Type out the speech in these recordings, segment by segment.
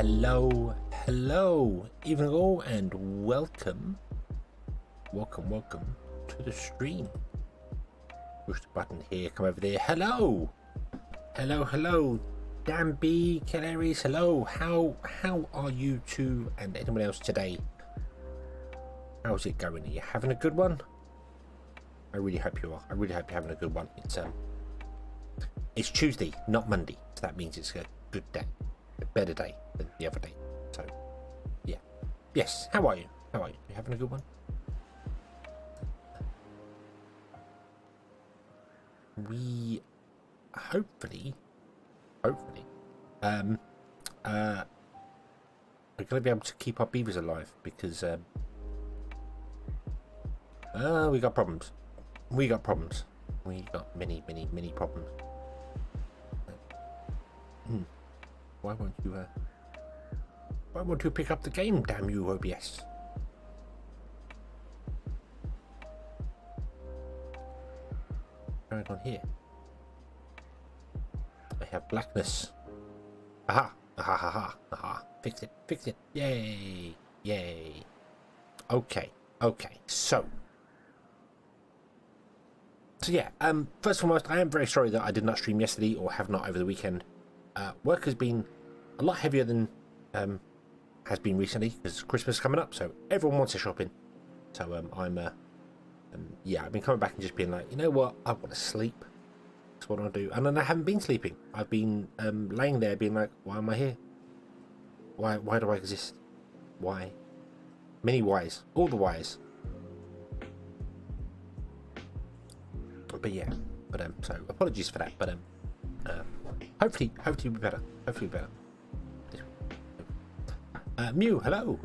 Hello, evening all, and welcome to the stream. Push the button here, come over there. Hello, Danby, Canaries, hello. How are you two and anyone else today? How's it going? Are you having a good one? I really hope you are. I really hope you're having a good one. It's Tuesday, not Monday, so that means it's a good day, a better day than the other day. So, yeah. Yes. How are you? You having a good one? We hopefully, we're going to be able to keep our beavers alive because we got problems. We got many problems. Why won't you pick up the game, damn you, OBS? What's going on here? I have blackness. Aha. Fix it. Yay. Okay. So yeah, first and foremost, I am very sorry that I did not stream yesterday or have not over the weekend. Work has been a lot heavier than has been recently because Christmas is coming up, so everyone wants to shopping. So I've been coming back and just being like, you know what, I want to sleep. That's what I want to do. And then I haven't been sleeping. I've been laying there being like, why am I here? Why do I exist? Why? Many whys. All the whys. But so apologies for that. But hopefully we'll be better. Mew, hello.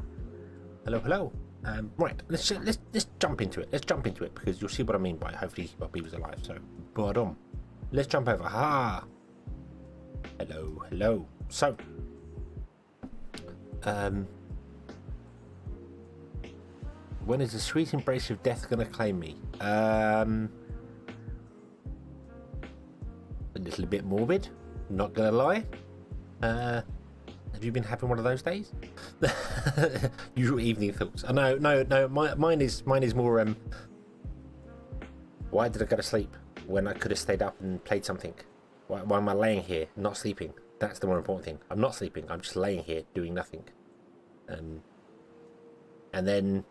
Right, let's jump into it. Because you'll see what I mean by hopefully keep our beavers alive. So, boredom. Let's jump over. Hello. So, when is the sweet embrace of death gonna claim me? A little bit morbid, not gonna lie. Have you been having one of those days? Usual evening thoughts. No. Mine is more. Why did I go to sleep when I could have stayed up and played something? Why am I laying here not sleeping? That's the more important thing. I'm not sleeping. I'm just laying here doing nothing. And then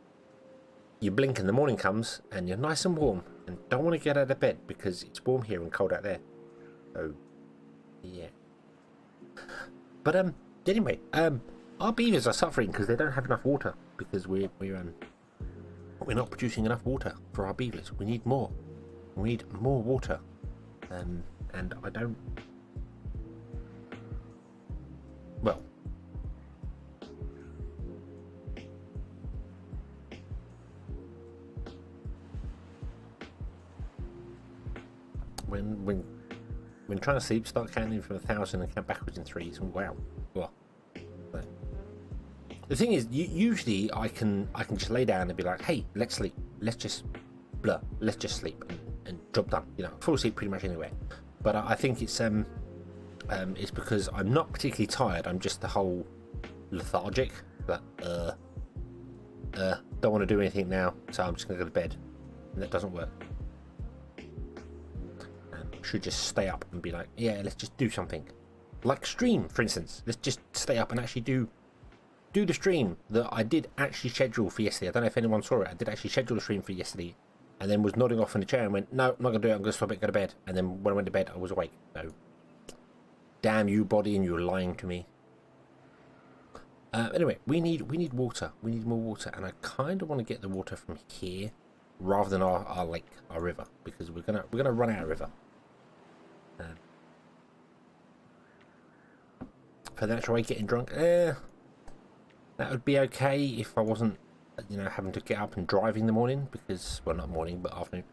you blink and the morning comes and you're nice and warm and don't want to get out of bed because it's warm here and cold out there. So yeah. But anyway, our beavers are suffering because they don't have enough water because we're not producing enough water for our beavers. We need more. We need more water, and I don't. Well, when trying to sleep, start counting from 1,000 and count backwards in threes. Wow. Well, the thing is, usually I can just lay down and be like, hey, let's sleep. Let's just sleep and job done. You know, fall asleep pretty much anywhere. But I think it's because I'm not particularly tired. I'm just the whole lethargic. But don't want to do anything now, so I'm just gonna go to bed, and that doesn't work. Should just stay up and be like, yeah, let's just do something like stream, for instance. Let's just stay up and actually do the stream that I did actually schedule for yesterday. I don't know if anyone saw it. I did actually schedule a stream for yesterday and then was nodding off in the chair and went, no, I'm not gonna do it, I'm gonna stop it, go to bed. And then when I went to bed I was awake. So damn you, body, and you're lying to me. Anyway, we need water. We need more water, and I kind of want to get the water from here rather than our lake, our river, because we're gonna run out of river. For the actual way getting drunk, that would be okay if I wasn't, having to get up and drive in the morning, because, well, not morning, but afternoon,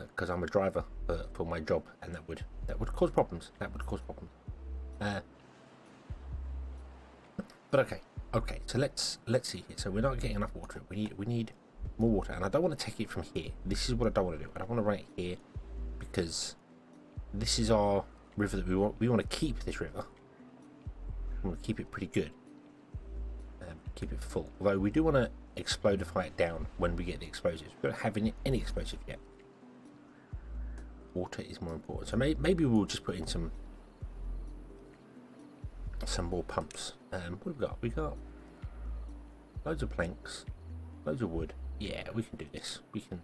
because I'm a driver for my job, and that would cause problems. But okay. So let's see here. So we're not getting enough water. We need more water, and I don't want to take it from here. This is what I don't want to do. I don't want to run it here because this is our river that we want to keep this river. want to keep it pretty good. Keep it full. Although we do want to explodify it down when we get the explosives. We don't have any explosives yet. Water is more important. So maybe we'll just put in some more pumps. What have we got? We got loads of planks, loads of wood. Yeah, we can do this. We can.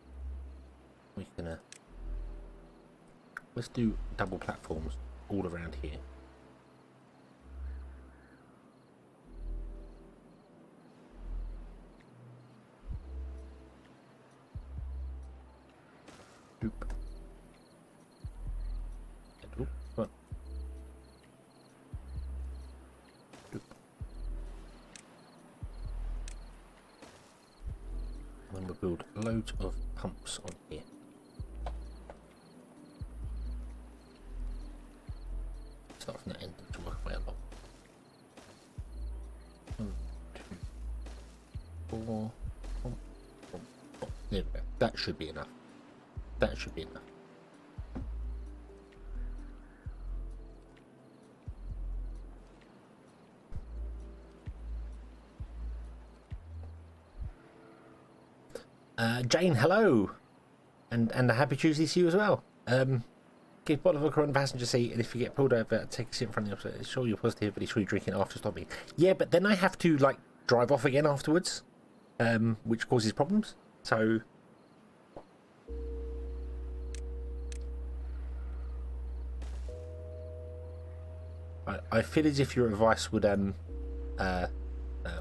Let's do double platforms all around here. Doop. Doop. Come on. Doop. And we'll build loads of pumps on here. Start from that end to work way along. 1, 2, 4. There we go. That should be enough. That should be enough. Jane, hello, and a happy Tuesday to you as well. Give bottle of vodka on the passenger seat, and if you get pulled over, take a seat in front of the officer. Sure you're positive, but he's sure you're drinking after stopping. Yeah, but then I have to like drive off again afterwards, which causes problems. So. I feel as if your advice would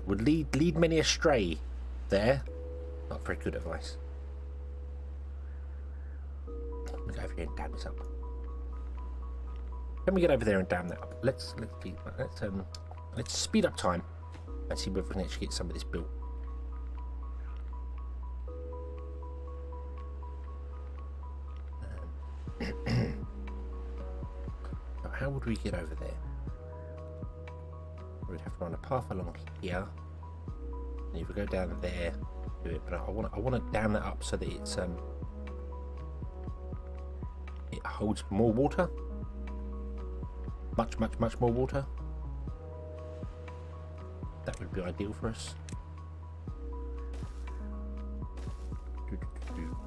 lead many astray there. Not very good advice. Let me go over here and dam this up. Can we get over there and dam that up? Let's speed up time. Let's see whether we can actually get some of this built. So how would we get over there? We'd have to run a path along here. And if we go down there, do it. But I want to dam that up so that it's it holds more water. Much more water. That would be ideal for us.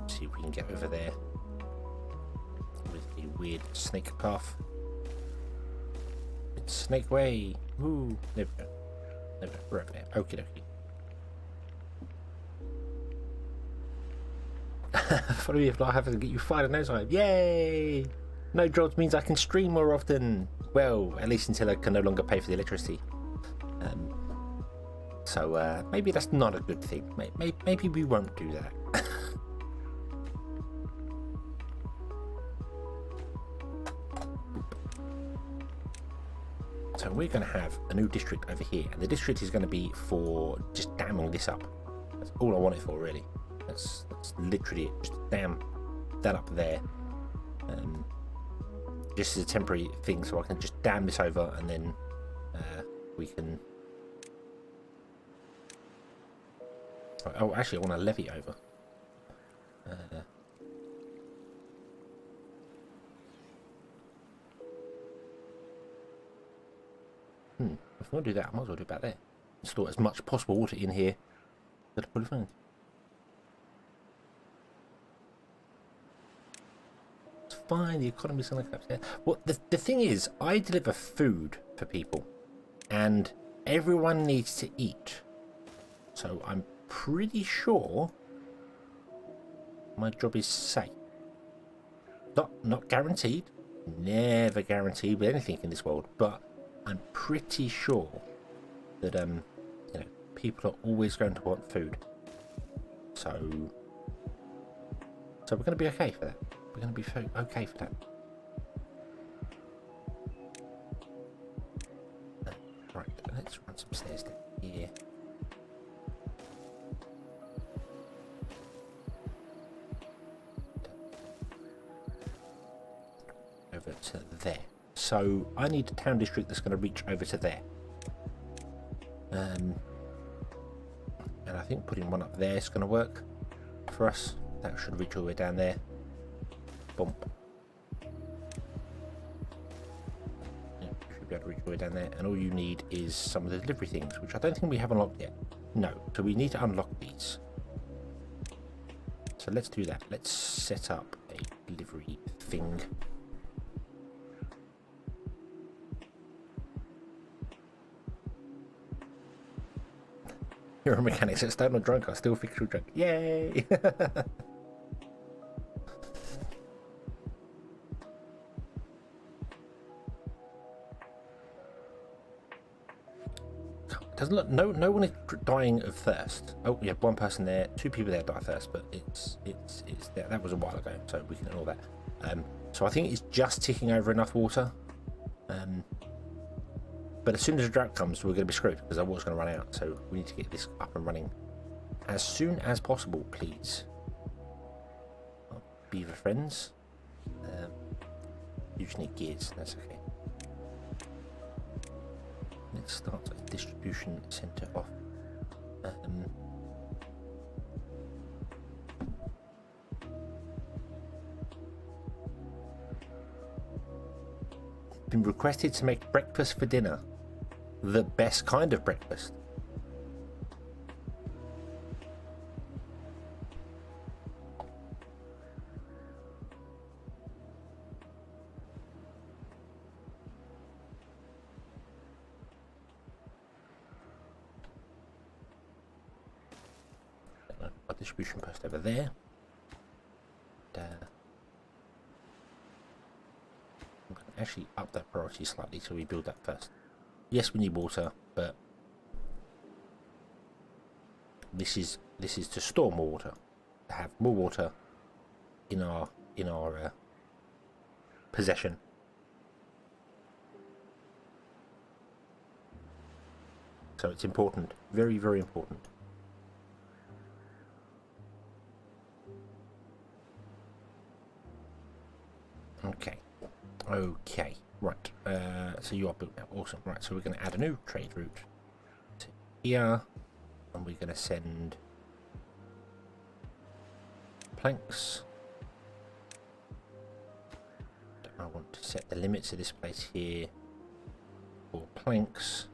See if we can get over there with the weird snake path. It's snake way. Ooh, there we go. There we go. We're over there. Okie dokie. Follow me if not having to get you fired on those time. Yay! No jobs means I can stream more often. Well, at least until I can no longer pay for the electricity. So maybe that's not a good thing. Maybe we won't do that. So we're going to have a new district over here, and the district is going to be for just damming this up. That's all I want it for, really. That's literally it. Just dam that up there, just as a temporary thing, so I can just dam this over, and then we can. Oh, actually, I want to levy over. If I want to do that, I might as well do it back there. Store as much possible water in here that I put it in. It's fine, the economy's going to collapse there. Well, the thing is, I deliver food for people, and everyone needs to eat. So I'm pretty sure my job is safe. Not guaranteed. Never guaranteed with anything in this world, but I'm pretty sure that people are always going to want food. So we're going to be okay for that. We're going to be okay for that. Right, let's run some stairs down here. Over to there. So I need a town district that's going to reach over to there. And I think putting one up there is going to work for us. That should reach all the way down there. Bump. Yeah, should be able to reach all the way down there. And all you need is some of the delivery things, which I don't think we have unlocked yet. No, so we need to unlock these. So let's do that. Let's set up a delivery thing. You're a mechanic, so stone or drunk, I'll still fix your drunk. Yay! Doesn't look, no one is dying of thirst. Oh, we have one person there, 2 people there die of thirst, but it's there. That was a while ago, so we can ignore that. So I think it's just ticking over enough water. But as soon as the drought comes, we're going to be screwed because our water's going to run out. So we need to get this up and running as soon as possible, please. Oh, beaver friends. You just need gears. That's okay. Let's start a distribution center off. Been requested to make breakfast for dinner. The best kind of breakfast. Our distribution post over there. And, I'm going to actually up that priority slightly so we build that first. Yes, we need water, but this is to store more water, to have more water in our possession. So it's important, very, very important. Okay, right. So you are built now. Awesome. Right, so we're going to add a new trade route to here, and we're going to send planks. I want to set the limits of this place here for planks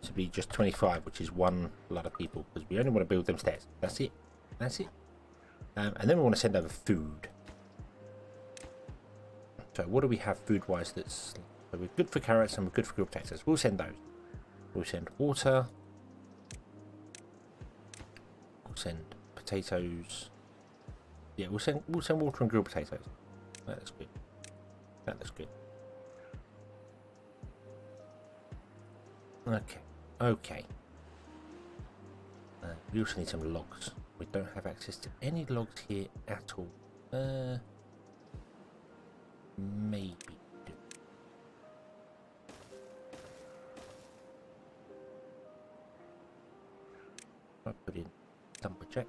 to be just 25, which is one lot of people, because we only want to build them stairs. That's it. That's it. And then we want to send over food. So what do we have food-wise that's... So we're good for carrots and we're good for grilled potatoes. We'll send those. We'll send water. We'll send potatoes. Yeah, we'll send water and grilled potatoes. That looks good. That looks good. Okay. Okay. We also need some logs. We don't have access to any logs here at all. Maybe. I put in lumberjack.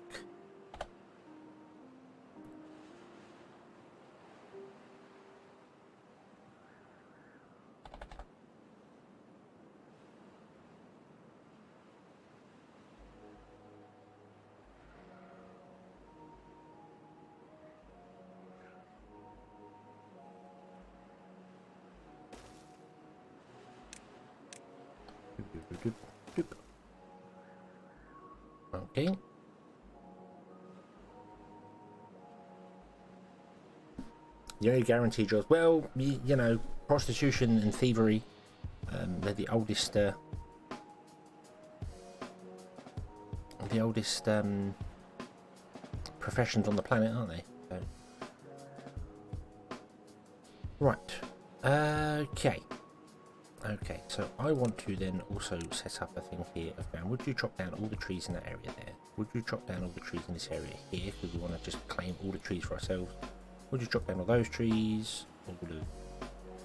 Okay. The only guarantee jobs, well, you know, prostitution and thievery. They're the oldest professions on the planet, aren't they? So. Right. Okay. Okay, so I want to then also set up a thing here of ground. Would you chop down all the trees in that area there? Would you chop down all the trees in this area here? Because we want to just claim all the trees for ourselves. Would you chop down all those trees? All of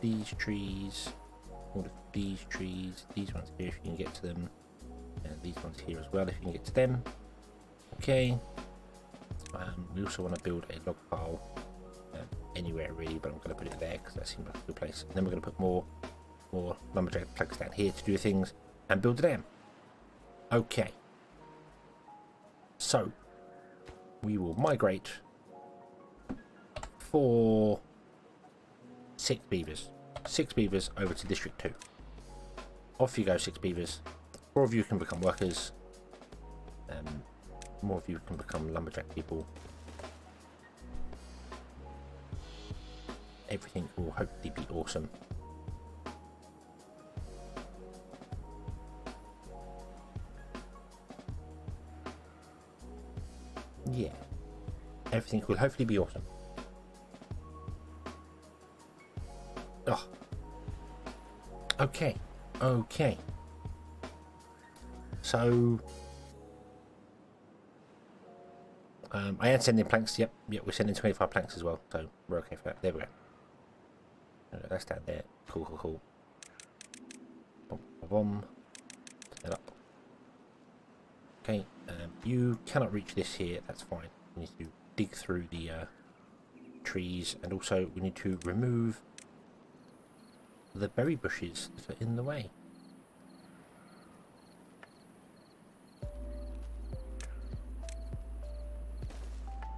these trees? All of these trees? These ones here if you can get to them. And these ones here as well if you can get to them. Okay. We also want to build a log pile anywhere really, but I'm going to put it there because that seems like a good place. And then we're going to put more lumberjack planks down here to do things and build a dam. Okay. So we will migrate for 6 beavers. 6 beavers over to District 2. Off you go, 6 beavers. 4 of you can become workers. More of you can become lumberjack people. Everything will hopefully be awesome. Yeah. Everything will hopefully be awesome. Oh. Okay. Okay. So... I am sending planks. Yep, we're sending 25 planks as well, so we're okay for that. There we go. That's down there. Cool, cool, cool. Boom, boom. Set up. Okay, you cannot reach this here. That's fine. We need to dig through the trees, and also we need to remove the berry bushes that are in the way.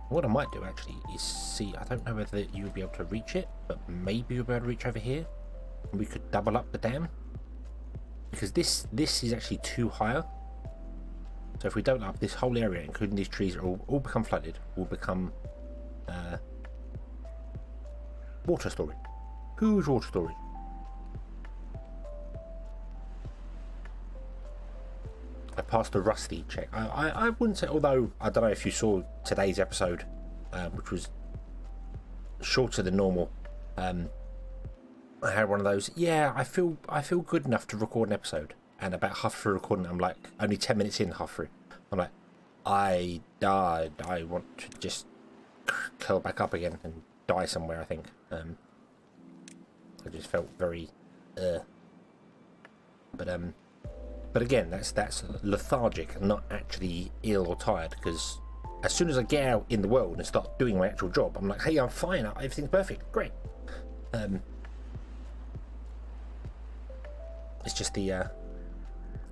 What I might do actually is see, I don't know whether you will be able to reach it, but maybe you'll be able to reach over here. And we could double up the dam. Because this is actually too higher. So if we double up this whole area, including these trees, all become flooded, will become water storage. Huge water storage. I passed the rusty check. I wouldn't say, although I don't know if you saw today's episode, which was shorter than normal. I had one of those. Yeah, I feel good enough to record an episode, and about half through recording, I'm like only 10 minutes in, half through. I'm like, I died. I want to just curl back up again and die somewhere. I think. I just felt very, But again, that's lethargic, not actually ill or tired, because as soon as I get out in the world and start doing my actual job, I'm like, hey, I'm fine, everything's perfect, great. It's just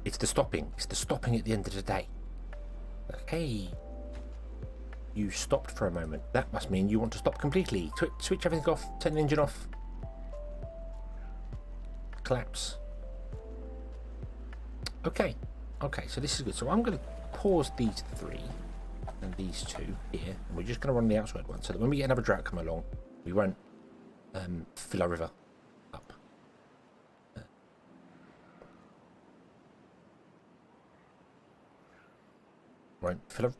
it's the stopping at the end of the day. Like, hey, you stopped for a moment. That must mean you want to stop completely. Switch everything off, turn the engine off. Collapse. Okay, so this is good. So I'm going to pause these 3 and these 2 here, and we're just going to run the outside one, so that when we get another drought come along, we won't fill our river up. Won't fill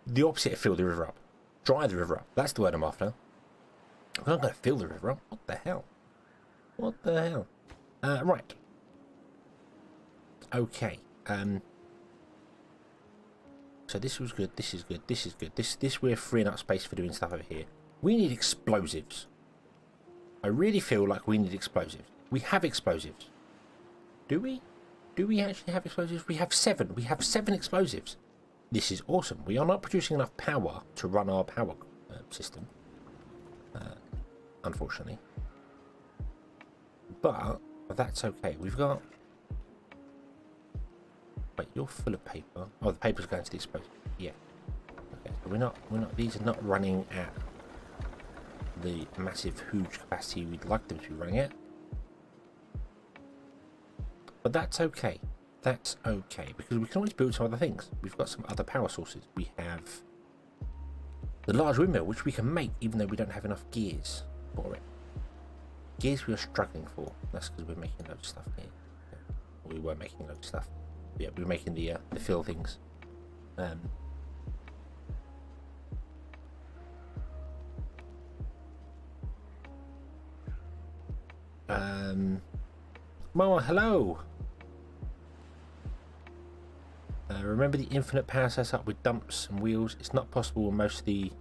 the opposite of fill the river up. Dry the river up. That's the word I'm after. We're not going to fill the river up. What the hell? What the hell? Right. Okay. So this was good. This is good. This is good. This we're freeing up space for doing stuff over here. We need explosives. I really feel like we need explosives. We have explosives. Do we? Do we actually have explosives? We have 7. We have 7 explosives. This is awesome. We are not producing enough power to run our power system, unfortunately. But that's okay. We've got... Wait, you're full of paper. Oh, the paper's going to the explosive. Yeah. Okay, so we're not. These are not running at the massive, huge capacity we'd like them to be running at. But that's okay. That's okay, because we can always build some other things. We've got some other power sources. We have the large windmill, which we can make, even though we don't have enough gears for it. Gears we are struggling for. That's because we're making loads of stuff here. We were making loads of stuff. Yeah, we were making the fill things. Mama, hello. Remember the infinite power setup with dumps and wheels? It's not possible with most of the...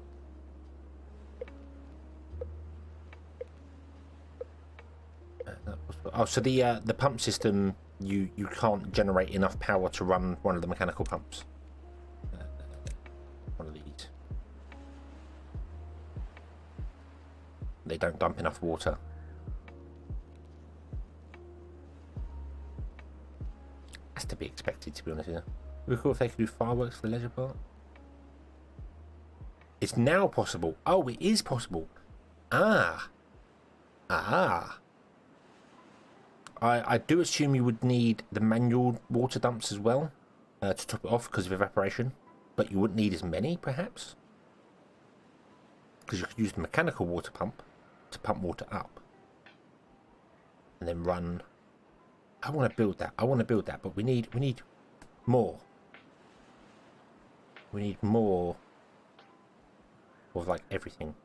Oh, so the pump system, you can't generate enough power to run one of the mechanical pumps. One of these. They don't dump enough water. That's to be expected, to be honest with you. It would be cool if they could do fireworks for the leisure part. It's now possible. Oh, it is possible. Ah. I do assume you would need the manual water dumps as well to top it off because of evaporation, but you wouldn't need as many, perhaps, because you could use the mechanical water pump to pump water up and then run. I want to build that. I want to build that, but we need more. We need more of like everything.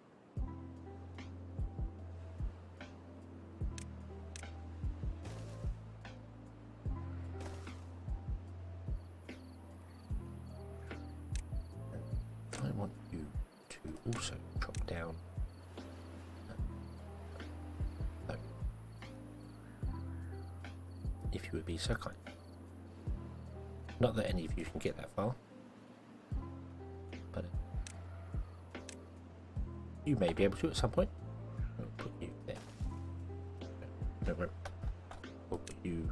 I want you to also chop down. No. If you would be so kind. Not that any of you can get that far, but you may be able to at some point. We'll put you there. No, we'll put you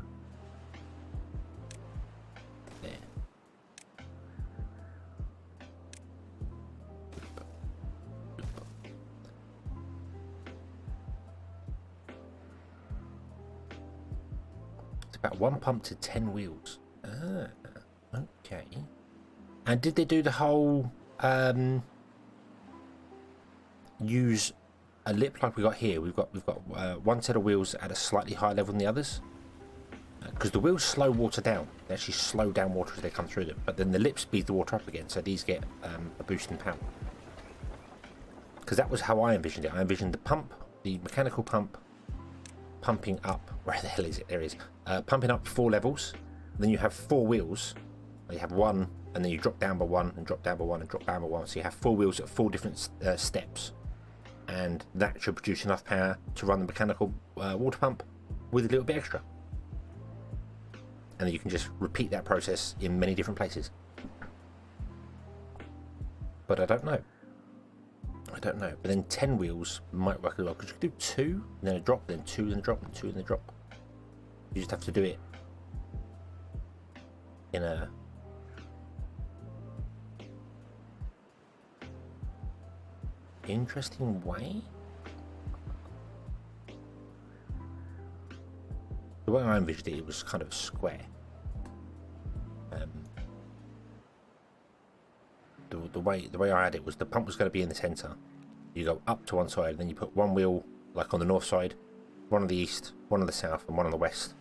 there. It's about 1 pump to 10 wheels. Ah, okay. And did they do the whole use a lip like we got here? We've got one set of wheels at a slightly higher level than the others, because the wheels slow water down. They actually slow down water as they come through them, but then the lip speed the water up again, so these get a boost in power. Because that was how I envisioned it. I envisioned the pump, the mechanical pump, pumping up. Where the hell is it? There it is. Pumping up 4 levels. Then you have 4 wheels. You have 1, and then you drop down by 1, and drop down by 1, and drop down by 1. So you have 4 wheels at 4 different steps, and that should produce enough power to run the mechanical water pump with a little bit extra. And then you can just repeat that process in many different places. But I don't know. I don't know. But then 10 wheels might work as well, because you could do 2, and then a drop, then 2, then a drop, and 2, and then a drop. You just have to do it in a interesting way. The way I envisioned it, it was kind of a square. The way I had it was the pump was going to be in the centre. You go up to one side, and then you put 1 wheel like on the north side, 1 on the east, 1 on the south, and 1 on the west.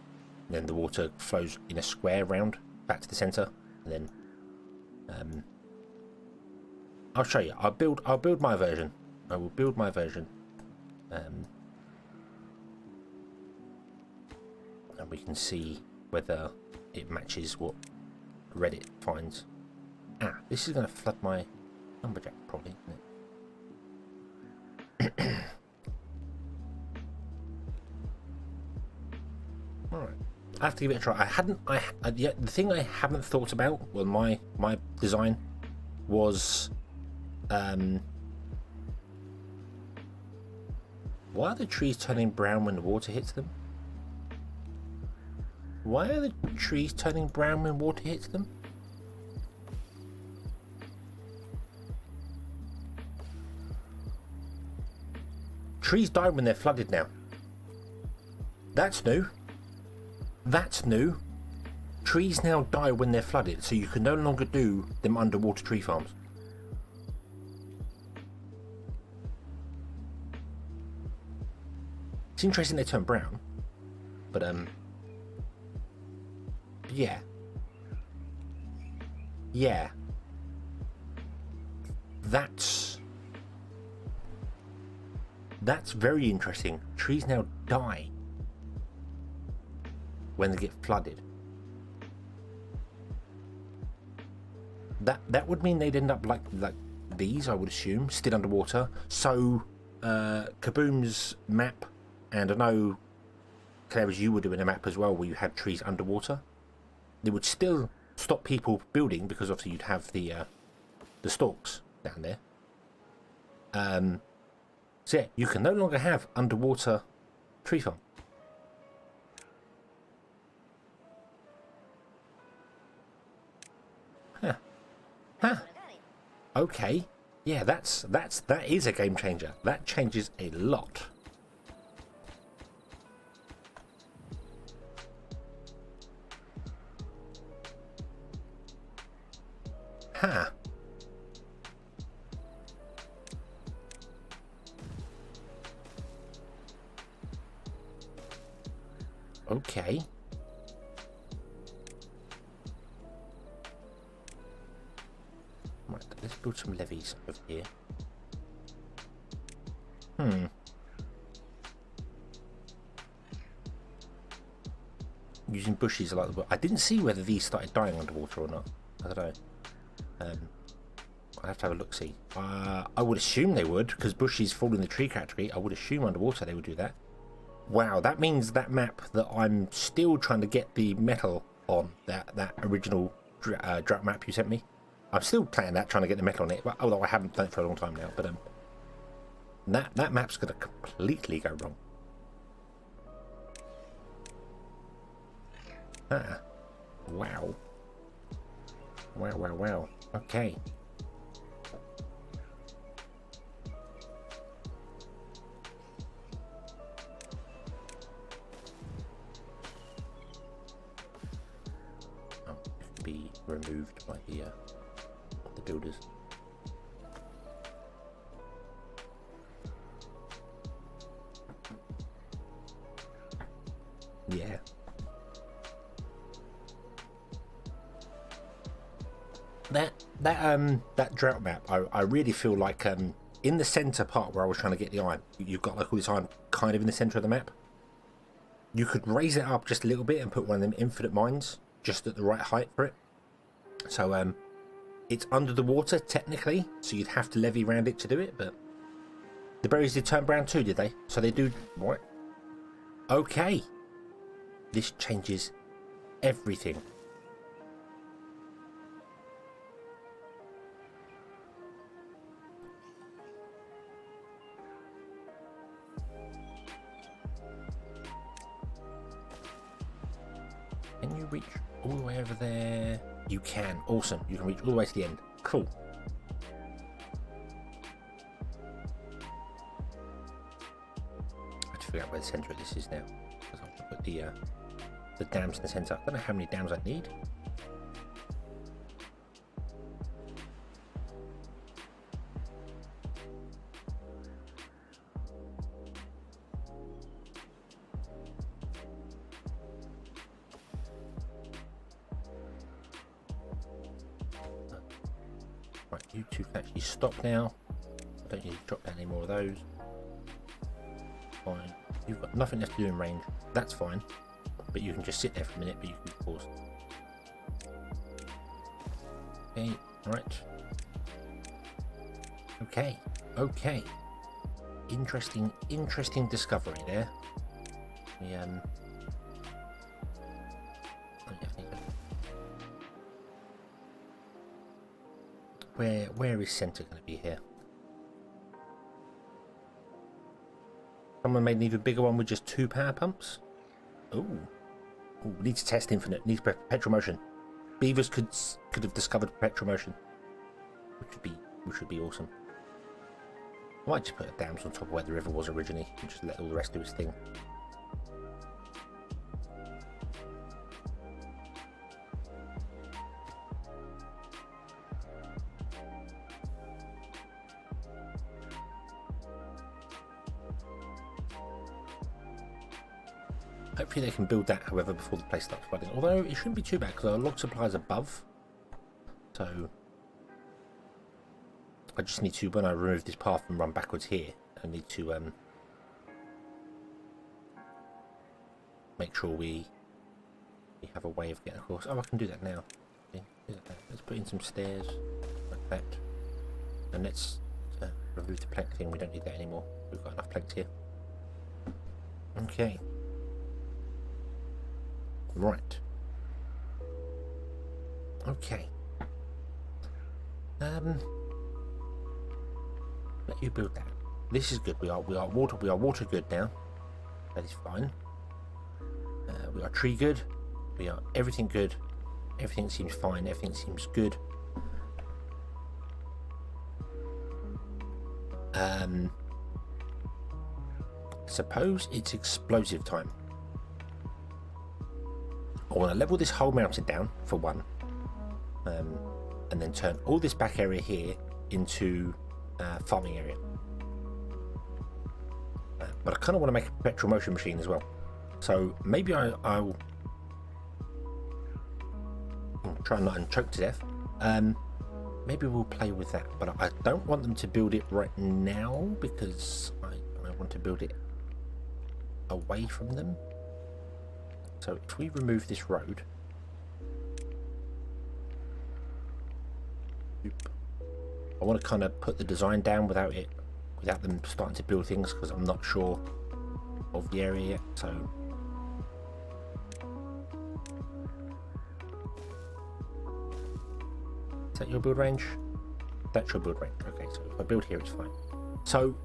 And then the water flows in a square round back to the centre, and then I'll show you. I'll build my version. I will build my version, and we can see whether it matches what Reddit finds. Ah, this is going to flood my lumberjack, probably, isn't it? All right, I have to give it a try. The thing I haven't thought about, well, my design was, why are the trees turning brown when the water hits them? Why are the trees turning brown when water hits them? Trees die when they're flooded now. That's new. That's new. Trees now die when they're flooded, so you can no longer do them underwater tree farms. It's interesting they turn brown, but yeah. That's very interesting. Trees now die when they get flooded. That would mean they'd end up like these, I would assume, still underwater. So Kaboom's map, and I know Claire, you were doing a map as well where you had trees underwater. They would still stop people building because obviously you'd have the stalks down there. So yeah, you can no longer have underwater tree farm. Huh. Okay. Yeah, that is a game changer. That changes a lot. Huh. Okay. Right, let's build some levees over here. Using bushes like the... I didn't see whether these started dying underwater or not. I don't know. I'll have to have a look-see. I would assume they would, because bushes fall in the tree category. I would assume underwater they would do that. Wow, that means that map that I'm still trying to get the metal on, that original drought map you sent me. I'm still playing that, trying to get the metal on it, but, although I haven't done it for a long time now. But that map's going to completely go wrong. Ah, wow. Wow, wow, wow. Okay. Oh, it can be removed by the builders. Yeah. That drought map, I really feel like in the center part where I was trying to get the iron, you've got like all this iron kind of in the center of the map. You could raise it up just a little bit and put one of them infinite mines just at the right height for it. So it's under the water technically, so you'd have to levy around it to do it. But the berries did turn brown too, did they? So they do what? Okay, this changes everything. Can you reach all the way over there? You can. Awesome. You can reach all the way to the end. Cool. I have to figure out where the centre of this is now. Because I have to put the dams in the centre. I don't know how many dams I need. Right, you two can actually stop now. I don't need to drop down any more of those. Fine. You've got nothing left to do in range. That's fine. But you can just sit there for a minute, but you can pause. Okay, right. Okay, okay. Interesting discovery there. We where is centre going to be here? Someone may need a bigger one with just 2 power pumps. Ooh, need to test infinite. Needs perpetual motion. Beavers could have discovered perpetual motion, which would be awesome. I might just put a dams on top of where the river was originally and just let all the rest do its thing. Hopefully they can build that, however, before the place starts flooding. Although it shouldn't be too bad because our log supply is above. So I just need to, when I remove this path and run backwards here, I need to make sure we have a way of getting across. Oh, I can do that now. Okay, let's put in some stairs like that, and let's remove the plank thing. We don't need that anymore. We've got enough planks here. Okay. Right. Okay. Let you build that. This is good. We are water good now. That is fine. We are tree good. We are everything good. Everything seems fine. Everything seems good. Suppose it's explosive time. I want to level this whole mountain down for one. and then turn all this back area here into farming area. But I kind of want to make a perpetual motion machine as well. So maybe I'll try not and choke to death. Maybe we'll play with that, but I don't want them to build it right now because I want to build it away from them. So if we remove this road, I want to kind of put the design down without them starting to build things, because I'm not sure of the area yet. So is that your build range? That's your build range. Okay, so if I build here, it's fine. So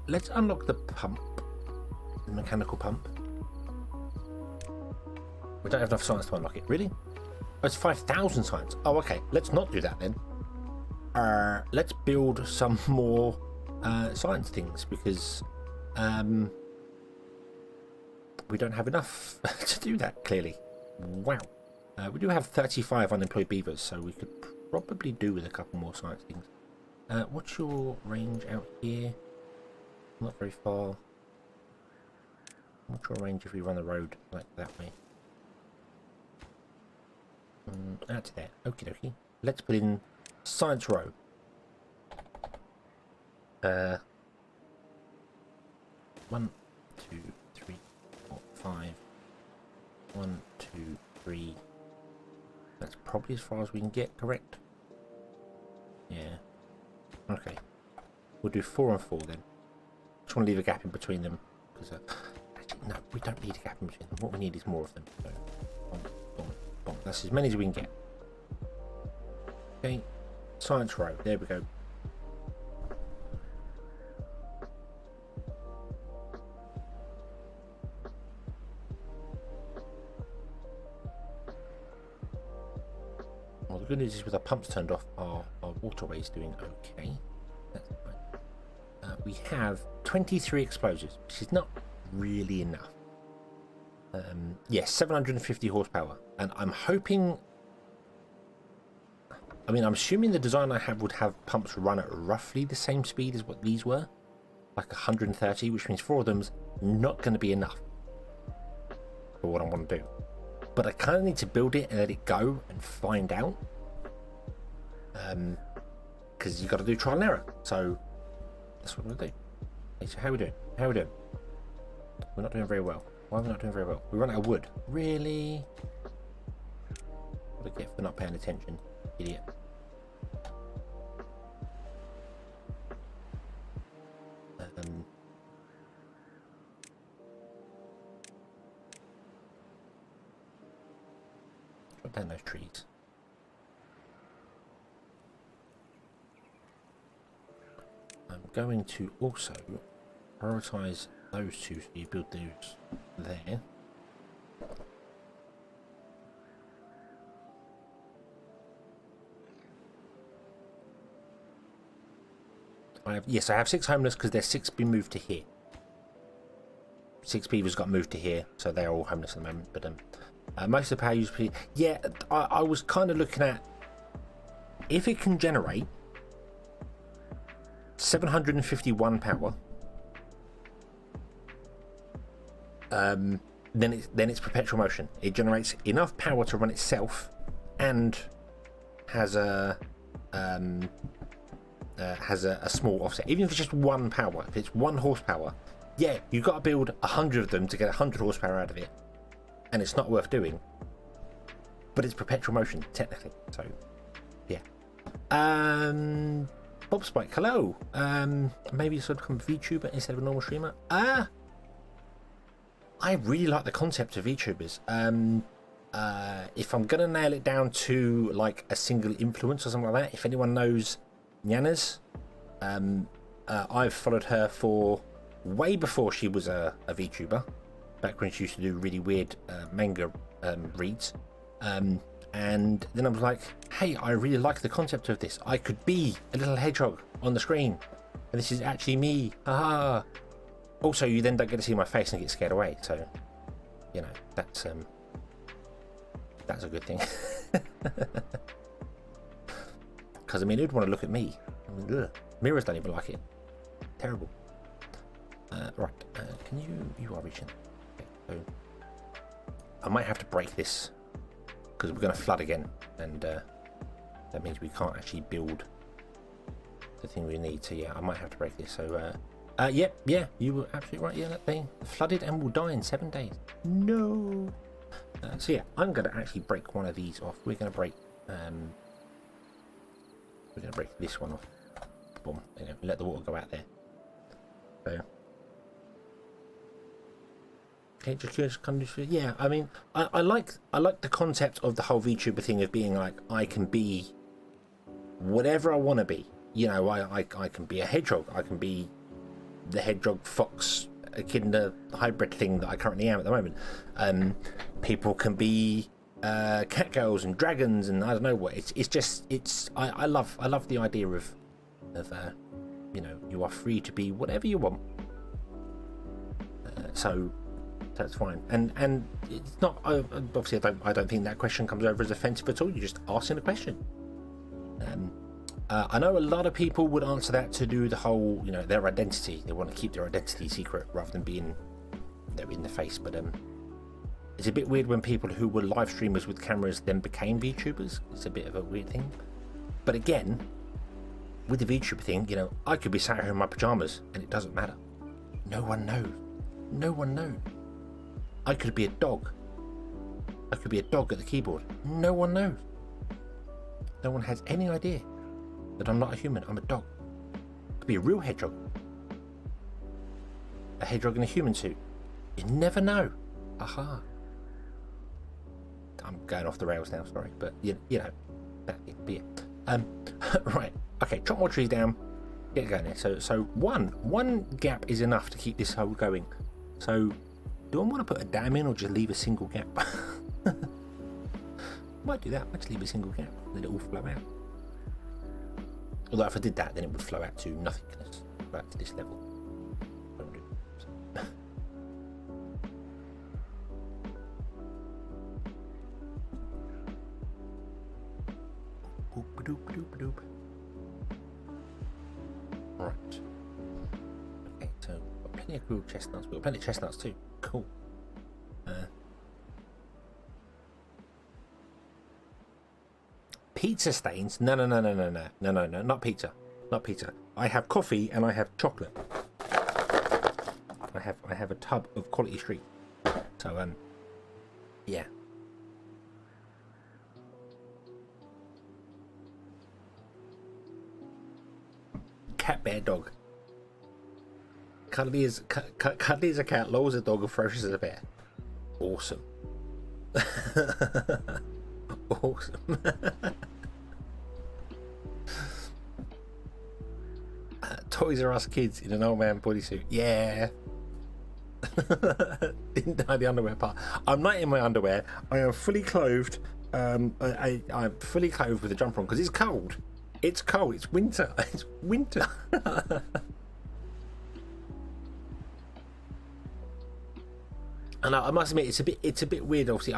let's unlock the pump, the mechanical pump. We don't have enough science to unlock it. Really? Oh, it's 5,000 science. Oh, okay. Let's not do that then. Let's build some more science things, because we don't have enough to do that, clearly. Wow. We do have 35 unemployed beavers, so we could probably do with a couple more science things. What's your range out here? Not very far. What's your range if we run the road like that way? Out to there. Okie dokie. Let's put in science row. 1, 2, 3, 4, 5. 1, 2, 3. That's probably as far as we can get, correct? Yeah. Okay. We'll do 4 and 4 then. Just want to leave a gap in between them, because actually no, we don't need a gap in between them. What we need is more of them. So, boom, boom, boom. That's as many as we can get. Okay. Science row. There we go. Well, the good news is with our pumps turned off, our waterway's doing okay. That's fine. We have 23 explosives, which is not really enough. Yes, 750 horsepower, and I'm hoping. I mean, I'm assuming the design I have would have pumps run at roughly the same speed as what these were, like 130, which means 4 of them's not going to be enough for what I want to do. But I kind of need to build it and let it go and find out, because you've got to do trial and error. So that's what I'm going to do. Okay, so how are we doing? How are we doing? We're not doing very well. Why are we not doing very well? We run out of wood. Really? What do I get for not paying attention? Idiot. Drop down those trees. I'm going to also prioritize those two, so you build those there. Yes, I have 6 homeless because there's 6 been moved to here. 6 beavers got moved to here, so they're all homeless at the moment. But most of the power used to be. Yeah, I was kind of looking at if it can generate 751 power. Then it's perpetual motion. It generates enough power to run itself, and has a small offset. Even if it's just 1 power, if it's 1 horsepower, yeah, you've got to build 100 of them to get 100 horsepower out of it, and it's not worth doing. But it's perpetual motion technically, so yeah. Bob Spike, hello. Maybe you should become a VTuber instead of a normal streamer. I really like the concept of VTubers. If I'm gonna nail it down to like a single influence or something like that, if anyone knows Nyanas, I've followed her for way before she was a VTuber, back when she used to do really weird manga reads. And then I was like, hey, I really like the concept of this. I could be a little hedgehog on the screen, and this is actually me. Haha. Also, you then don't get to see my face and get scared away, so you know that's a good thing. Because I mean, who'd want to look at me? I mean, ugh. Mirrors don't even like it. Terrible. Right, can you are reaching. Okay, so I might have to break this because we're going to flood again, and that means we can't actually build the thing we need. So yeah, I might have to break this. So yeah, you were absolutely right. Yeah, that thing flooded and will die in 7 days. No. So yeah, I'm going to actually break one of these off. We're going to break this one off. Boom. There you go. Let the water go out there. So just kind of, yeah. I mean, I like the concept of the whole VTuber thing of being like, I can be whatever I want to be. You know, I can be a hedgehog. I can be the hedgehog fox echidna hybrid thing that I currently am at the moment. People can be cat girls and dragons and I don't know what. I love the idea of you know, you are free to be whatever you want. So that's fine, and it's not obviously I don't think that question comes over as offensive at all. You're just asking a question. I know a lot of people would answer that to do the whole, you know, their identity. They want to keep their identity secret rather than being in the face. But it's a bit weird when people who were live streamers with cameras then became VTubers. It's a bit of a weird thing. But again, with the VTuber thing, you know, I could be sat here in my pajamas and it doesn't matter. No one knows. No one knows. I could be a dog. I could be a dog at the keyboard. No one knows. No one has any idea that I'm not a human. I'm a dog. I could be a real hedgehog. A hedgehog in a human suit. You never know. Aha. I'm going off the rails now, sorry. But, you know, that'd be it. Right. Okay, chop more trees down. Get going there. So one gap is enough to keep this hole going. So do I want to put a dam in or just leave a single gap? Might do that. Might just leave a single gap. Let it all flow out. Although if I did that, then it would flow out to nothingness. Flow out to this level. Right. Okay, so we've got plenty of grilled chestnuts. We've got plenty of chestnuts too. Cool. Pizza stains? No, not pizza. Not pizza. I have coffee and I have chocolate. I have a tub of Quality Street. So yeah. Cat, bear, dog. Cuddly is a cat, low as a dog, and ferocious as a bear. Awesome. Awesome. Toys R Us kids in an old man bodysuit. Yeah. Didn't die the underwear part. I'm not in my underwear. I am fully clothed. I'm fully clothed with a jumper on because it's cold. It's cold. It's winter. It's winter. And I must admit, it's a bit weird. Obviously,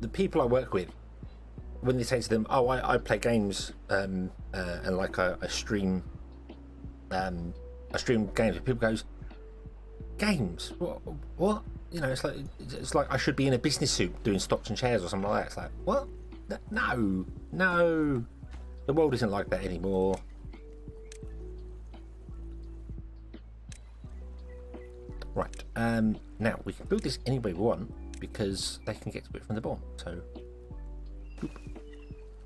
the people I work with, when they say to them, "Oh, I play games," and like I stream games, people goes, "Games? What? You know, it's like I should be in a business suit doing stocks and shares or something like that." It's like, what? No. The world isn't like that anymore. Right. Now we can build this any way we want because they can get to it from the bottom. So, boop,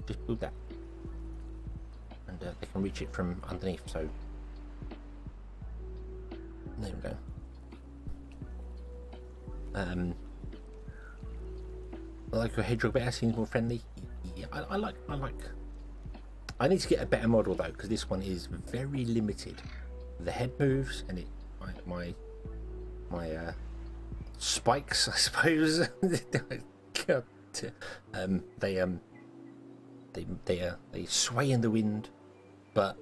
just build that, and they can reach it from underneath. So, there we go. I like your hedgehog better. Seems more friendly. Yeah, I like. I need to get a better model though, because this one is very limited. The head moves, and my spikes, I suppose. They sway in the wind, but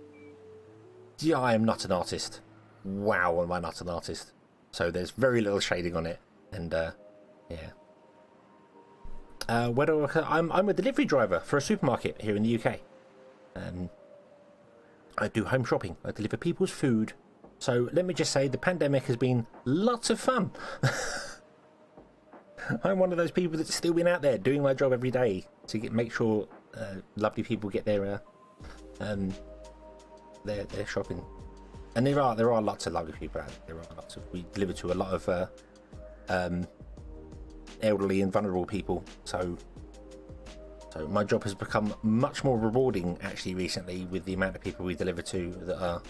yeah, I am not an artist. Wow, am I not an artist? So there's very little shading on it, and yeah. I'm a delivery driver for a supermarket here in the UK. I do home shopping. I deliver people's food. So let me just say, the pandemic has been lots of fun. I'm one of those people that's still been out there doing my job every day to make sure lovely people get their shopping. And there are lots of lovely people out there. There are lots of, we deliver to a lot of elderly and vulnerable people. So my job has become much more rewarding actually recently, with the amount of people we deliver to that are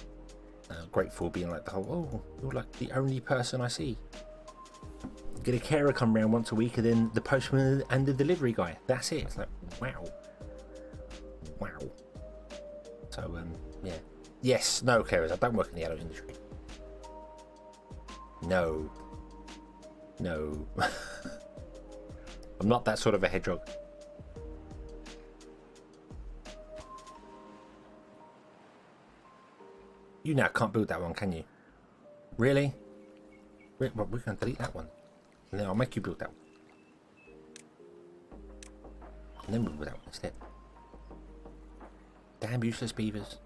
grateful, being like, oh, you're like the only person I see. Get a carer come around once a week, and then the postman and the delivery guy. That's it. It's like, wow. So yeah. Yes, no carers. I don't work in the adult industry. No. I'm not that sort of a hedgehog. You now can't build that one, can you? Really? We're going to delete that one. And then I'll make you build that one. And then we'll build that one instead. Damn useless beavers.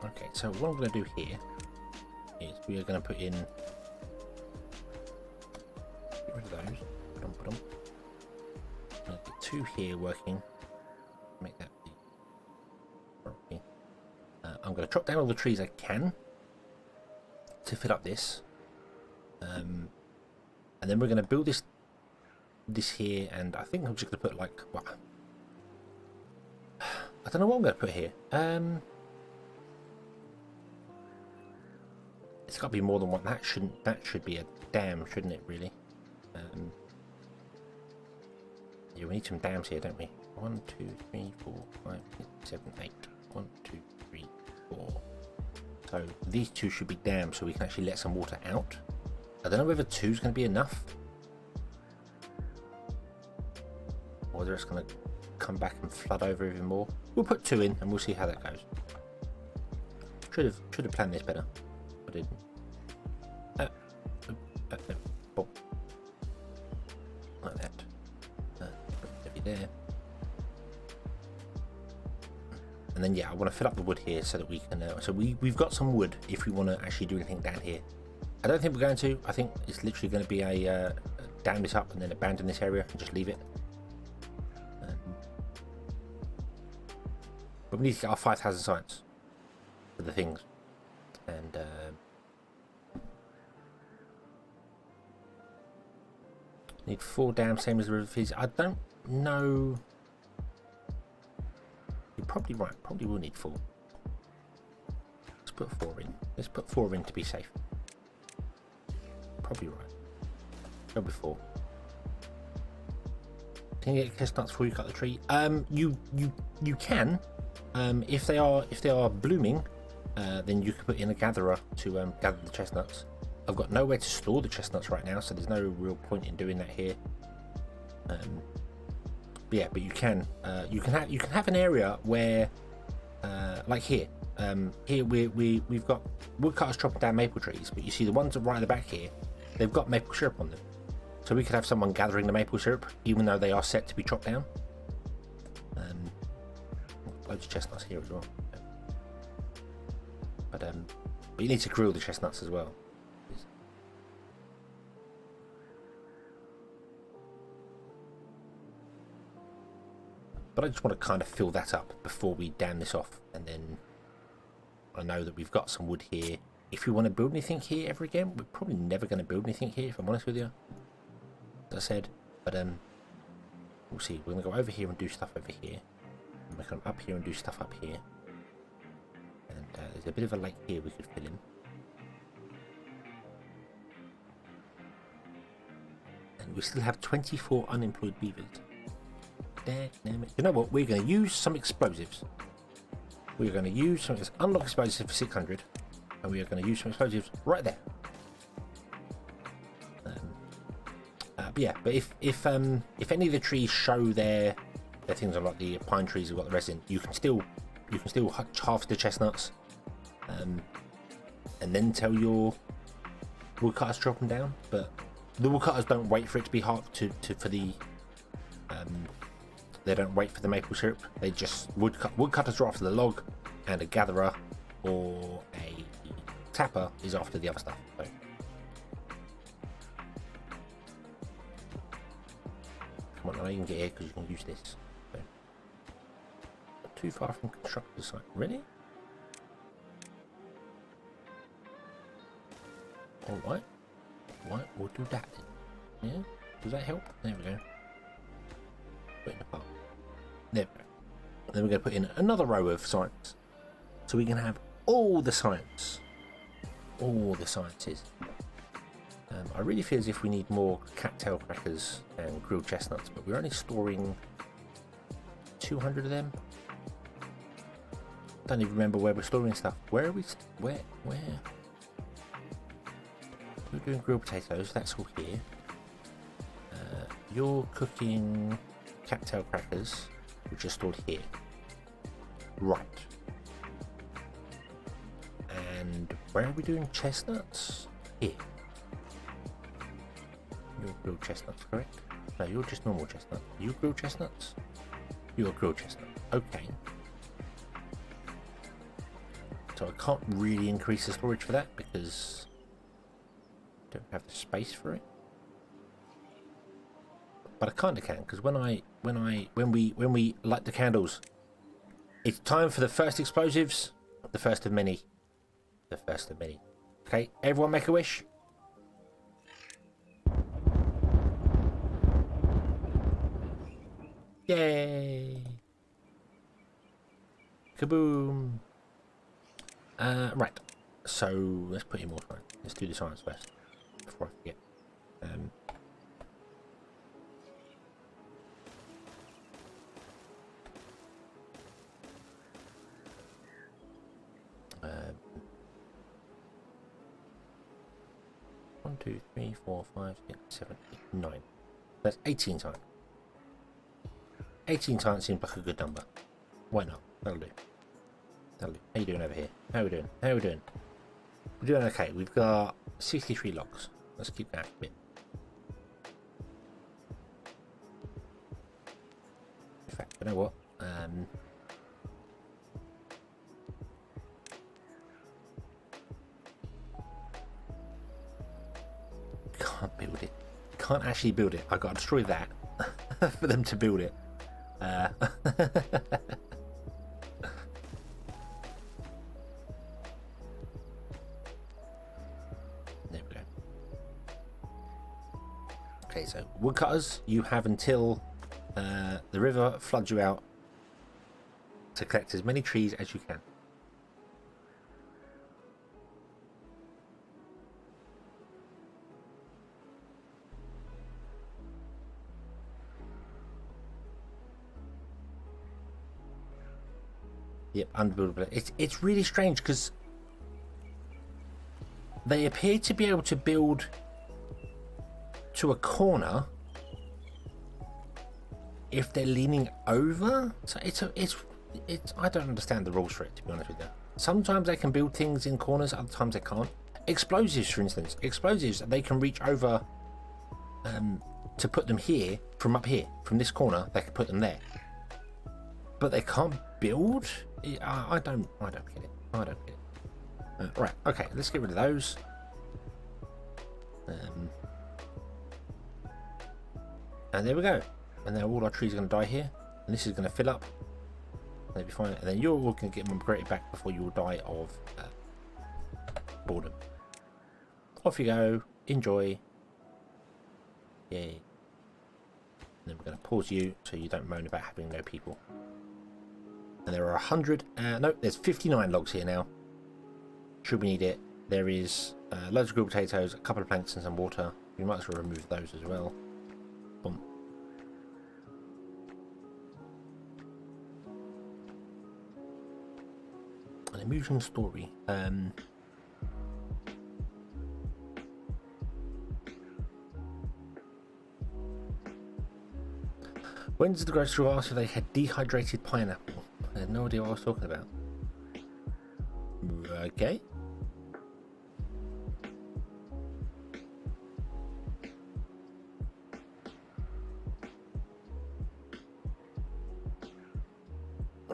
Okay, so what I'm going to do here is we are going to put in, get rid of those, put on. I'm going to get 2 here working, make that the, I'm going to chop down all the trees I can to fill up this, and then we're going to build this here, and I think I'm just going to put like, what? I don't know what I'm going to put here. It's got to be more than one. That should be a dam, shouldn't it? Really? Yeah, we need some dams here, don't we? 1, 2, 3, 4, 5, 6, 7, 8. 1, 2, 3, 4. So these 2 should be dams, so we can actually let some water out. I don't know whether 2 is going to be enough, or whether it's going to come back and flood over even more. We'll put 2 in, and we'll see how that goes. Should have planned this better. I didn't. Like that. Maybe there. And then yeah, I want to fill up the wood here so that we can. So we've got some wood if we want to actually do anything down here. I don't think we're going to. I think it's literally going to be a dam this up and then abandon this area and just leave it. But we need to get our 5,000 science for the things. And need 4 dams, same as the river fees. I don't know. You're probably right. Probably will need 4. Let's put 4 in. Let's put 4 in to be safe. Probably right. Go with 4. Can you get chestnuts before you cut the tree? You can. If they are blooming. Then you can put in a gatherer to gather the chestnuts. I've got nowhere to store the chestnuts right now, so there's no real point in doing that here. But yeah, but you can have an area where, like here, here we've got woodcutters chopping down maple trees, but you see the ones right at the back here, they've got maple syrup on them. So we could have someone gathering the maple syrup, even though they are set to be chopped down. Loads of chestnuts here as well. But you need to grill the chestnuts as well. But I just want to kind of fill that up before we dam this off, and then I know that we've got some wood here. If we want to build anything here ever again, we're probably never going to build anything here, if I'm honest with you, as I said. But we'll see. We're going to go over here and do stuff over here, and we're going to come up here and do stuff up here. And there's a bit of a lake here we could fill in. And we still have 24 unemployed beavers. You know what? We're going to use some explosives. We're going to use something that's unlock explosives for 600. And we are going to use some explosives right there. But yeah, but if any of the trees show their They're things on like the pine trees have got the resin. You can still harvest the chestnuts, and then tell your woodcutters to drop them down. But the woodcutters don't wait for it to be hard for the they don't wait for the maple syrup. They just woodcutters are after the log, and a gatherer or a tapper is after the other stuff. So. Come on, I know you can get here because you can use this. So. Not too far from constructor's site. Really? Alright. Right, we'll do that then. Yeah? Does that help? There we go. Put in apart. There we go. Then we're going to put in another row of science. So we can have all the science. All the sciences. I really feel as if we need more cattail crackers and grilled chestnuts, but we're only storing 200 of them. Don't even remember where we're storing stuff. Where are we? Where? We're doing grilled potatoes. That's all here. You're cooking cattail crackers, which are stored here. Right. And where are we doing chestnuts? Here. You're grilled chestnuts, correct? No, you're just normal chestnut. You grilled chestnuts? You're grilled chestnut. Okay. So I can't really increase the storage for that because I don't have the space for it. But I kinda can, because when we light the candles, it's time for the first explosives. The first of many. The first of many. Okay, everyone make a wish. Yay! Kaboom! Right. So let's put in more science. Let's do the science first before I forget. One, 2, 3, 4, 5, 6, 7, 8, 9. That's 18 times. 18 times seems like a good number. Why not? That'll do. That'll do. How you doing over here? How we doing? How we doing? We're doing okay. We've got 63 logs. Let's keep that a bit. In fact, you know what? Can't build it. Can't actually build it. I got to destroy that for them to build it. There we go. Okay, so woodcutters, you have until the river floods you out to collect as many trees as you can. Yep, unbuildable. It's really strange because they appear to be able to build to a corner if they're leaning over. So it's I don't understand the rules for it, to be honest with you. Sometimes they can build things in corners, other times they can't. Explosives, for instance, they can reach over to put them here from up here, from this corner. They can put them there, but they can't build. I don't get it. I don't get it. Right, okay, let's get rid of those. And there we go. And then all our trees are going to die here. And this is going to fill up. And they'll be fine. And then you're all going to get migrated back before you will die of boredom. Off you go. Enjoy. Yay. And then we're going to pause you so you don't moan about having no people. And there are 100, no, there's 59 logs here now. Should we need it. There is loads of grilled potatoes, a couple of planks and some water. We might as well remove those as well. Boom. An amusing story. When did the grocery ask if they had dehydrated pineapple? I had no idea what I was talking about. Okay.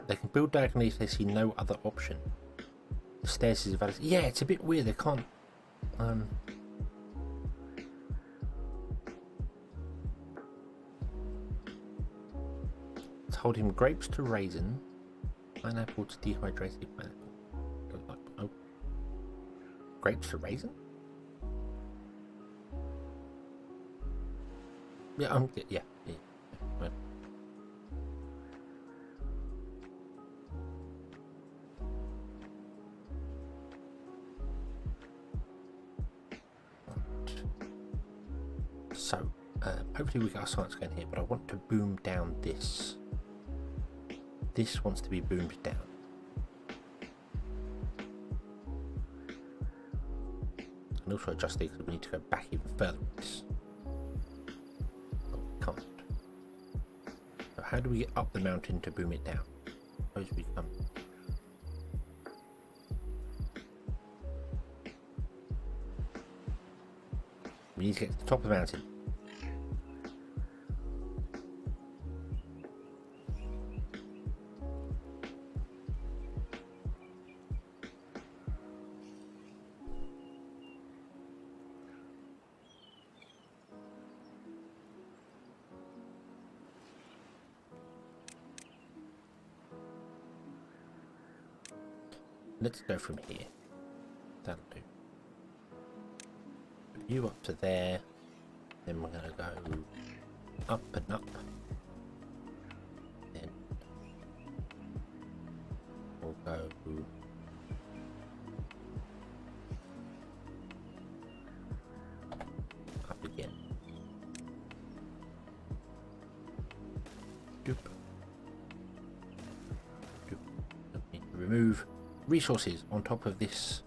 They can build diagonally if they see no other option. The stairs is valid. Yeah, it's a bit weird. They can't. Told him grapes to raisin, pineapple to dehydrated pineapple. Oh, grapes to raisin? Yeah, yeah. Right. So, hopefully we get our science going here, but I want to boom down this. This wants to be boomed down. And also adjust these because we need to go back even further with this. Oh, we can't. So how do we get up the mountain to boom it down? Suppose we come. We need to get to the top of the mountain. Let's go from here. That'll do. Put you up to there. Then we're going to go up and up. Then we'll go up again. Doop. Doop. Need to remove resources on top of this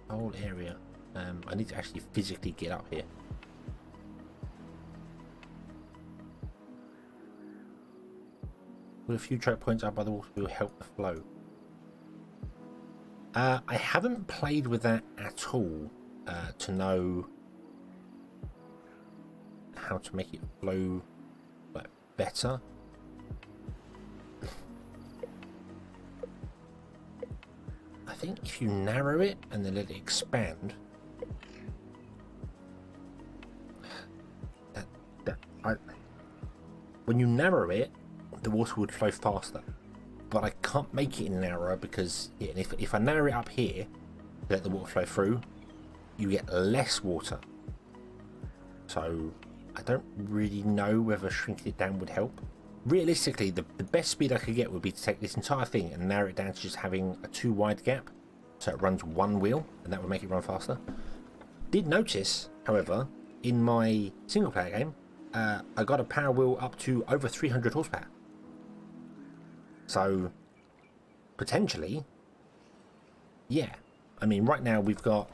whole area. I need to actually physically get up here. Will a few choke points up by the water will help the flow? I haven't played with that at all to know how to make it flow like better. I think if you narrow it and then let it expand, when you narrow it, the water would flow faster. But I can't make it narrower because if I narrow it up here, let the water flow through, you get less water. So I don't really know whether shrinking it down would help. Realistically, the best speed I could get would be to take this entire thing and narrow it down to just having a 2 wide gap, so it runs one wheel, and that would make it run faster. Did notice, however, in my single player game, I got a power wheel up to over 300 horsepower. So potentially, yeah. I mean, right now we've got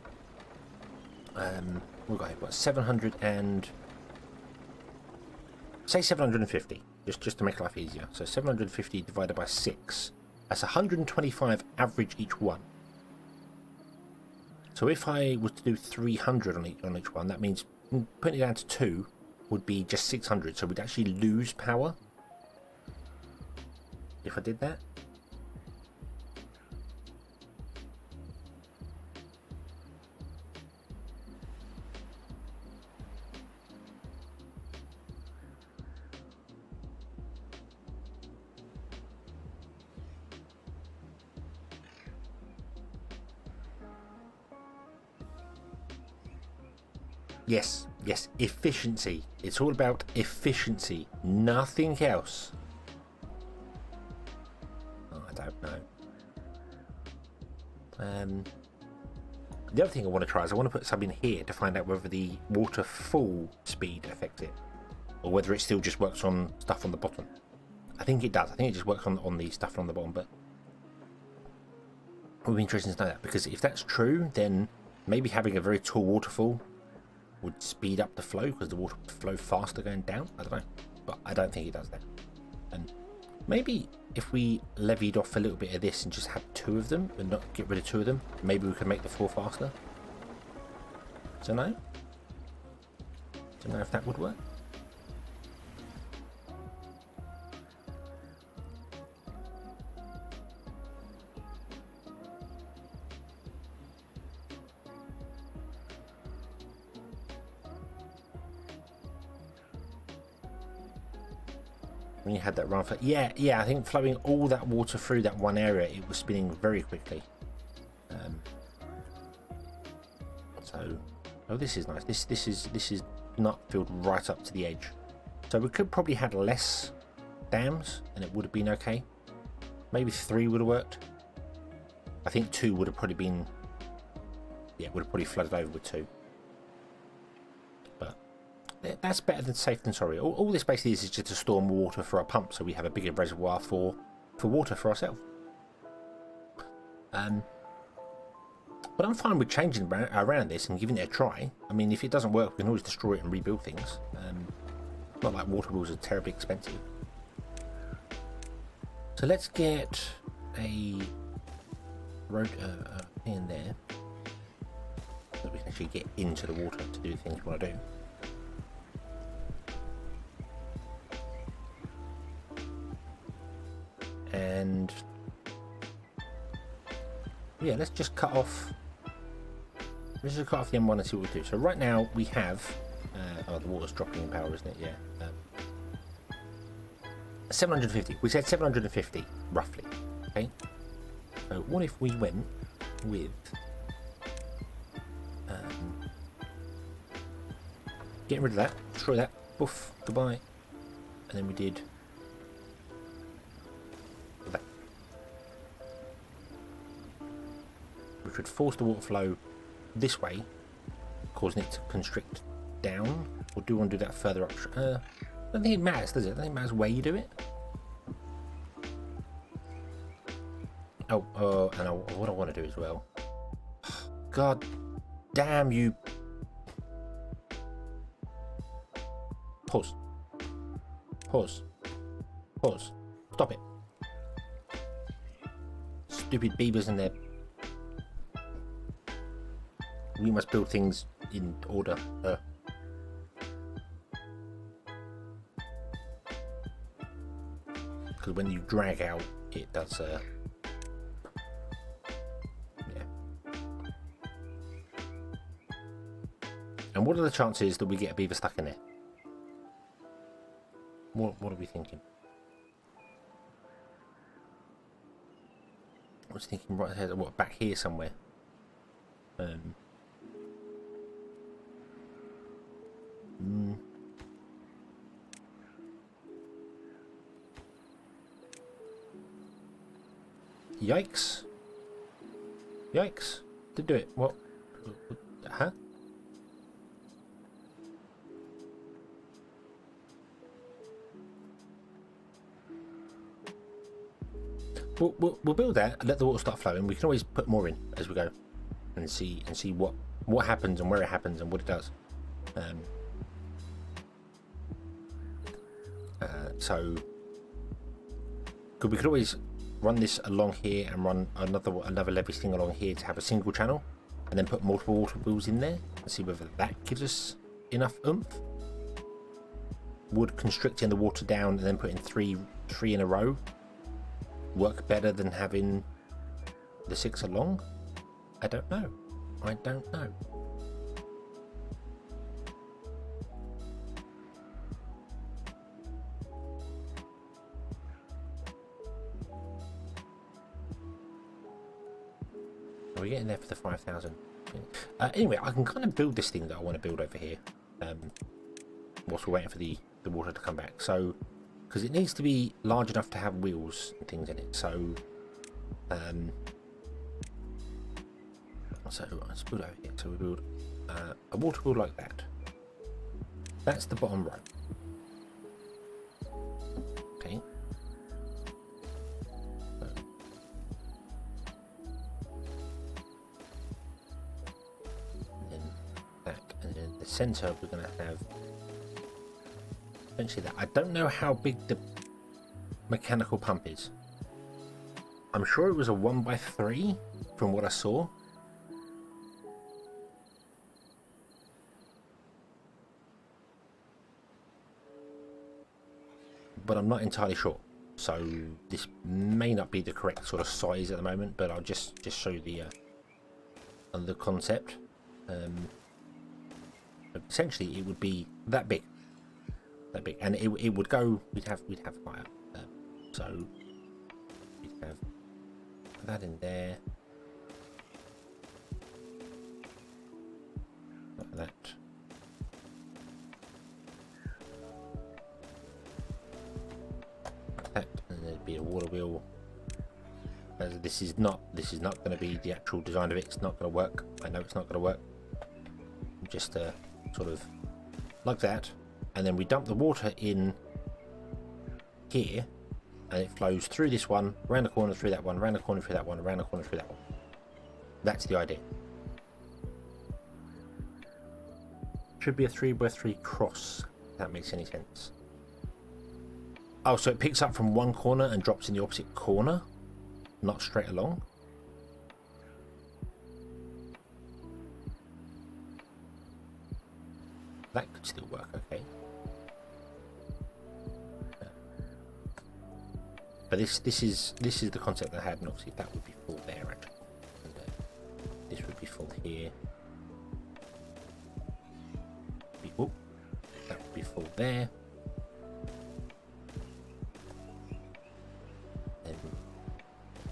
what 700 and say 750. Just to make life easier. So 750 divided by 6. That's 125 average each one. So if I was to do 300 on each one, that means putting it down to 2 would be just 600. So we'd actually lose power if I did that. Yes, efficiency. It's all about efficiency, nothing else. Oh, I don't know. The other thing I want to try is I want to put some in here to find out whether the waterfall speed affects it, or whether it still just works on stuff on the bottom. I think it does. I think it just works on the stuff on the bottom, but it would be interesting to know that, because if that's true, then maybe having a very tall waterfall would speed up the flow because the water would flow faster going down. I don't know. but I don't think it does that. And maybe if we levied off a little bit of this and just had 2 of them and not get rid of 2 of them, maybe we could make the floor faster. Don't know. Don't know if that would work. When you had that run for, yeah, I think flowing all that water through that one area, it was spinning very quickly. So, oh, this is nice. This is not filled right up to the edge. So we could probably had less dams, and it would have been okay. Maybe 3 would have worked. I think 2 would have probably been, yeah, would have probably flooded over with 2. But that's better than safe than sorry. All this basically is just to store more water for our pump, so we have a bigger reservoir for water for ourselves. But I'm fine with changing around this and giving it a try. I mean, if it doesn't work, we can always destroy it and rebuild things. Not like water wheels are terribly expensive. So let's get a road in there, so that we can actually get into the water to do the things we want to do. And yeah, let's just cut off. Let's just cut off the M1 and see what we do. So right now we have, oh, the water's dropping in power, isn't it? Yeah. 750. We said 750 roughly. Okay. So what if we went with getting rid of that, destroy that, poof, goodbye, and then we did that. We could force the water flow this way, causing it to constrict down, or do we want to do that further up? I don't think it matters, does it? I don't think it matters where you do it. And what I want to do as well. God damn you. Pause. Stop it. Stupid beavers in there. We must build things in order. Because when you drag out, it does. And what are the chances that we get a beaver stuck in there? What are we thinking? I was thinking right ahead, what, back here somewhere? Yikes. Yikes. Did do it. What? Huh? We'll build that and let the water start flowing. We can always put more in as we go and see what happens and where it happens and what it does. So we could always run this along here and run another levy thing along here to have a single channel, and then put multiple water wheels in there and see whether that gives us enough oomph. Would constricting the water down and then putting three in a row work better than having the 6 along? I don't know. Are we getting there for the 5,000? Anyway, I can kind of build this thing that I want to build over here whilst we're waiting for the water to come back. So, because it needs to be large enough to have wheels and things in it. So let's build over here. So we build a water wheel like that. That's the bottom row. Okay. And then that, and then the center we're going to have Essentially that. I don't know how big the mechanical pump is. I'm sure it was a 1x3 from what I saw. But I'm not entirely sure. So this may not be the correct sort of size at the moment, but I'll just show you the concept. Essentially, it would be that big, and it would go. We'd have fire. So we'd have that in there, like that. And there'd be a water wheel. As this is not going to be the actual design of it. It's not going to work. I know it's not going to work. Just sort of like that, and then we dump the water in here, and it flows through this one, around the corner through that one, around the corner through that one, around the corner through that one. That's the idea. Should be a 3x3 cross. If that makes any sense. Oh, so it picks up from one corner and drops in the opposite corner, not straight along. That could still work, okay. But this is the concept I had, and obviously that would be full there actually. And, this would be full here. That would be full there.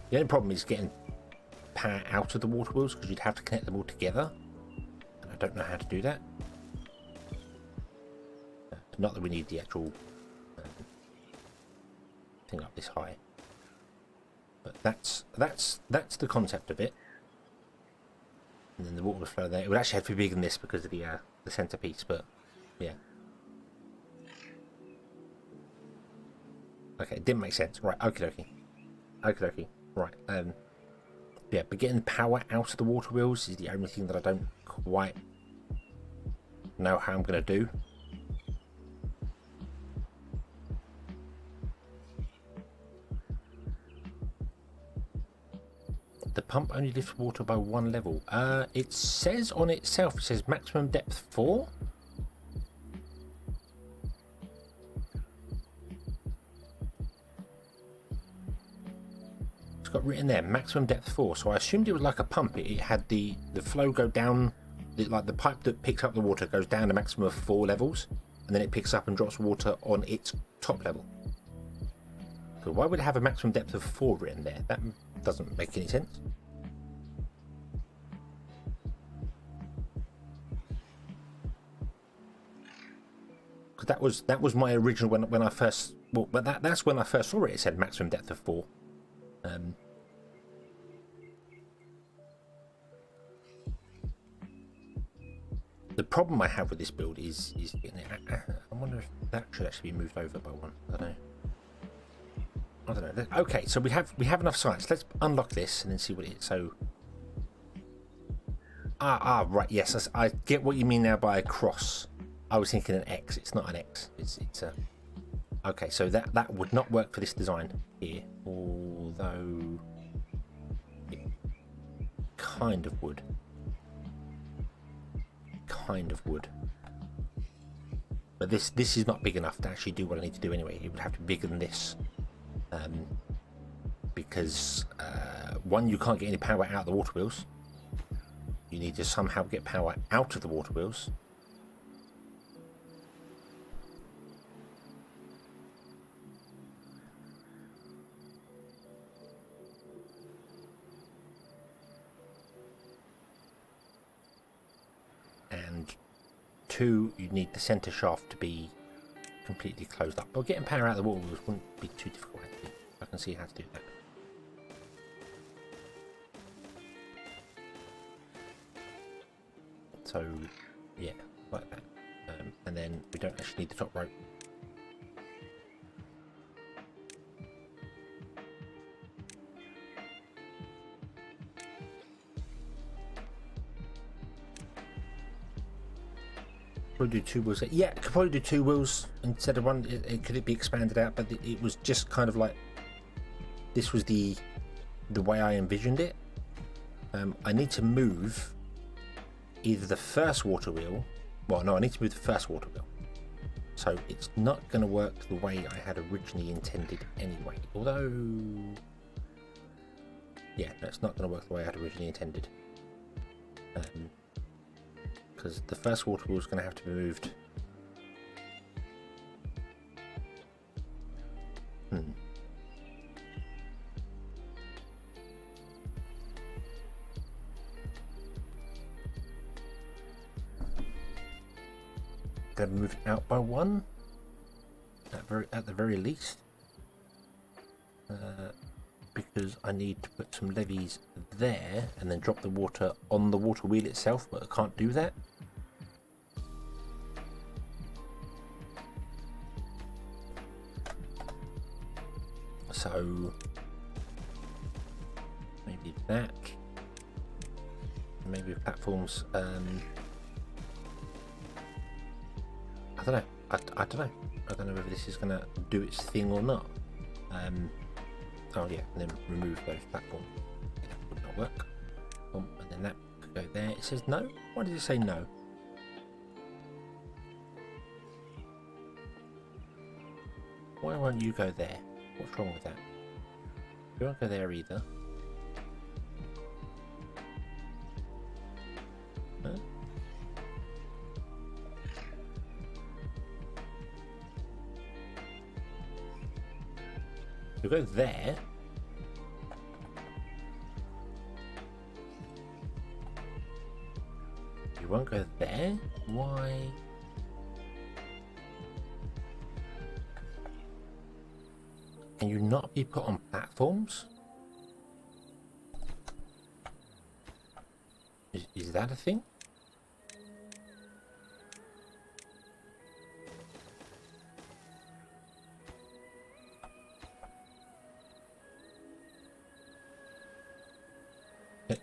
The only problem is getting power out of the water wheels, because you'd have to connect them all together, and I don't know how to do that. Not that we need the actual thing up this high, but that's the concept of it. And then the water would flow there. It would actually have to be bigger than this because of the centerpiece, but yeah. Okay, it didn't make sense. Right, okie dokie. Right, yeah, but getting power out of the water wheels is the only thing that I don't quite know how I'm going to do. The pump only lifts water by one level. It says on itself, it says maximum depth 4. It's got written there, maximum depth 4. So I assumed it was like a pump. It had the flow go down, like the pipe that picks up the water goes down a maximum of 4 levels, and then it picks up and drops water on its top level. So why would it have a maximum depth of 4 written there? That doesn't make any sense. Because that was my original when I first, well, but that's when I first saw it. It said maximum depth of 4. The problem I have with this build is getting it. I wonder if that should actually be moved over by one. I don't know. Okay, so we have enough science. Let's unlock this and then see what it is. So, right. Yes, I get what you mean now by a cross. I was thinking an X. It's not an X. It's a. Okay, so that would not work for this design here, although it kind of would. But this is not big enough to actually do what I need to do anyway. It would have to be bigger than this. Because one, you can't get any power out of the water wheels. You need to somehow get power out of the water wheels. And 2, you need the center shaft to be completely closed up. But getting power out of the water wheels wouldn't be too difficult, actually. I can see how to do that. So, yeah, like that. And then we don't actually need the top rope. probably do 2 wheels. Yeah, I could probably do 2 wheels instead of one. Could it be expanded out? But it was just kind of like, this was the way I envisioned it. I need to move either the first water wheel. Well, no, I need to move the first water wheel. So it's not going to work the way I had originally intended anyway. Although, yeah, that's not going to work the way I had originally intended. Because the first water wheel is going to have to be moved. Going to move it out by 1 at the very least, because I need to put some levees there and then drop the water on the water wheel itself, but I can't do that. So maybe that, maybe platforms. I don't know. I don't know. I don't know whether this is going to do its thing or not. Oh yeah, and then remove those platforms. That would not work. And then that could go there. It says no. Why does it say no? Why won't you go there? What's wrong with that? You won't go there either. Huh? You go there. You won't go there? Why? Can you not be put on platforms? Is that a thing?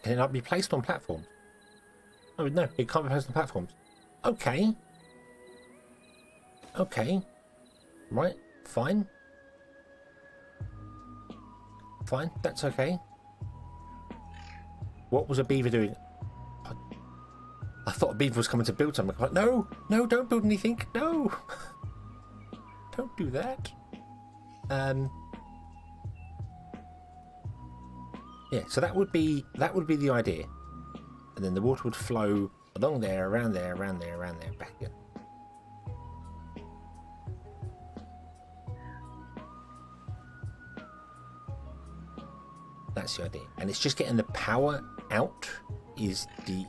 Can it not be placed on platforms? Oh no, it can't be placed on platforms. Okay. Okay. Right, fine. Fine, that's okay. What was a beaver doing? I thought a beaver was coming to build something. I'm like, no, no, don't build anything. No. Don't do that. Yeah, so that would be the idea. And then the water would flow along there, around there, around there, around there, back again. That's the idea. And it's just getting the power out is the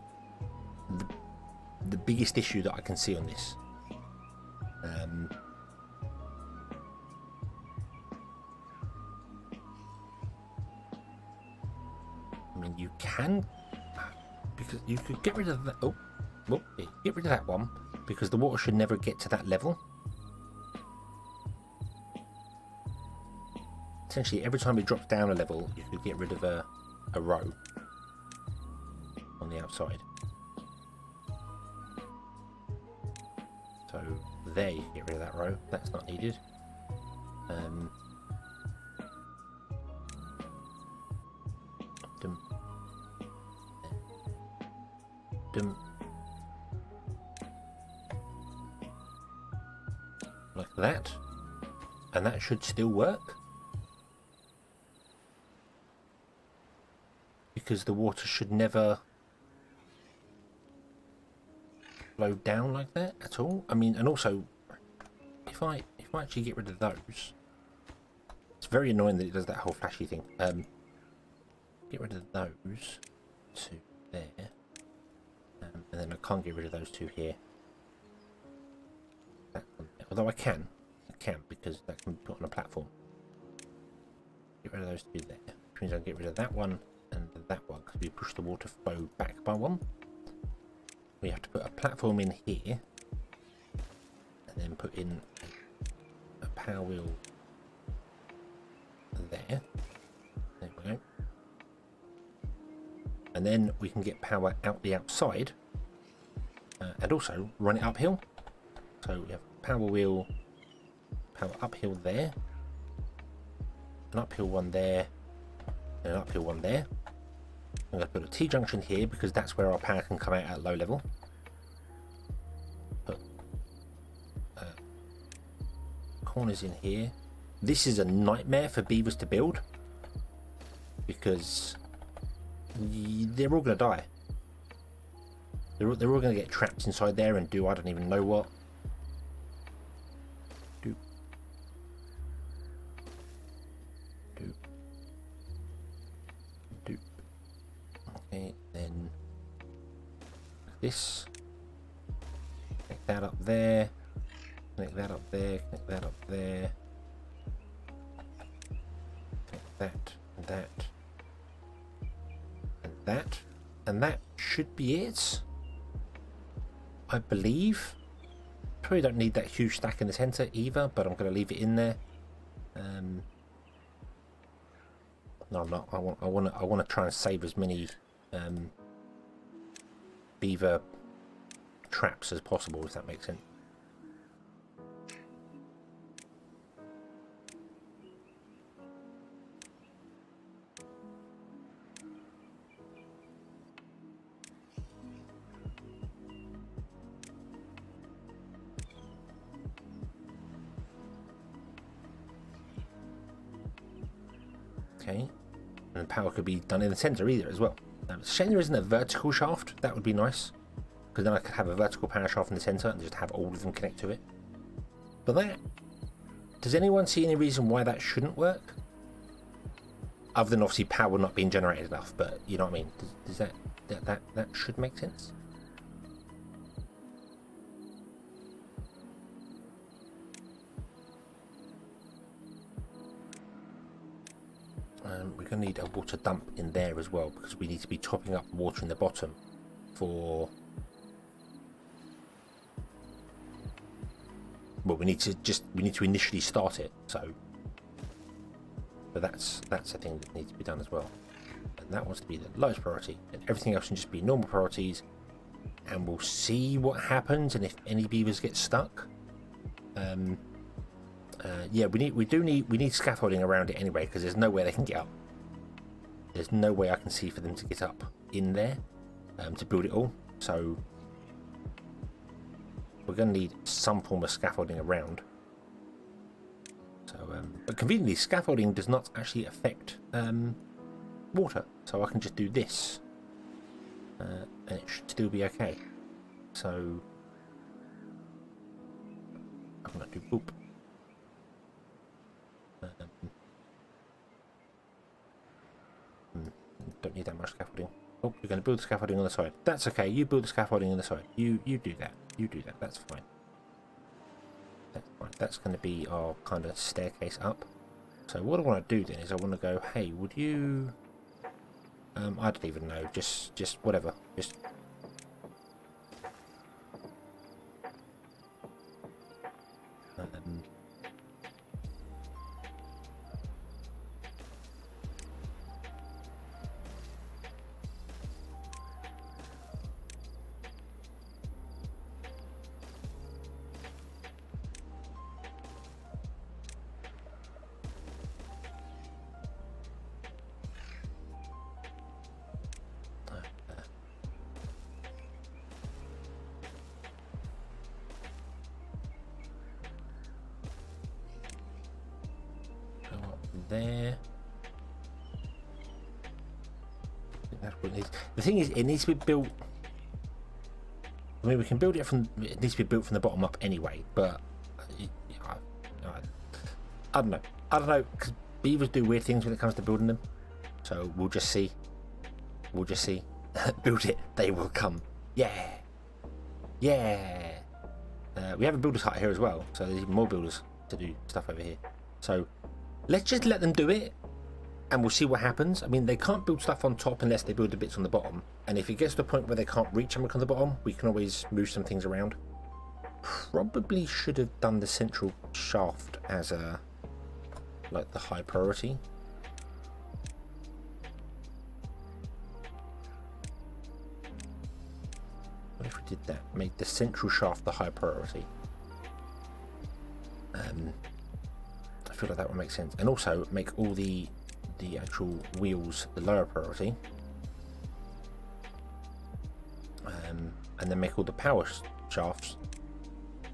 biggest issue that I can see on this. I mean, you can, because you could get rid of that. Oh, well, yeah, get rid of that one because the water should never get to that level. Essentially, every time it drops down a level, you could get rid of a row on the outside. So there you can get rid of that row. That's not needed. Like that. And that should still work. Because the water should never flow down like that at all. I mean, and also, if I actually get rid of those, it's very annoying that it does that whole flashy thing. Get rid of those to there, and then I can't get rid of those two here. That one there. Although I can because that can be put on a platform. Get rid of those two there, which means I can get rid of that one and that one because we push the water flow back by 1. We have to put a platform in here and then put in a power wheel there. There we go. And then we can get power out the outside and also run it uphill So we have power wheel, power uphill there, an uphill one there, and an uphill one there. I'm going to put a T-junction here because that's where our power can come out at low level. Put corners in here. This is a nightmare for beavers to build because they're all going to die. They're all going to get trapped inside there and do I don't even know what. Do. Okay, then this. Connect that up there. Connect that up there. Connect that up there. Connect that and that. And that. And that should be it, I believe. Probably don't need that huge stack in the center either, but I'm going to leave it in there. No, I'm not. I want to try and save as many beaver traps as possible, if that makes sense. Okay, and power could be done in the center either as well. Shame there isn't a vertical shaft. That would be nice, because then I could have a vertical power shaft in the center and just have all of them connect to it. But that, does anyone see any reason why that shouldn't work? Other than obviously power not being generated enough, but you know what I mean. Does that should make sense? We're going to need a water dump in there as well, because we need to be topping up water in the bottom for... Well, we need to initially start it, so that's a thing that needs to be done as well. And that wants to be the lowest priority, and everything else can just be normal priorities, and we'll see what happens and if any beavers get stuck. Yeah, we need scaffolding around it anyway, because there's no way they can get up. There's no way I can see for them to get up in there to build it all. So we're going to need some form of scaffolding around. So, but conveniently, scaffolding does not actually affect water, so I can just do this, and it should still be okay. So I'm going to do boop. Don't need that much scaffolding. Oh, you're going to build the scaffolding on the side. That's okay. You build the scaffolding on the side. You do that. You do that. That's fine. That's fine. That's going to be our kind of staircase up. So what I want to do then is I want to go, hey, would you... I don't even know. Just whatever. Just... there. That's what it needs. The thing is, it needs to be built. I mean, we can build it from. It needs to be built from the bottom up anyway. But I don't know. I don't know, because beavers do weird things when it comes to building them. So we'll just see. We'll just see. Build it. They will come. Yeah. Yeah. We have a builder's hut here as well, so there's even more builders to do stuff over here. So let's just let them do it, and we'll see what happens. I mean, they can't build stuff on top unless they build the bits on the bottom. And if it gets to the point where they can't reach something on the bottom, we can always move some things around. Probably should have done the central shaft as a, like, the high priority. What if we did that? Made the central shaft the high priority. feel like that would make sense. And also make all the actual wheels the lower priority. And then make all the power shafts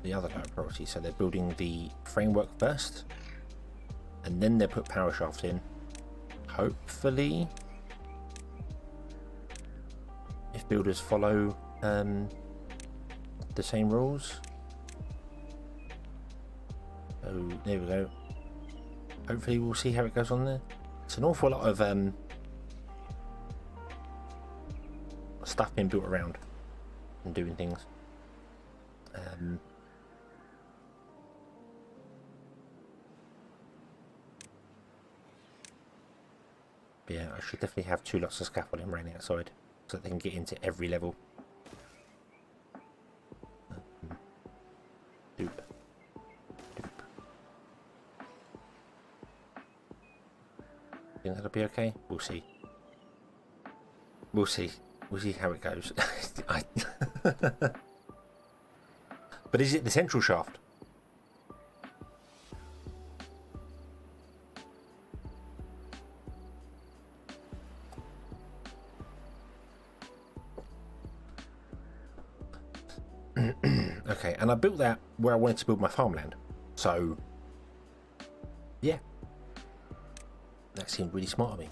the other lower priority. So they're building the framework first, and then they put power shafts in. Hopefully, if builders follow the same rules. So there we go. Hopefully we'll see how it goes on there. It's an awful lot of stuff being built around and doing things. But yeah, I should definitely have 2 lots of scaffolding running outside so that they can get into every level. Doop. Doop. Think that'll be okay? We'll see. We'll see. We'll see how it goes. But is it the central shaft? Okay, and I built that where I wanted to build my farmland. So, yeah. That seemed really smart of me.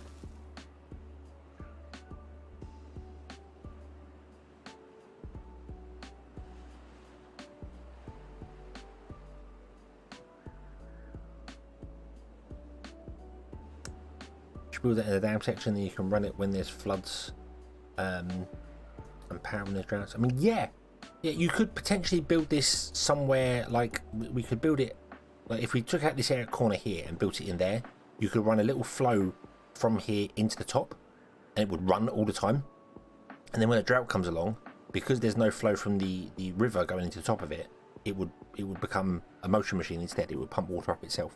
Build that in the dam section, then you can run it when there's floods and power when there's droughts. I mean, yeah, you could potentially build this somewhere, like we could build it, like if we took out this area corner here and built it in there, you could run a little flow from here into the top, and it would run all the time. And then when a drought comes along, because there's no flow from the river going into the top of it, it would become a motion machine instead. It would pump water up itself.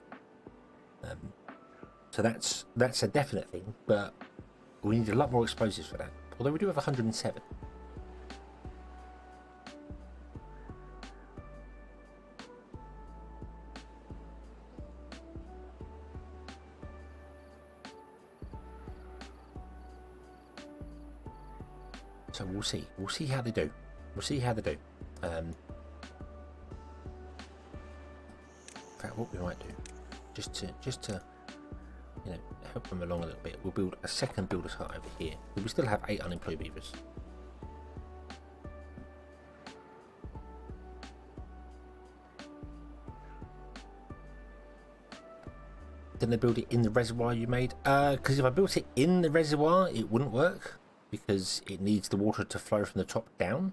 So that's a definite thing, but we need a lot more explosives for that. Although we do have 107. So we'll see. We'll see how they do. We'll see how they do. In fact, what we might do, just to you know, help them along a little bit, we'll build a second builder's hut over here. We still have 8 unemployed beavers. Didn't I build it in the reservoir you made? Because if I built it in the reservoir, it wouldn't work, because it needs the water to flow from the top down.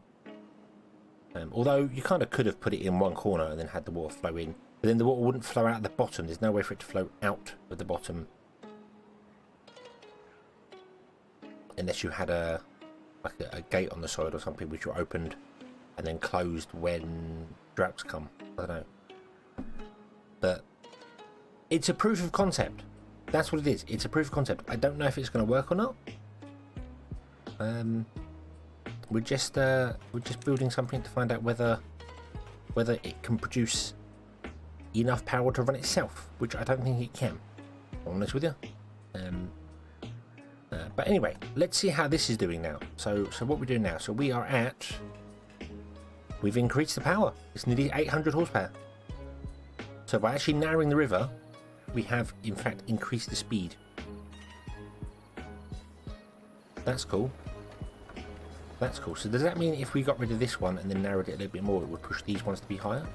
Although you kind of could have put it in one corner and then had the water flow in, but then the water wouldn't flow out the bottom. There's no way for it to flow out of the bottom unless you had a gate on the side or something, which you opened and then closed when droughts come. I don't know, but it's a proof of concept. That's what it is. It's a proof of concept. I don't know if it's going to work or not. We're just building something to find out whether it can produce enough power to run itself, which I don't think it can. I'm honest with you. But anyway, let's see how this is doing now. So what we're doing now. So we've increased the power. It's nearly 800 horsepower. So by actually narrowing the river, we have in fact increased the speed. That's cool. That's cool. So does that mean if we got rid of this one and then narrowed it a little bit more, it would push these ones to be higher?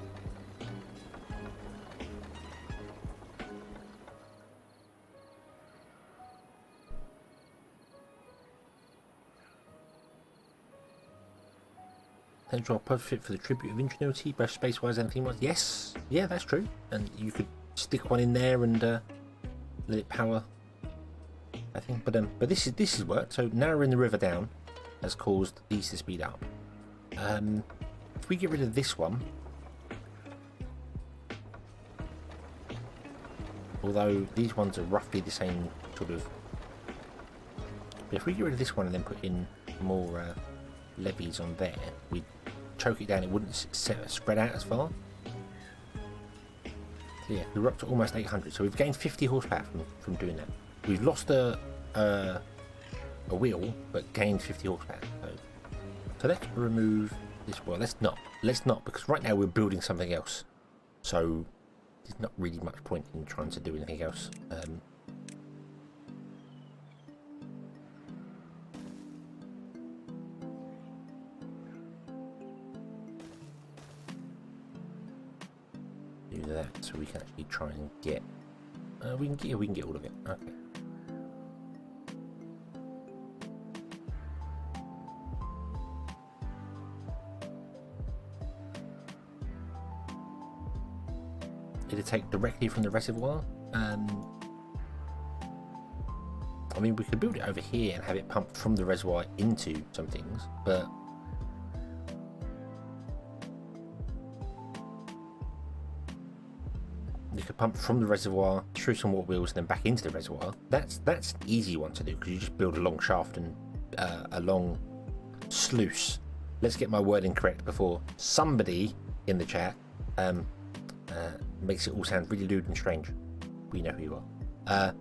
Potential perfect for the tribute of ingenuity, both space-wise and theme-wise. Yes, yeah, that's true. And you could stick one in there and let it power, I think. But this is worked. So narrowing the river down has caused these to speed up. If we get rid of this one, although these ones are roughly the same sort of, but if we get rid of this one and then put in more levees on there, we'd choke it down. It wouldn't spread out as far. So yeah, we're up to almost 800. So we've gained 50 horsepower from doing that. We've lost a wheel, but gained 50 horsepower. So let's remove this. Well, let's not. Let's not, because right now we're building something else. So there's not really much point in trying to do anything else. Do that so we can actually try and get. We can get all of it. Okay. It'll take directly from the reservoir. I mean, we could build it over here and have it pumped from the reservoir into some things, but you could pump from the reservoir through some water wheels and then back into the reservoir. That's an easy one to do, because you just build a long shaft and a long sluice. Let's get my wording correct before somebody in the chat makes it all sound really lewd and strange. We know who you are.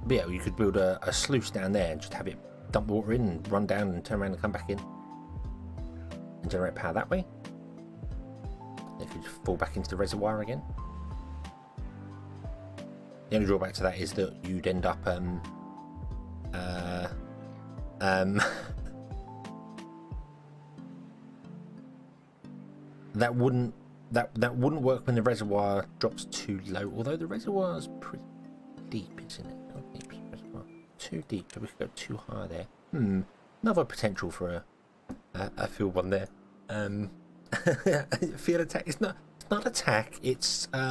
But yeah, you could build a sluice down there and just have it dump water in and run down and turn around and come back in and generate power that way. It could just fall back into the reservoir again. The only drawback to that is that you'd end up that wouldn't work when the reservoir drops too low. Although the reservoir's pretty deep, isn't it? Not deep reservoir. Too deep, so we could go too high there. Another potential for a field one there. Field attack. It's not attack. It's I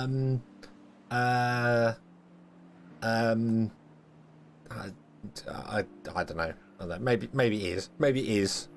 don't know. Maybe it is. Maybe it is.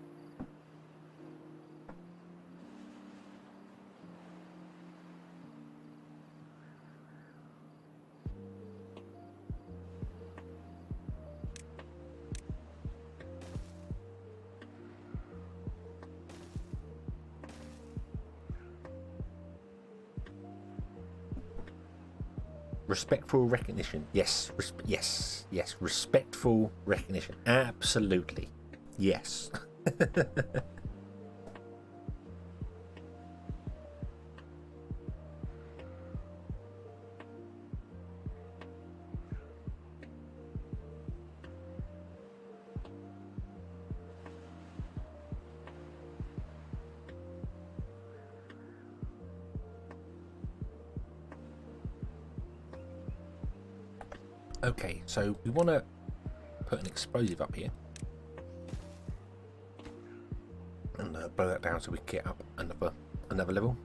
Respectful recognition. Yes. Yes. Respectful recognition. Absolutely. Yes. Okay, so we want to put an explosive up here and blow that down so we can get up another level.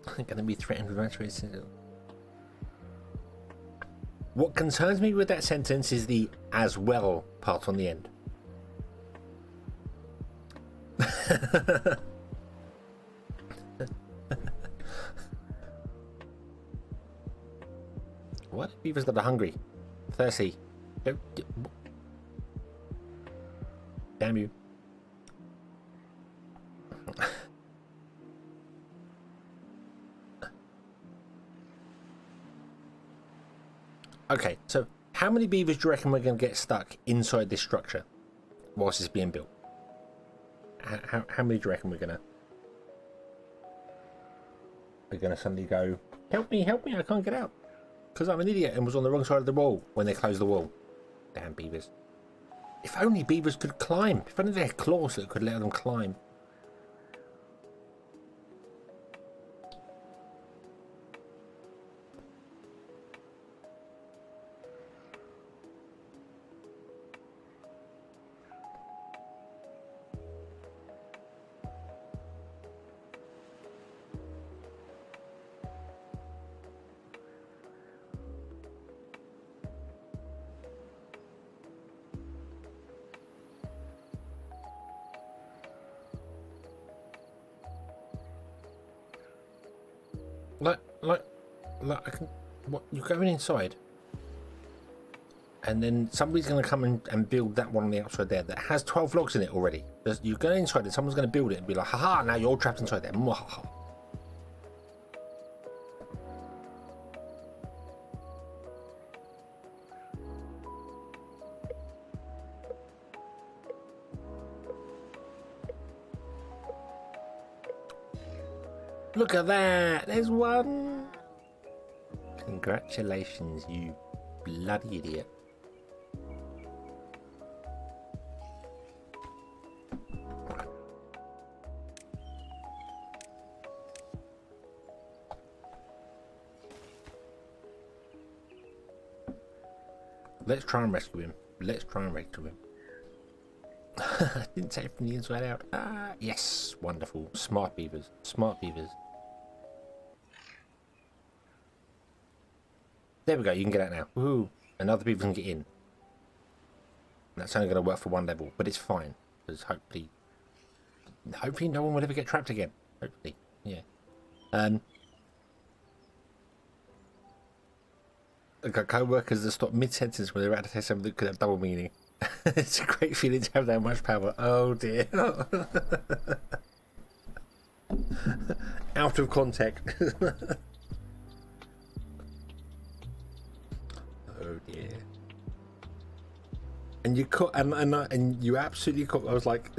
I'm going to be threatened with matches. What concerns me with that sentence is the "as well" part on the end. What? Beavers that are hungry, thirsty. Damn you. Okay, so how many beavers do you reckon we're going to get stuck inside this structure whilst it's being built? How many do you reckon we're gonna suddenly go, help me, I can't get out because I'm an idiot and was on the wrong side of the wall when they closed the wall? Damn beavers. If only beavers could climb. If only they had claws that could let them climb. Like I can. What? You're going inside? And then somebody's going to come and build that one on the outside there that has 12 logs in it already. You go inside it, someone's going to build it and be like, haha, now you're all trapped inside there. Mwahaha. Look at that! There's one! Congratulations, you bloody idiot. Let's try and rescue him. Let's try and rescue him. I didn't say it from the inside out. Ah, yes, wonderful. Smart beavers. Smart beavers. There we go, you can get out now. Woohoo. And other people can get in. That's only going to work for one level, but it's fine. Because hopefully no one will ever get trapped again. Hopefully, yeah. I've got co-workers that stop mid-sentence when they're about to say something that could have double meaning. It's a great feeling to have that much power. Oh dear. Out of context. Oh dear. And you caught, and you absolutely caught. I was like,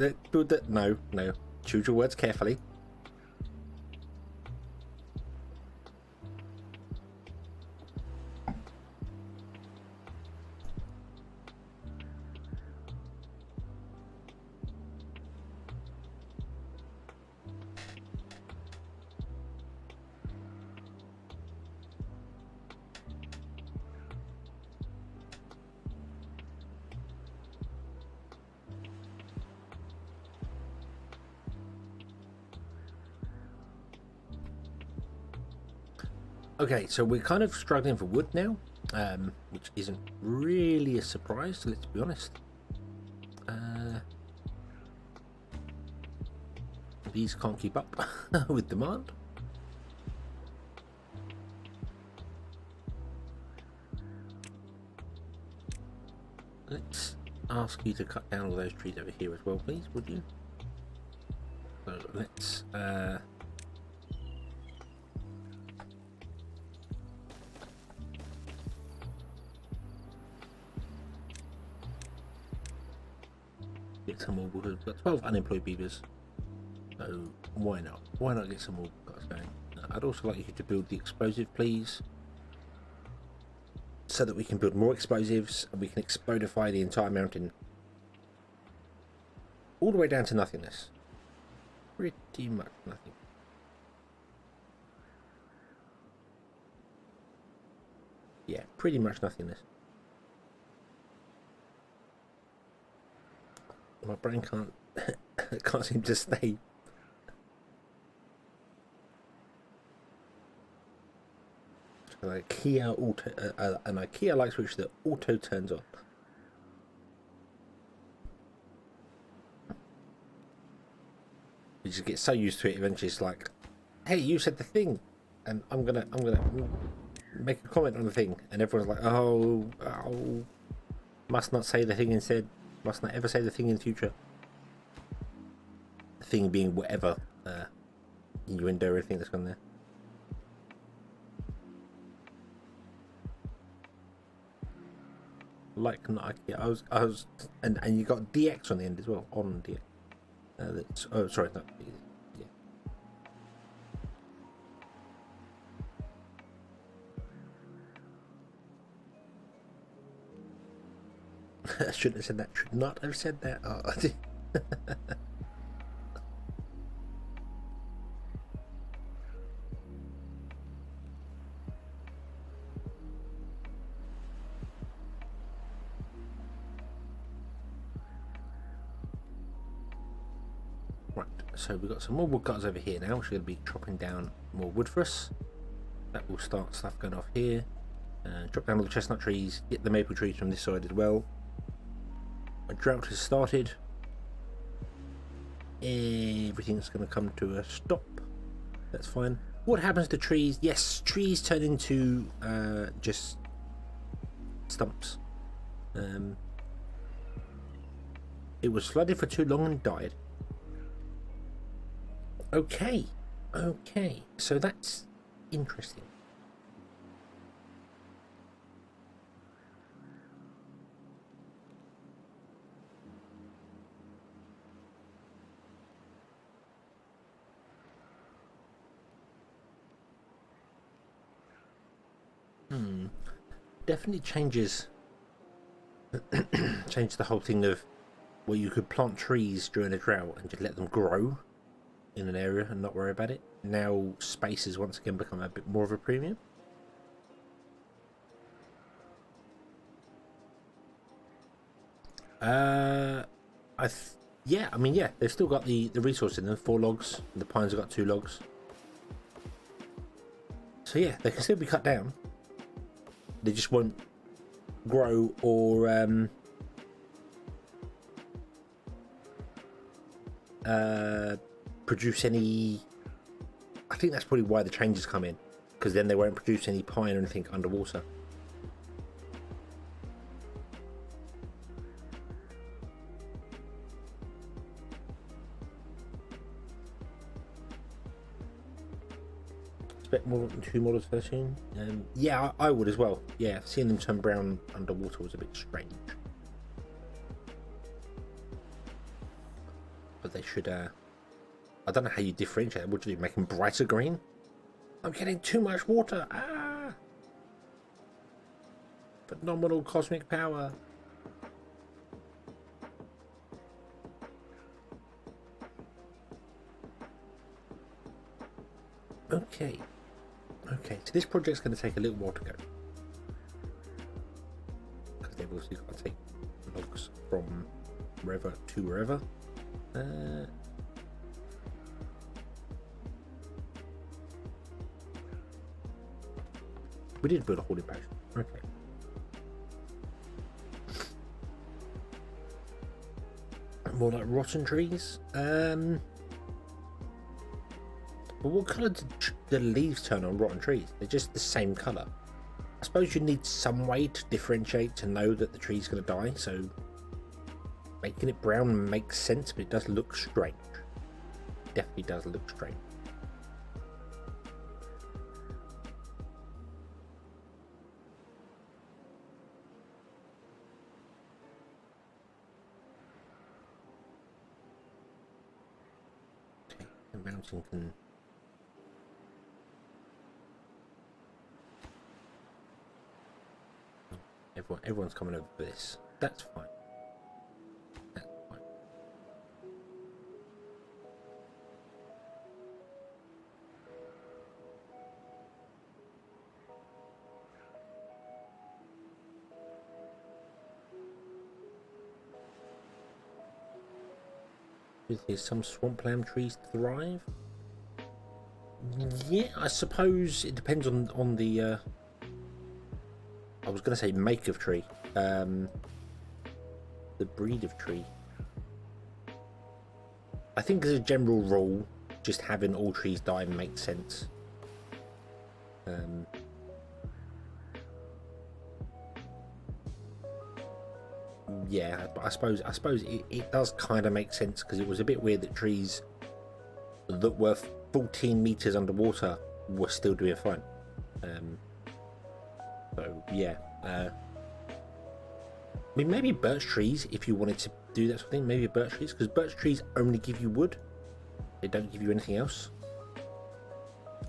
no, choose your words carefully. Okay, so we're kind of struggling for wood now, which isn't really a surprise, let's be honest. These can't keep up with demand. Let's ask you to cut down all those trees over here as well, please, would you? So let's... get some more wood. We've got 12 unemployed beavers, so why not? Why not get some more guys going? I'd also like you to build the explosive, please, so that we can build more explosives and we can explodify the entire mountain all the way down to nothingness. Pretty much nothing. Yeah, pretty much nothingness. My brain can't seem to stay. An IKEA light switch that auto turns on. You just get so used to it eventually. It's like, hey, you said the thing, and I'm gonna make a comment on the thing, and everyone's like, oh, must not say the thing instead. Must not ever say the thing in the future. The thing being whatever innuendo or anything that's gone there. Like not IKEA. I was, and you got DX on the end as well. On DX. That's, oh, sorry, not yeah. I shouldn't have said that. Should not have said that. Oh. Right, so we've got some more woodcutters over here now, which are going to be chopping down more wood for us. That will start stuff going off here. Chop down all the chestnut trees, get the maple trees from this side as well. A drought has started. Everything's going to come to a stop. That's fine. What happens to trees? Yes, trees turn into just stumps. It was flooded for too long and died. Okay, okay, so that's interesting. Definitely changes change the whole thing of where you could plant trees during a drought and just let them grow in an area and not worry about it. Now space has once again become a bit more of a premium. Yeah, I mean, yeah, they've still got the resource in them. 4 logs. The pines have got 2 logs. So yeah, they can still be cut down. They just won't grow or produce any. I think that's probably why the changes come in, because then they won't produce any pine or anything underwater. Expect more than 2 models for soon. Yeah, I would as well. Yeah, seeing them turn brown underwater was a bit strange. But they should. I don't know how you differentiate. What do you do? Make them brighter green? I'm getting too much water. Ah! Phenomenal cosmic power. Okay. Okay, so this project's going to take a little while to go. Because they've also got to take logs from wherever to wherever. We did build a holding post. Okay. More like rotten trees. But what colour did the leaves turn on rotten trees? They're just the same colour. I suppose you need some way to differentiate to know that the tree's going to die, so making it brown makes sense, but it does look strange. Definitely does look strange. Okay, the mountain can... Everyone's coming over for this. That's fine. That's fine. Is some swampland trees thrive? Yeah, I suppose it depends on the I was going to say make of tree, the breed of tree. I think as a general rule, just having all trees die makes sense. Yeah, but I suppose it does kind of make sense, because it was a bit weird that trees that were 14 meters underwater were still doing fine. So yeah, I mean, maybe birch trees, if you wanted to do that sort of thing, maybe birch trees, because birch trees only give you wood, they don't give you anything else.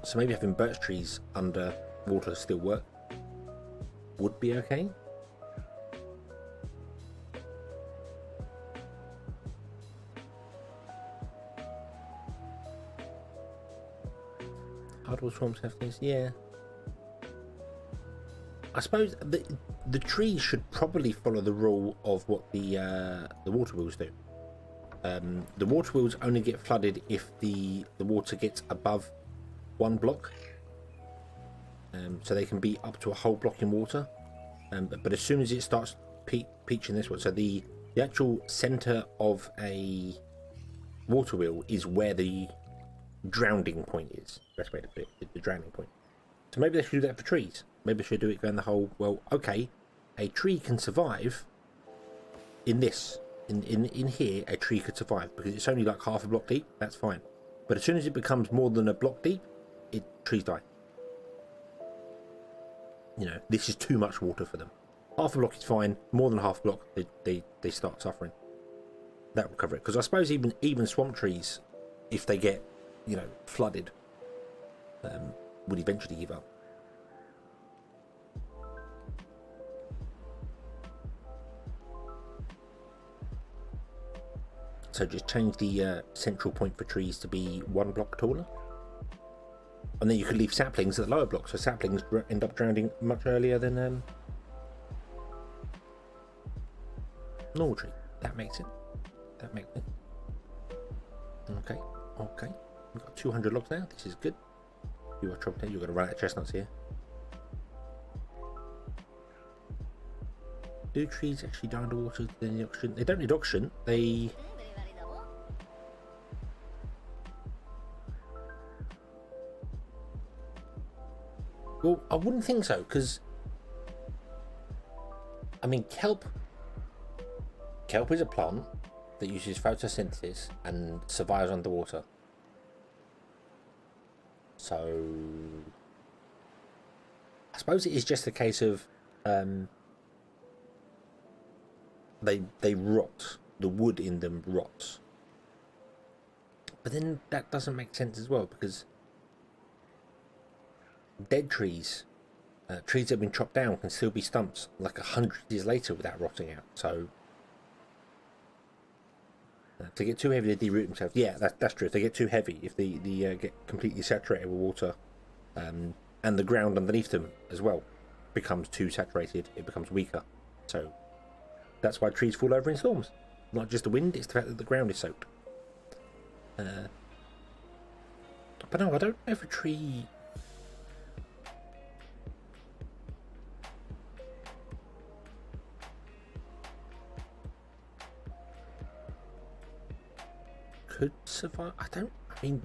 So maybe having birch trees under water still work would be okay. Hardwood swamps have things, yeah. I suppose the trees should probably follow the rule of what the water wheels do. The water wheels only get flooded if the water gets above 1 block, so they can be up to a whole block in water. But as soon as it starts peaching this one, so the actual center of a water wheel is where the drowning point is. Best way to put it, the drowning point. So maybe they should do that for trees. Maybe they should do it going the whole, well, okay, a tree can survive in this, in here, a tree could survive because it's only like half a block deep. That's fine. But as soon as it becomes more than a block deep, trees die. You know, this is too much water for them. Half a block is fine. More than half a block, they start suffering. That will cover it. Because I suppose even swamp trees, if they get, you know, flooded, would eventually give up. So just change the central point for trees to be 1 block taller. And then you could leave saplings at the lower block, so saplings end up drowning much earlier than normal tree. That makes it. That makes it. Okay, okay. We've got 200 logs now. This is good. You are trouble. You've got to run out of chestnuts here. Do trees actually die underwater? They need oxygen. They don't need oxygen. They. Well, I wouldn't think so, because I mean, kelp is a plant that uses photosynthesis and survives underwater. So I suppose it is just a case of they rot. The wood in them rots. But then that doesn't make sense as well, because dead trees, trees that have been chopped down, can still be stumps like 100 years later without rotting out. So if they get too heavy, they deroot themselves. Yeah, that's true. If they get too heavy, if they get completely saturated with water, and the ground underneath them as well becomes too saturated, it becomes weaker. So that's why trees fall over in storms. Not just the wind, it's the fact that the ground is soaked. But no, I don't know if a tree... could survive. I mean,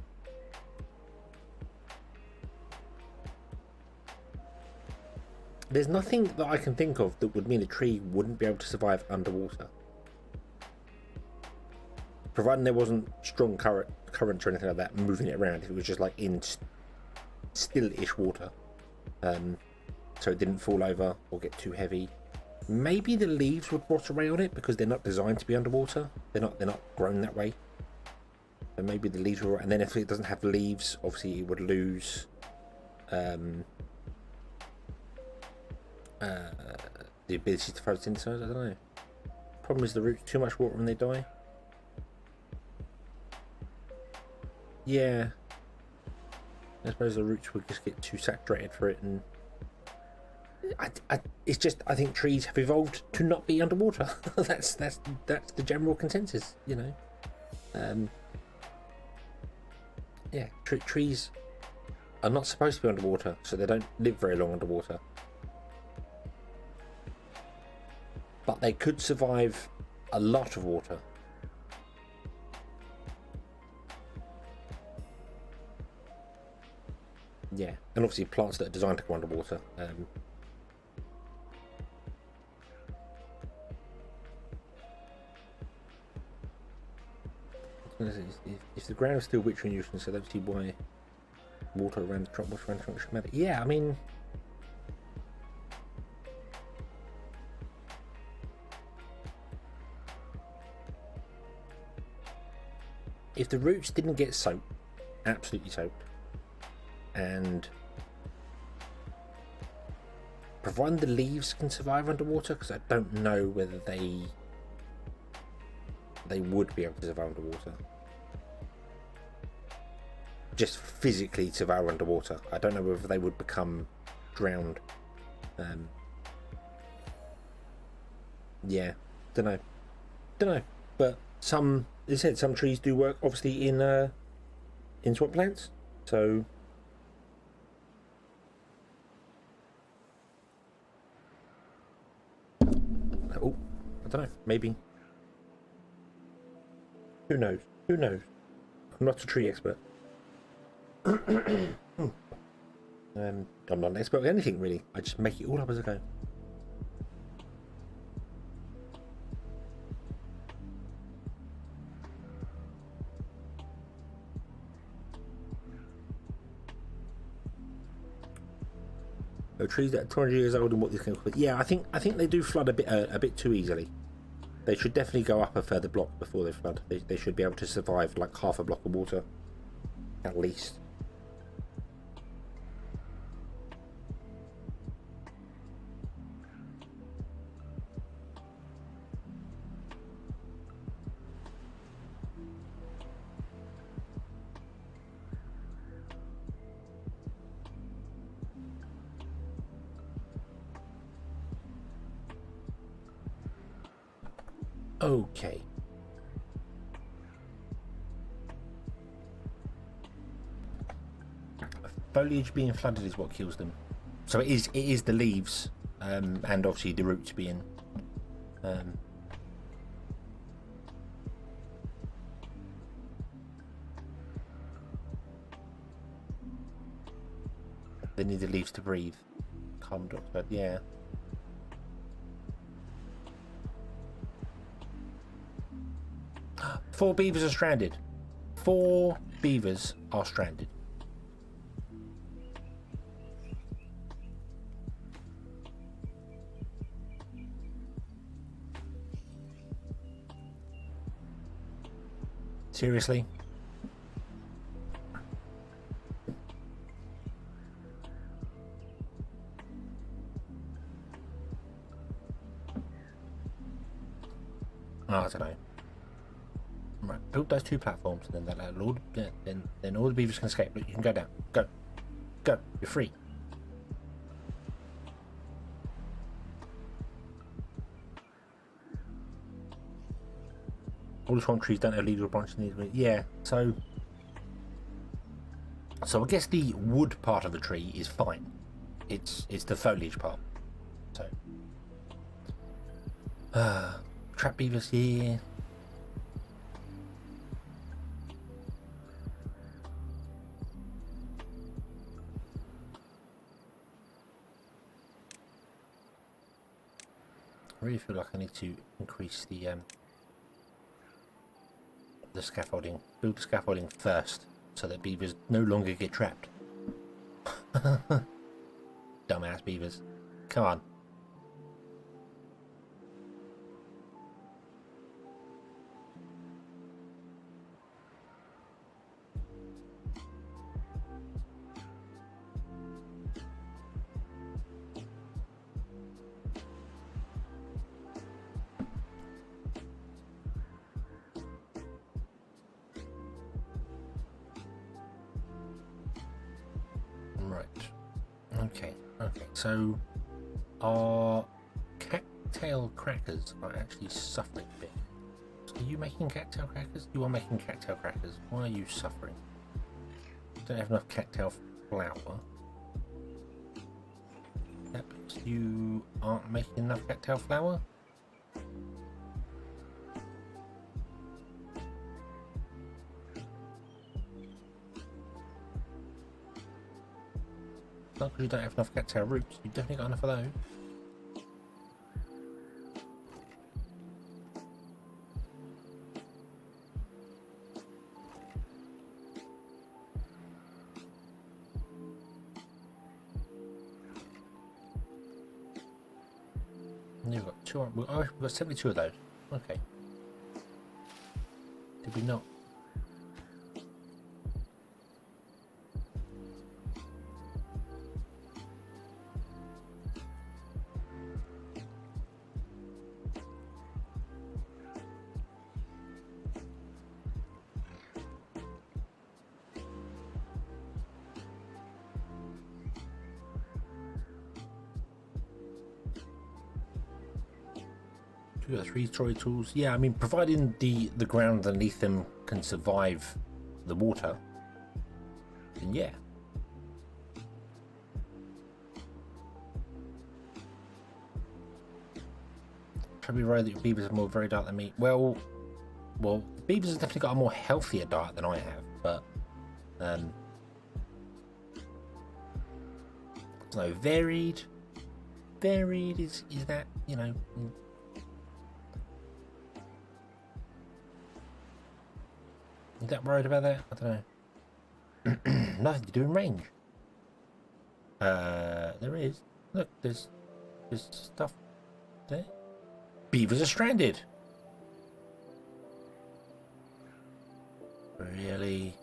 there's nothing that I can think of that would mean a tree wouldn't be able to survive underwater, providing there wasn't strong currents or anything like that moving it around. If it was just like in still-ish water, so it didn't fall over or get too heavy. Maybe the leaves would rot away on it because they're not designed to be underwater. They're not grown that way. So maybe the leaves will, and then if it doesn't have leaves, obviously it would lose the ability to photosynthesize. I don't know. Problem is the roots too much water when they die. Yeah, I suppose the roots would just get too saturated for it, and it's just, I think trees have evolved to not be underwater. that's the general consensus, you know. Yeah, trees are not supposed to be underwater, so they don't live very long underwater. But they could survive a lot of water. Yeah, and obviously plants that are designed to go underwater. If the ground is still rich in nutrients, so I don't see why water around the trunk should matter. Yeah, I mean, if the roots didn't get soaked, absolutely soaked, and providing the leaves can survive underwater, because I don't know whether they would be able to survive underwater. Just physically survive underwater. I don't know whether they would become drowned. Yeah, don't know. But some, as I said, some trees do work obviously in swamp plants. So oh, I don't know. Maybe. Who knows? Who knows? I'm not a tree expert. I'm not an expert at anything really. I just make it all up as I go. Trees that are 200 years old and what this can. Yeah, I think they do flood a bit too easily. They should definitely go up a further block before they flood. They should be able to survive like half a block of water, at least. Okay. Foliage being flooded is what kills them. So it is the leaves, and obviously the roots being they need the leaves to breathe. Carbon dioxide, yeah. Four beavers are stranded. 4 beavers are stranded. Seriously? Oh, I don't know. Right, build those 2 platforms, and then that'll all, then all the beavers can escape. Look, you can go down. Go, go. You're free. All the swamp trees don't have leaves or branches. Yeah, so I guess the wood part of the tree is fine. It's the foliage part. So trap beavers here. I really feel like I need to increase the scaffolding. Build the scaffolding first, so that beavers no longer get trapped. Dumbass beavers. Come on. Okay, so our cattail crackers are actually suffering a bit. Are you making cattail crackers? You are making cattail crackers. Why are you suffering? Don't have enough cattail flour. Yep, you aren't making enough cattail flour? Not because you don't have enough cattail roots, you've definitely got enough of those. And you've got 2, we've got 72 of those. Okay. Did we not? We've got 3 story tools. Yeah, I mean, providing the ground underneath them can survive the water, then yeah. Probably right that your beavers are more varied diet than me. Well, beavers have definitely got a more healthier diet than I have, but so varied is that, you know. Is that worried about that? I don't know. Nothing to do in range. There is. Look, there's stuff there. Beavers are stranded. Really?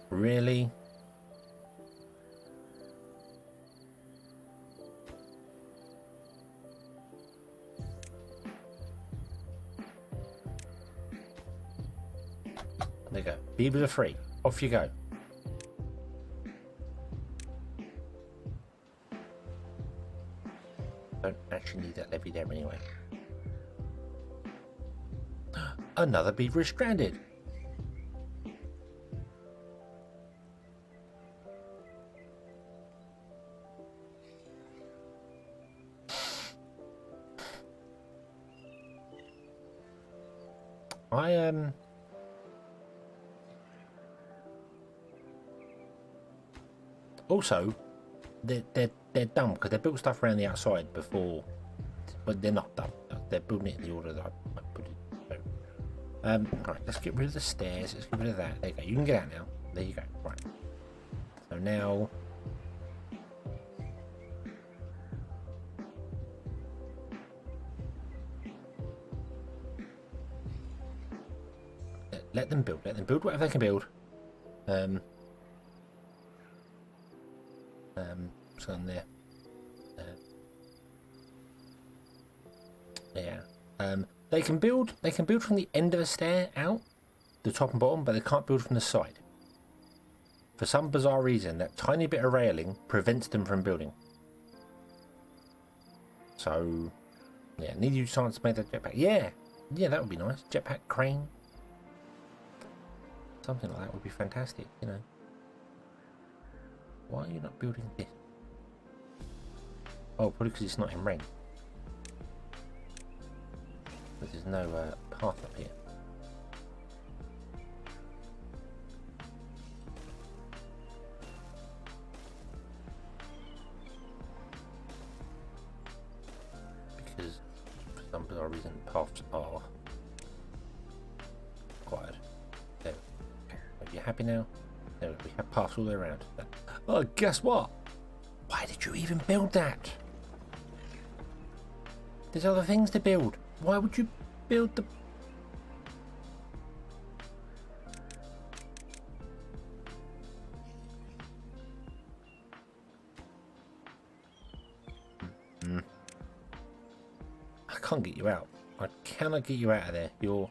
Really? There you go. Beavers are free. Off you go. Don't actually need that levy there anyway. Another beaver is stranded. Also, they're dumb because they built stuff around the outside before, but they're not dumb. They're building it in the order that I put it. So, alright, let's get rid of the stairs. Let's get rid of that. There you go. You can get out now. There you go. Right. So now, let them build. Let them build whatever they can build. So in there. Yeah. They can build from the end of the stair out, the top and bottom, but they can't build from the side. For some bizarre reason, that tiny bit of railing prevents them from building. So, yeah, need you chance to make that jetpack. Yeah, that would be nice. Jetpack crane. Something like that would be fantastic, you know. Why are you not building this? Oh, probably because it's not in rank. But there's no path up here. Because for some bizarre reason paths are required. There. Okay. Are you happy now? There we have paths all the way around. Oh, guess what? Why did you even build that? There's other things to build. Why would you build the... I can't get you out. I cannot get you out of there. You're...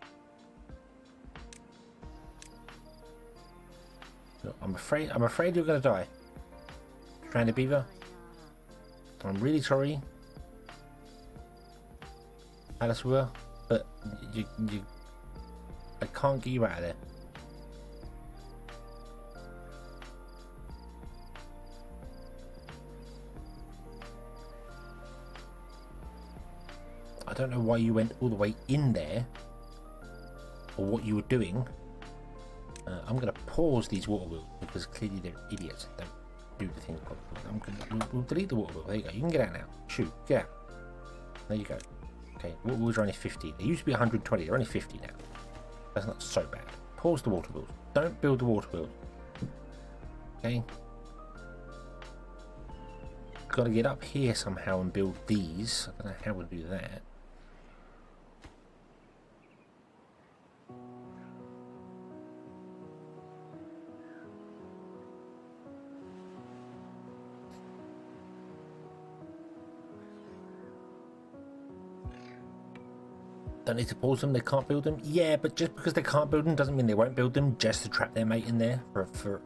I'm afraid you're gonna die. Stranded beaver. I'm really sorry. Alice will, but you I can't get you out of there. I don't know why you went all the way in there or what you were doing. I'm going to pause these water wheels because clearly they're idiots. Don't do the thing properly. We'll delete the water wheel. There you go. You can get out now. Shoot, get out. There you go. Okay, water wheels are only 50. They used to be 120. They're only 50 now. That's not so bad. Pause the water wheels. Don't build the water wheels. Okay. Got to get up here somehow and build these. I don't know how we'll do that. Don't need to pause them, they can't build them. Yeah, but just because they can't build them doesn't mean they won't build them just to trap their mate in there for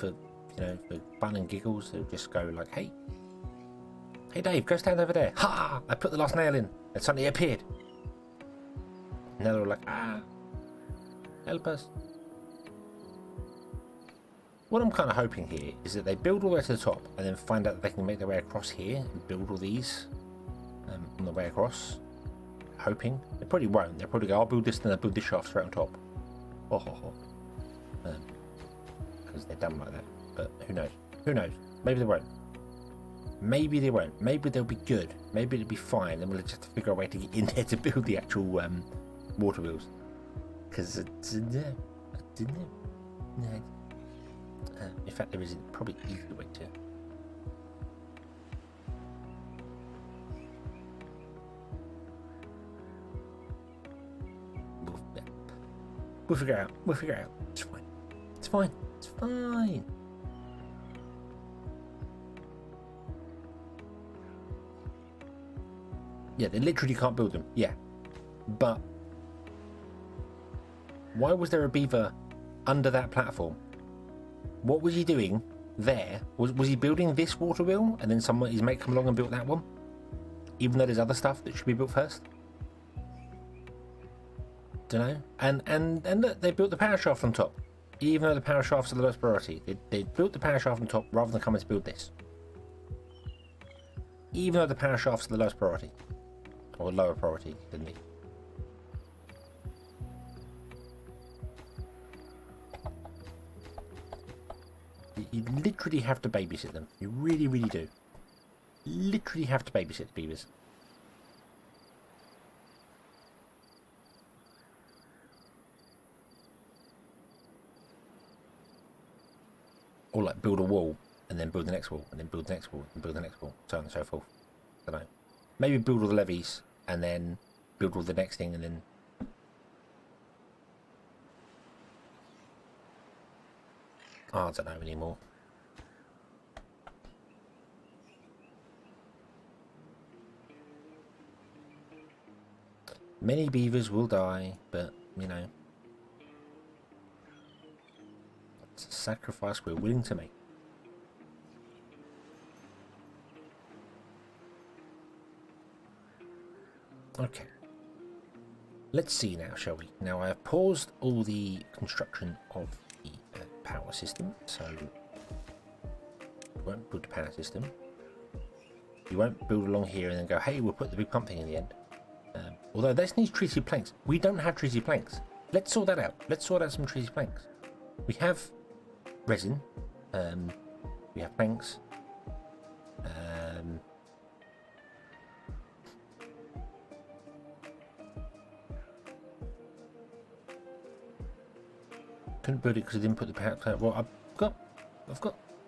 you know, for fun and giggles. They'll just go like, hey Dave, go stand over there. Ha! I put the last nail in. And suddenly it appeared. And now they're like, help us. What I'm kind of hoping here is that they build all the way to the top and then find out that they can make their way across here and build all these on the way across. Hoping. They probably won't. They'll probably go, I'll build this and I'll build this shaft straight on top. Because they're dumb like that. But who knows? Who knows? Maybe they won't. Maybe they won't. Maybe they'll be good. Maybe it'll be fine and we'll just have to figure a way to get in there to build the actual water wheels. Because it's... In fact, there is probably an easier way to. We'll figure it out. We'll figure it out. It's fine. It's fine. It's fine. Yeah, they literally can't build them. Yeah. But why was there a beaver under that platform? What was he doing there? Was he building this water wheel and then his mate come along and built that one? Even though there's other stuff that should be built first? Don't know. And look, they built the power shaft on top. Even though the power shafts are the lowest priority. They built the power shaft on top rather than coming to build this. Even though the power shafts are the lowest priority. Or lower priority than me. You literally have to babysit them. You really, really do. Literally have to babysit the beavers. Or like build a wall and then build the next wall and then build the next wall and build the next wall, so on and so forth. I don't know. Maybe build all the levees and then build all the next thing and then. Oh, I don't know anymore. Many beavers will die, but you know, it's a sacrifice we're willing to make. Okay. Let's see now, shall we? Now I have paused all the construction of the power system, so we won't build the power system. You won't build along here and then go, hey, we'll put the big pump thing in the end. Although this needs treated planks. We don't have treated planks. Let's sort that out. Let's sort out some treated planks. We have resin. We have planks. Couldn't build it because I didn't put the power. Well, I've got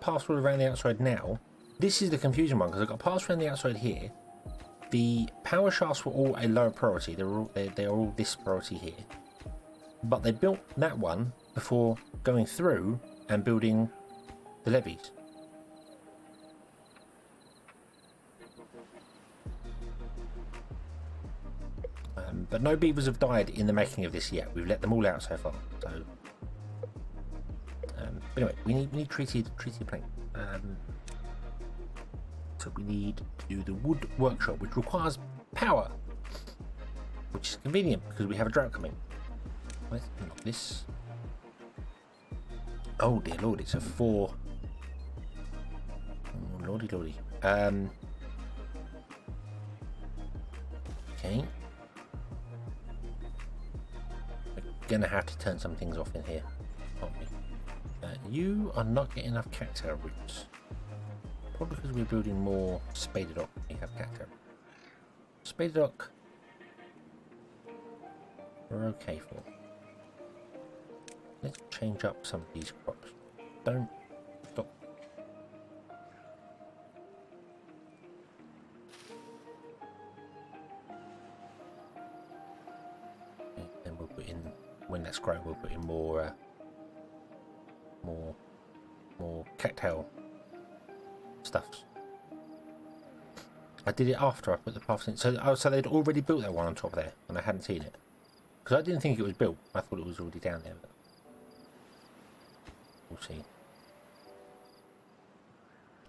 password around the outside now. This is the confusing one because I've got password around the outside here. The power shafts were all a lower priority. They are all this priority here. But they built that one before going through and building the levees. But no beavers have died in the making of this yet. We've let them all out so far. So anyway, we need treated plank. So we need to do the wood workshop, which requires power, which is convenient because we have a drought coming. Let's unlock this. Oh dear lord, it's a 4. Oh, lordy lordy. Okay. We're gonna have to turn some things off in here, aren't we? You are not getting enough cacti roots. Probably because we're building more spaded dock. We have cacti. Spaded dock we're okay for. Let's change up some of these crops. Don't stop. Okay, then we'll put in, when that's grown, we'll put in more cacti stuffs. I did it after I put the paths in. So they'd already built that one on top there, and I hadn't seen it. Because I didn't think it was built. I thought it was already down there. But we'll see.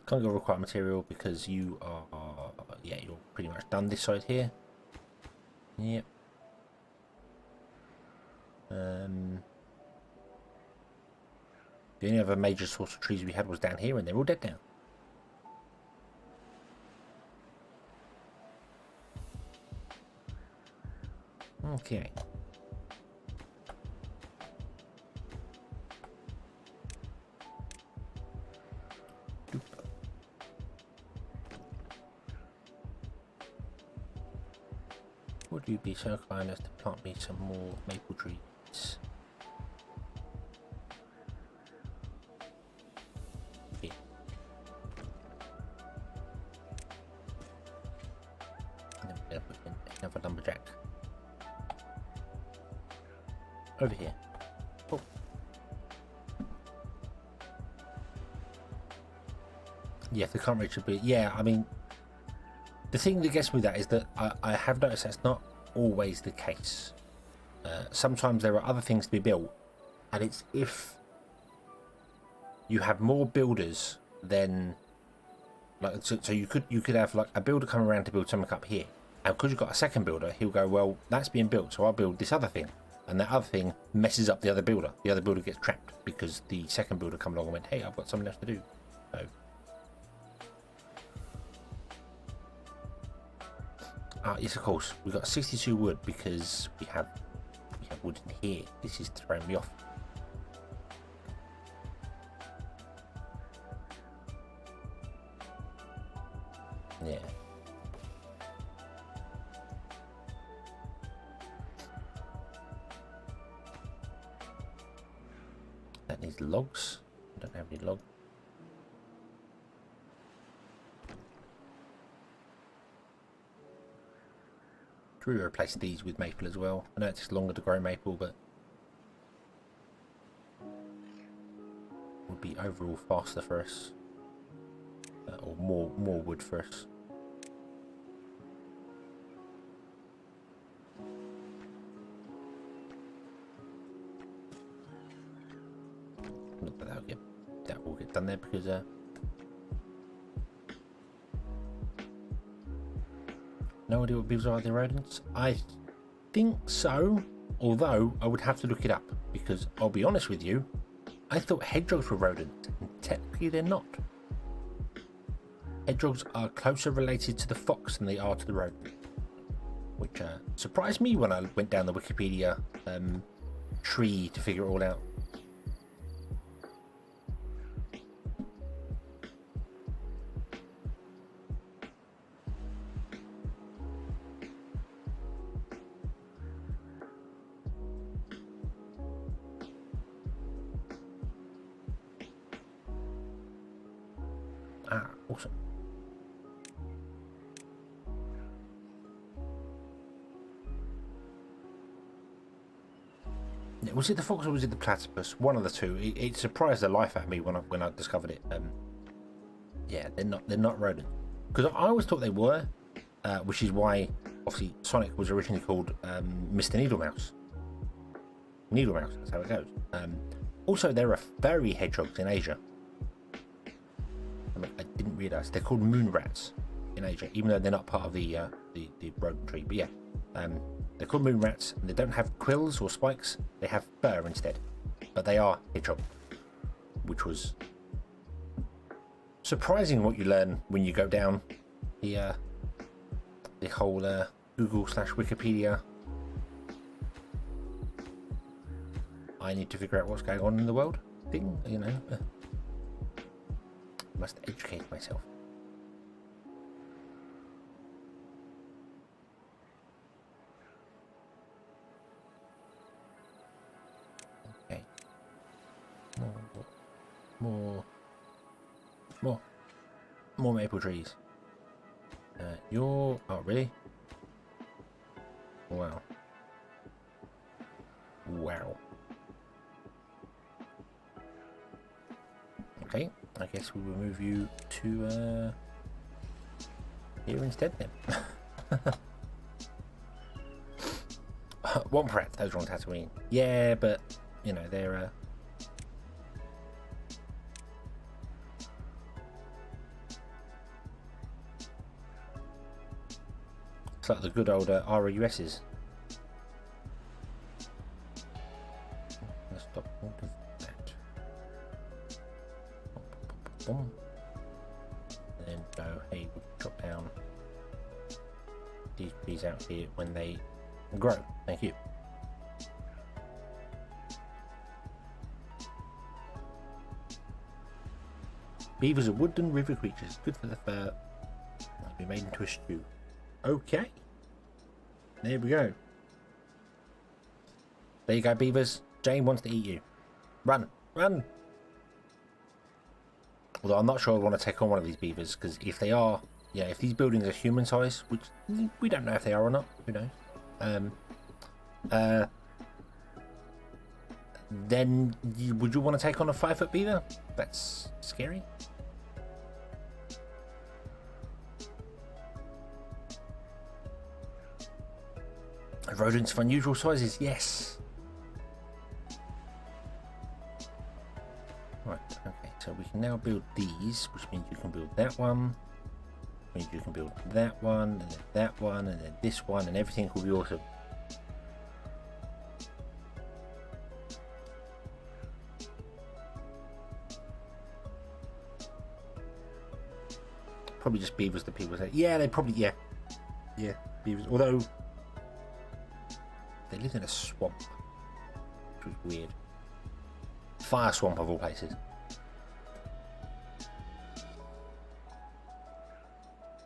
Can't go require material because you are... Yeah, you're pretty much done this side here. Yep. The only other major source of trees we had was down here, and they're all dead now. Okay. Would you be so kind as to plant me some more maple trees? over here. Oh. Yeah, the current rate should be... Yeah, I mean, the thing that gets me that is that I have noticed that's not always the case. Sometimes there are other things to be built, and it's if you have more builders than... Like, so you could have like a builder come around to build something up here, and because you've got a second builder, he'll go, well, that's being built, so I'll build this other thing, and that other thing messes up the other builder. The other builder gets trapped because the second builder come along and went, hey, I've got something else to do. So yes, of course, we've got 62 wood because we have wood in here. This is throwing me off. Yeah. That needs logs. I don't have any logs. We replace these with maple as well. I know it takes longer to grow maple, but would be overall faster for us, or more wood for us. Not that that will get done there because no idea what beavers are the rodents. I think so, although I would have to look it up because I'll be honest with you, I thought hedgehogs were rodents, and technically they're not. Hedgehogs are closer related to the fox than they are to the rodent, which surprised me when I went down the Wikipedia tree to figure it all out. Awesome. Was it the fox or was it the platypus? One of the two. It surprised the life out of me when I discovered it. Yeah, they're not rodents. Because I always thought they were, which is why obviously Sonic was originally called Mr. Needlemouse. Needlemouse, that's how it goes. Also, there are fairy hedgehogs in Asia. I didn't realise they're called moon rats in Asia, even though they're not part of the rodent tree. But yeah, they're called moon rats, and they don't have quills or spikes. They have fur instead, but they are hedgehog, which was surprising what you learn when you go down the whole Google/Wikipedia. I need to figure out what's going on in the world thing, you know. Must educate myself. Okay. More maple trees. Oh really? Wow. Okay, I guess we will move you to here instead then. One rat, those are on Tatooine. Yeah, but you know they're it's like the good old RUSs. Let's stop all of that. Boom. Then go, hey, we'll drop down these trees out here when they grow. Thank you. Beavers are woodland river creatures, good for the fur. Must be made into a stew. Okay. There we go. There you go, beavers. Jane wants to eat you. Run. Run! Although I'm not sure I want to take on one of these beavers, because if they are, yeah, if these buildings are human size, which we don't know if they are or not, who knows. then would you want to take on a 5-foot beaver? That's scary. Rodents of unusual sizes, yes. Right, okay, so we can now build these, which means you can build that one, which means you can build that one, and then that one, and then this one, and everything will be awesome. Probably just beavers that people say. Yeah, they probably, yeah, beavers. Although they live in a swamp, which was weird. Fire swamp of all places.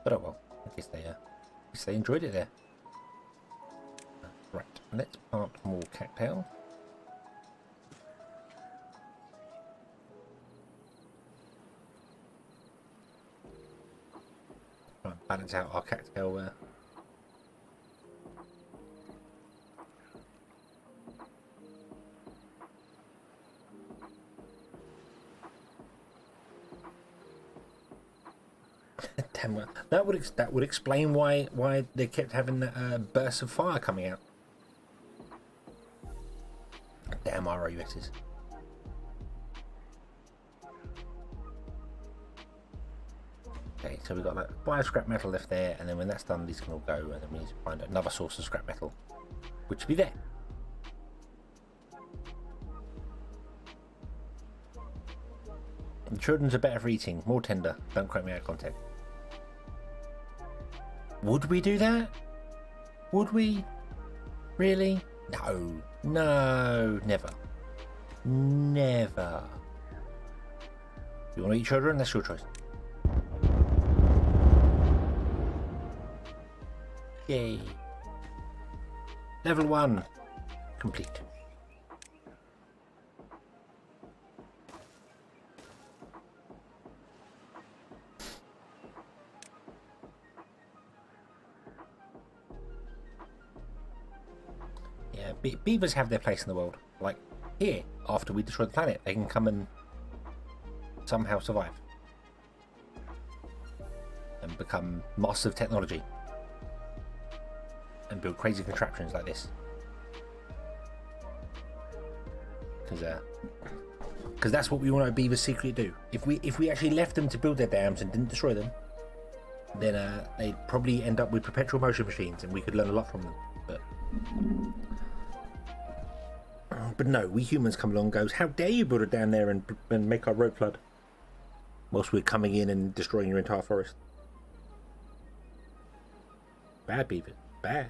But oh well, I guess they enjoyed it there. Right, let's plant more cattail. Try and balance out our cattail. Damn, that would explain why they kept having that bursts of fire coming out. Damn ROUSs. Okay, so we've got that 5 scrap metal left there, and then when that's done, these can all go, and then we need to find another source of scrap metal, which will be there. The children's are better for eating, more tender. Don't quote me out of context. Would we do that? Would we? Really? No. No. Never. Never. You want to eat children? That's your choice. Yay. Level 1. Complete. Beavers have their place in the world. Like here, after we destroy the planet, they can come and somehow survive and become masters of technology and build crazy contraptions like this. Because that's what we want our beavers secretly do. If we actually left them to build their dams and didn't destroy them, then they'd probably end up with perpetual motion machines, and we could learn a lot from them. But no, we humans come along and goes, how dare you build a dam there and make our road flood whilst we're coming in and destroying your entire forest. Bad, beaver. Bad.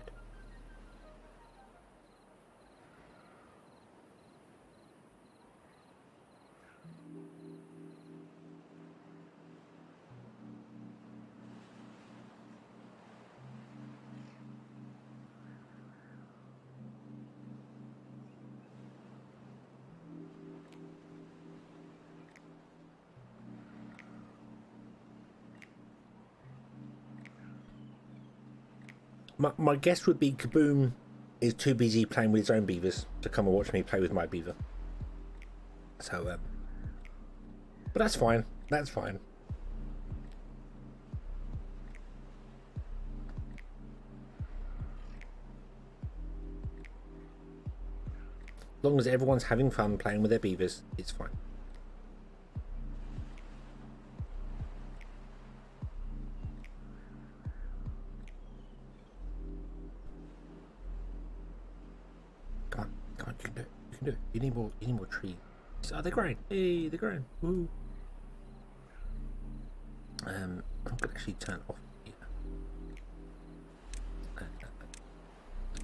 My guess would be Kaboom is too busy playing with his own beavers to come and watch me play with my beaver. So, but that's fine. That's fine. As long as everyone's having fun playing with their beavers, it's fine. You need more trees. Oh, they're growing. Hey, they're growing. Woo. I'm gonna actually turn off here.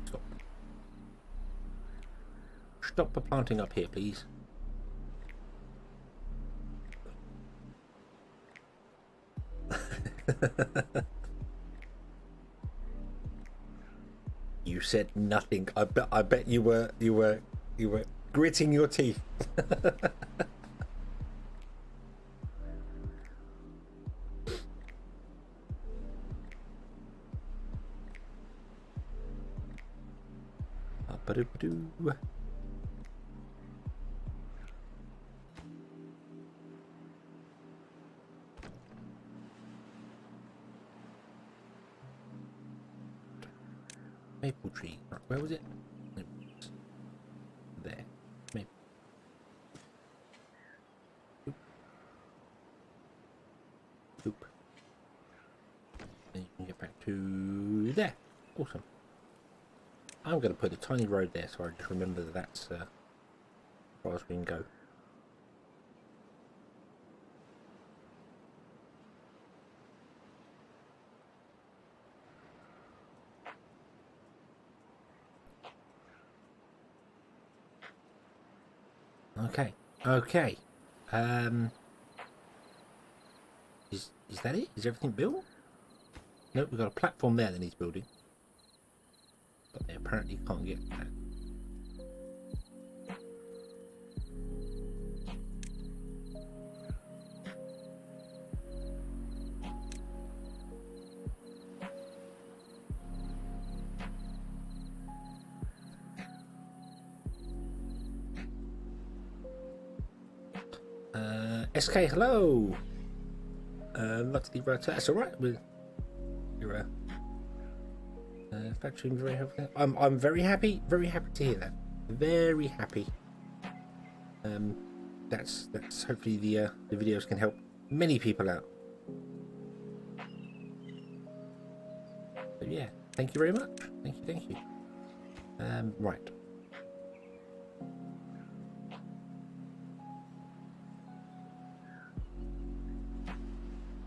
Stop. Stop the planting up here, please. You said nothing. I bet you were gritting your teeth. Where was it? There. Maybe. Oop. Oop. Then you can get back to there. Awesome. I'm going to put a tiny road there so I just remember that that's as far as we can go. Okay. Okay. Is that it? Is everything built? Nope, we've got a platform there that needs building. But they apparently can't get that. SK, hello! Not to leave right. That's alright. You're factoring very happy. I'm very happy to hear that. Very happy. That's hopefully the videos can help many people out. So yeah, thank you very much. Thank you. Right.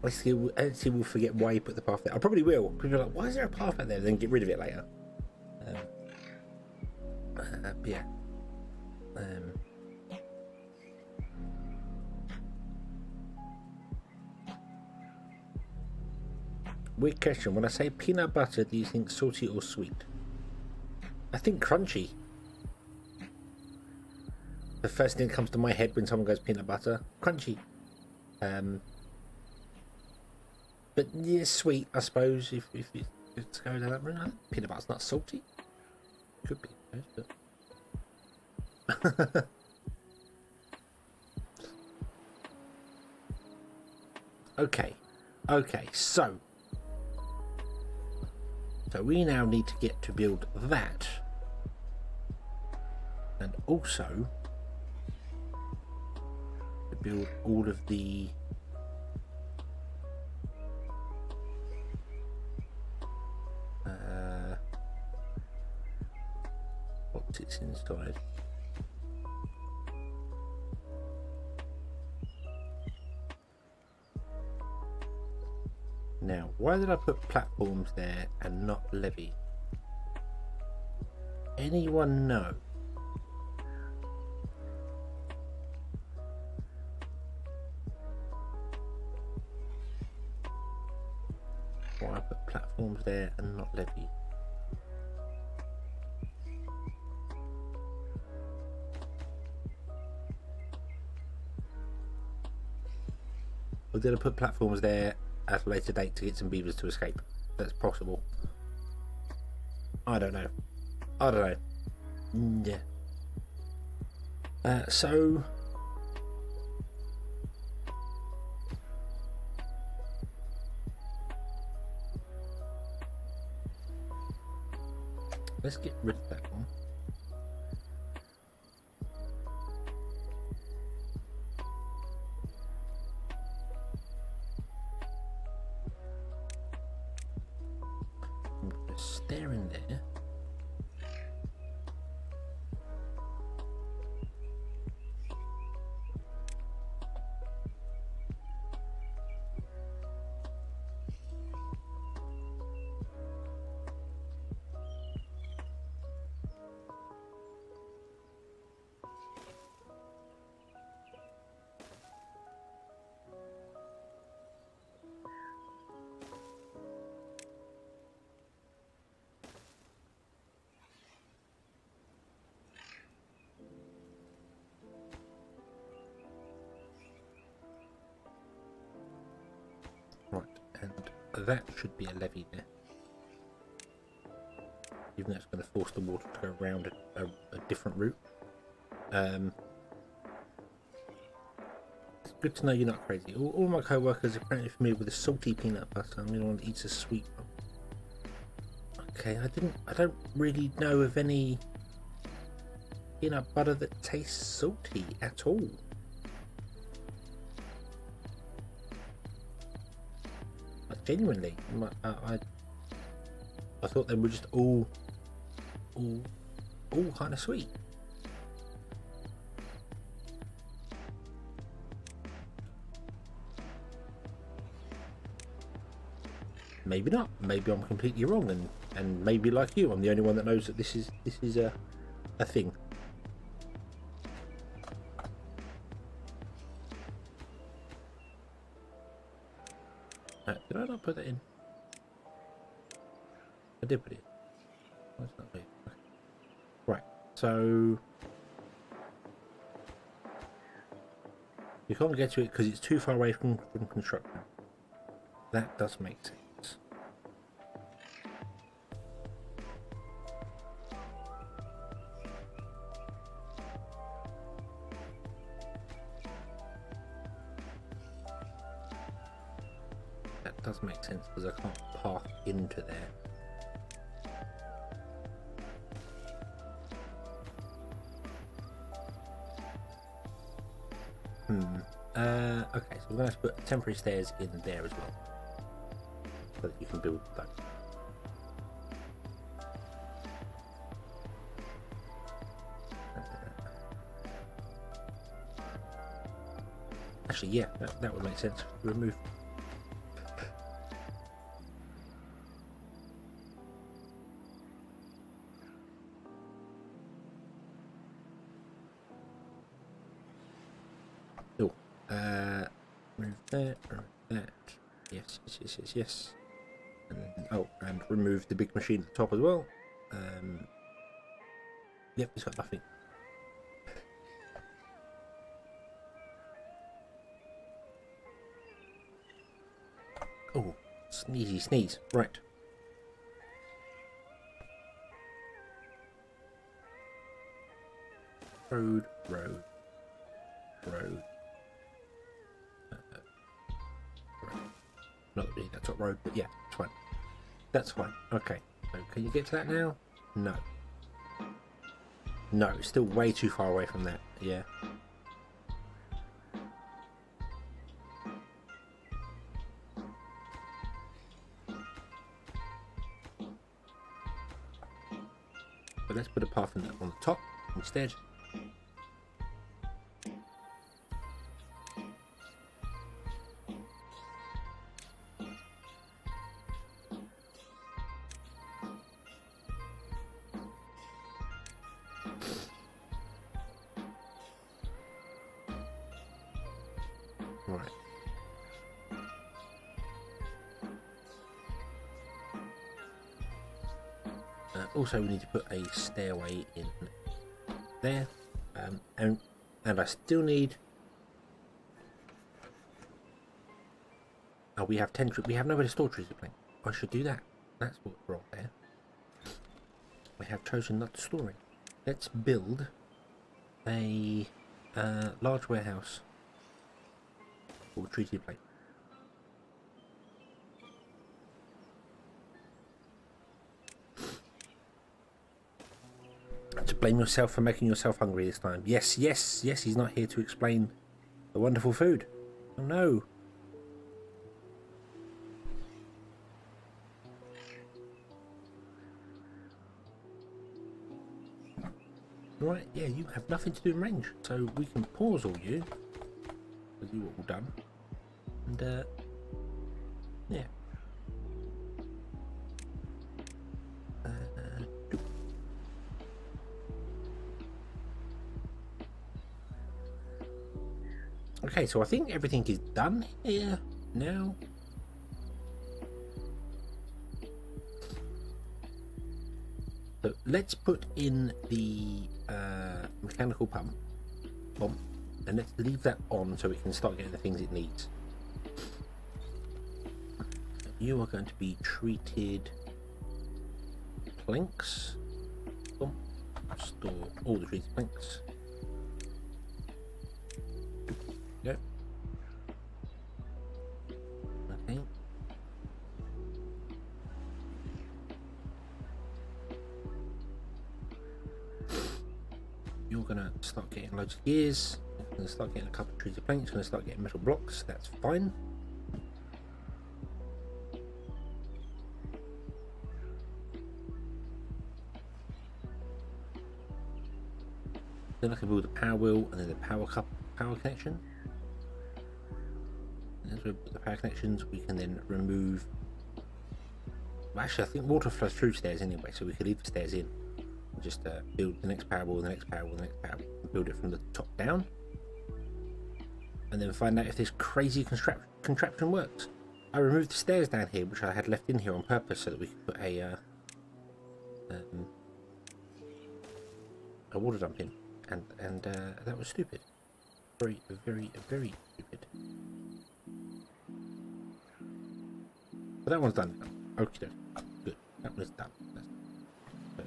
I see we'll forget why you put the path there. I probably will. People are like, why is there a path out there? Then get rid of it later. But yeah. Weird question. When I say peanut butter, do you think salty or sweet? I think crunchy. The first thing that comes to my head when someone goes peanut butter, crunchy. But yeah, sweet, I suppose, if it's going down that route. Peanut butter's not salty. Could be, but... Okay, so we now need to get to build that. And also to build all of the what sits inside. Now, why did I put platforms there and not levee? Anyone know? Why I put platforms there and not levee? Or did I put platforms there at a later date to get some beavers to escape? That's possible. I don't know. Yeah. So let's get rid of that one. There in there. Right, and that should be a levee there. Even though it's going to force the water to go around a different route. It's good to know you're not crazy. All my co-workers are apparently familiar with the salty peanut butter. I'm the one that eats a sweet one. Okay, I don't really know of any peanut butter that tastes salty at all. Like, genuinely, I thought they were just all kind of sweet. Maybe not. Maybe I'm completely wrong, and maybe like you, I'm the only one that knows that this is a thing. Did I not put that in? I did put it in. Oh, it's not there. Okay. Right, so you can't get to it because it's too far away from construction. That does make sense. That does make sense because I can't park into there. Okay, so we're going to have to put temporary stairs in there as well, so that you can build that. Actually, yeah, that would make sense. Remove. Oh, remove that, remove that. Yes. And remove the big machine at the top as well. Yep, it's got nothing. Oh, sneeze. Right. Road. Not really, that's not road, but yeah, it's fine. That's fine. Okay. So can you get to that now? No. No, it's still way too far away from that. Yeah. But let's put a path on the top instead. Right. Also, we need to put a stairway in there, and I still need. Oh, we have 10 trees. We have nowhere to store trees to plant. I should do that. That's what's wrong there. We have chosen not to store it. Let's build a large warehouse for treated plate. To blame yourself for making yourself hungry this time. Yes, he's not here to explain the wonderful food. Oh no. Right, yeah, you have nothing to do in range, so we can pause all you, because you are all done, and yeah. Okay, so I think everything is done here now. So let's put in the mechanical pump, and let's leave that on so it can start getting the things it needs. You are going to be treated planks. Store all the treated planks. Go. Okay. you're gonna start getting loads of gears. You're gonna start getting a couple of trees of planks. You're gonna start getting metal blocks. That's fine. Then I can build a power wheel and then the power connection. And as we put the power connections, we can then remove. Well, actually, I think water flows through stairs anyway, so we could leave the stairs in. And just build the next power wheel, the next power wheel, the next power wheel, and build it from the top down. And then find out if this crazy contraption works. I removed the stairs down here, which I had left in here on purpose, so that we could put a water dump in. And that was stupid. Very, very, very stupid. But that one's done. Okay, good. That one's done. So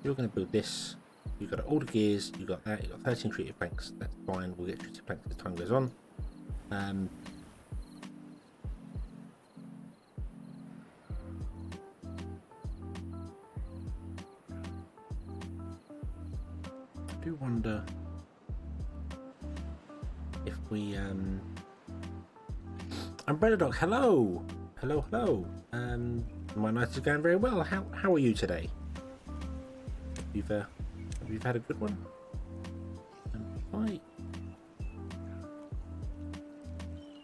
you're going to build this. You've got all the gears. You've got that. You've got 13 treated planks. That's fine. We'll get treated planks as time goes on. I do wonder if we Umbrella Dog, hello, hello. My night is going very well. How are you today? You've had a good one.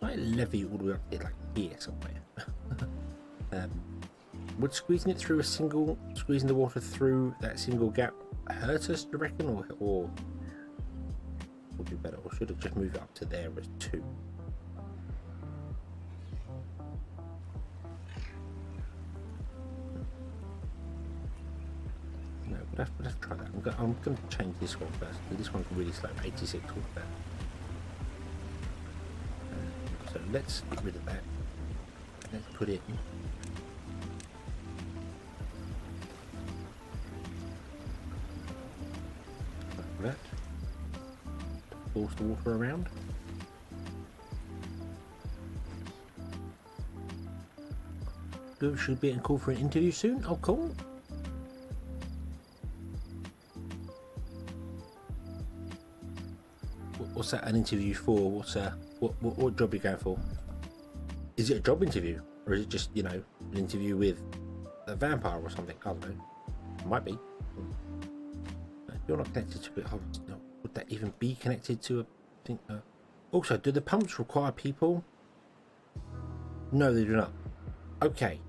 I levy all the way up here, like here somewhere. Would squeezing the water through that single gap hurt us, do you reckon, or would be better, or should have just moved it up to there as 2? No, let's try that. I'm going to change this one first, because this one's really slow. 86 with that. So let's get rid of that. Let's put it in. That force the water around. Good, should be getting called for an interview soon. Oh, cool. What's that an interview for? What job are you going for? Is it a job interview, or is it just, you know, an interview with a vampire or something? I don't know. Might be. You're not connected to it. No, would that even be connected to a thing? Also, do the pumps require people? No, they do not. Okay.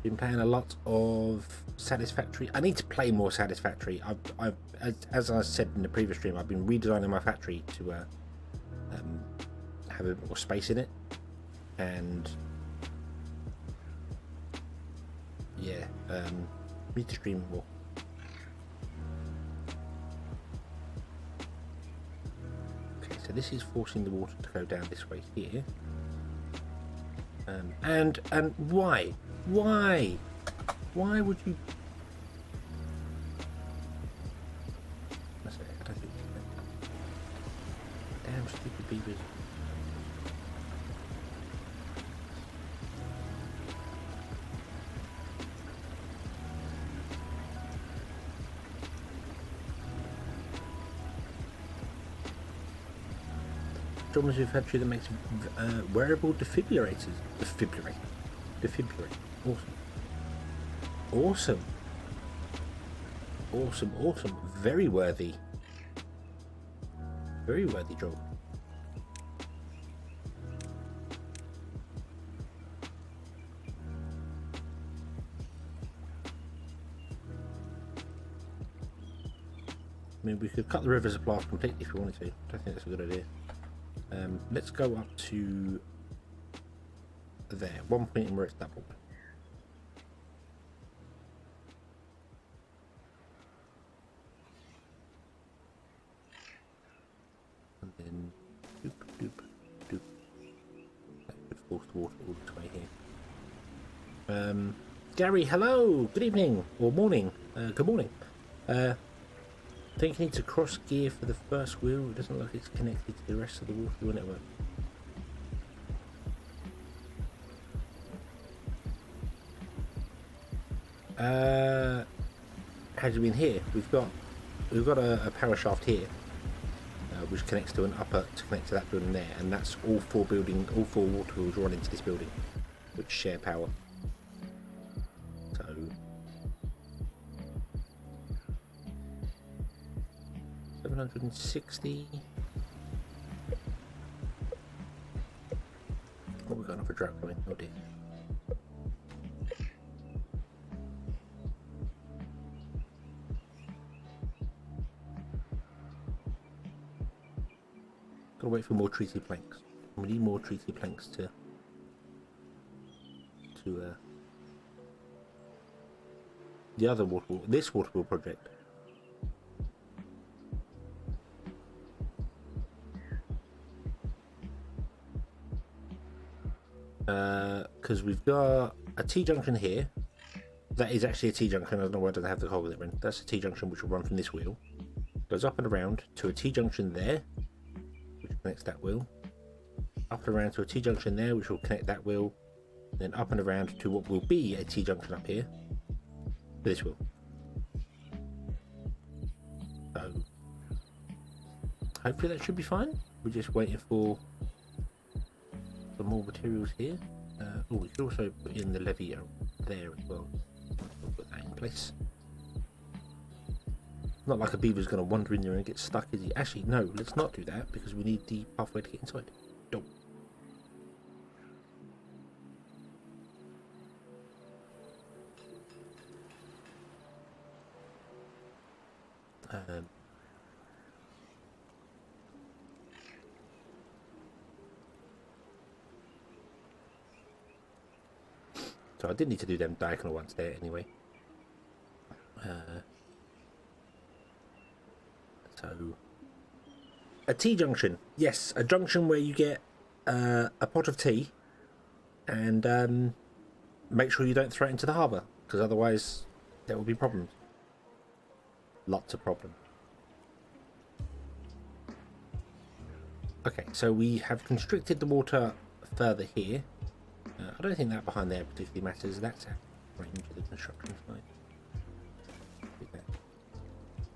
Been playing a lot of Satisfactory. I need to play more Satisfactory. As I said in the previous stream, I've been redesigning my factory to have a bit more space in it, and yeah, need to stream more. Okay, so this is forcing the water to go down this way here, and why would you? I don't think. Damn stupid beavers. Drums with factory that makes wearable defibrillators. Defibrillate. Awesome. Very worthy job. I mean, we could cut the river supply off completely if we wanted to. I don't think that's a good idea. Let's go up to there. One point in where it's doubled. And then doop. That would force the water all the way here. Gary, hello. Good evening or morning. Good morning. I think you need to cross gear for the first wheel. It doesn't look like it's connected to the rest of the water network. How do you mean here? We've got a power shaft here, which connects to an upper to connect to that building there, and that's all four water wheels run into this building, which share power. So 760. Oh, we've got another drought coming. Oh dear. Gotta wait for more treaty planks. We need more treaty planks to the other this water wheel project. Because we've got a T-junction here. That is actually a T-junction. I don't know why I don't have the cog in. That's a T-junction which will run from this wheel. Goes up and around to a T-junction there, which connects that wheel. Up and around to a T-junction there, which will connect that wheel. Then up and around to what will be a T-junction up here. For this wheel. So hopefully that should be fine. We're just waiting for some more materials here. Oh, we could also put in the levee there as well. We'll put that in place. Not like a beaver's going to wander in there and get stuck, is he? Actually, no, let's not do that because we need the pathway to get inside. Don't. So I did need to do them diagonal ones there anyway. So a T-junction, yes, a junction where you get a pot of tea and make sure you don't throw it into the harbour, because otherwise there will be problems. Lots of problems. Okay, so we have constricted the water further here. I don't think that behind there particularly matters. That's out range of the construction site.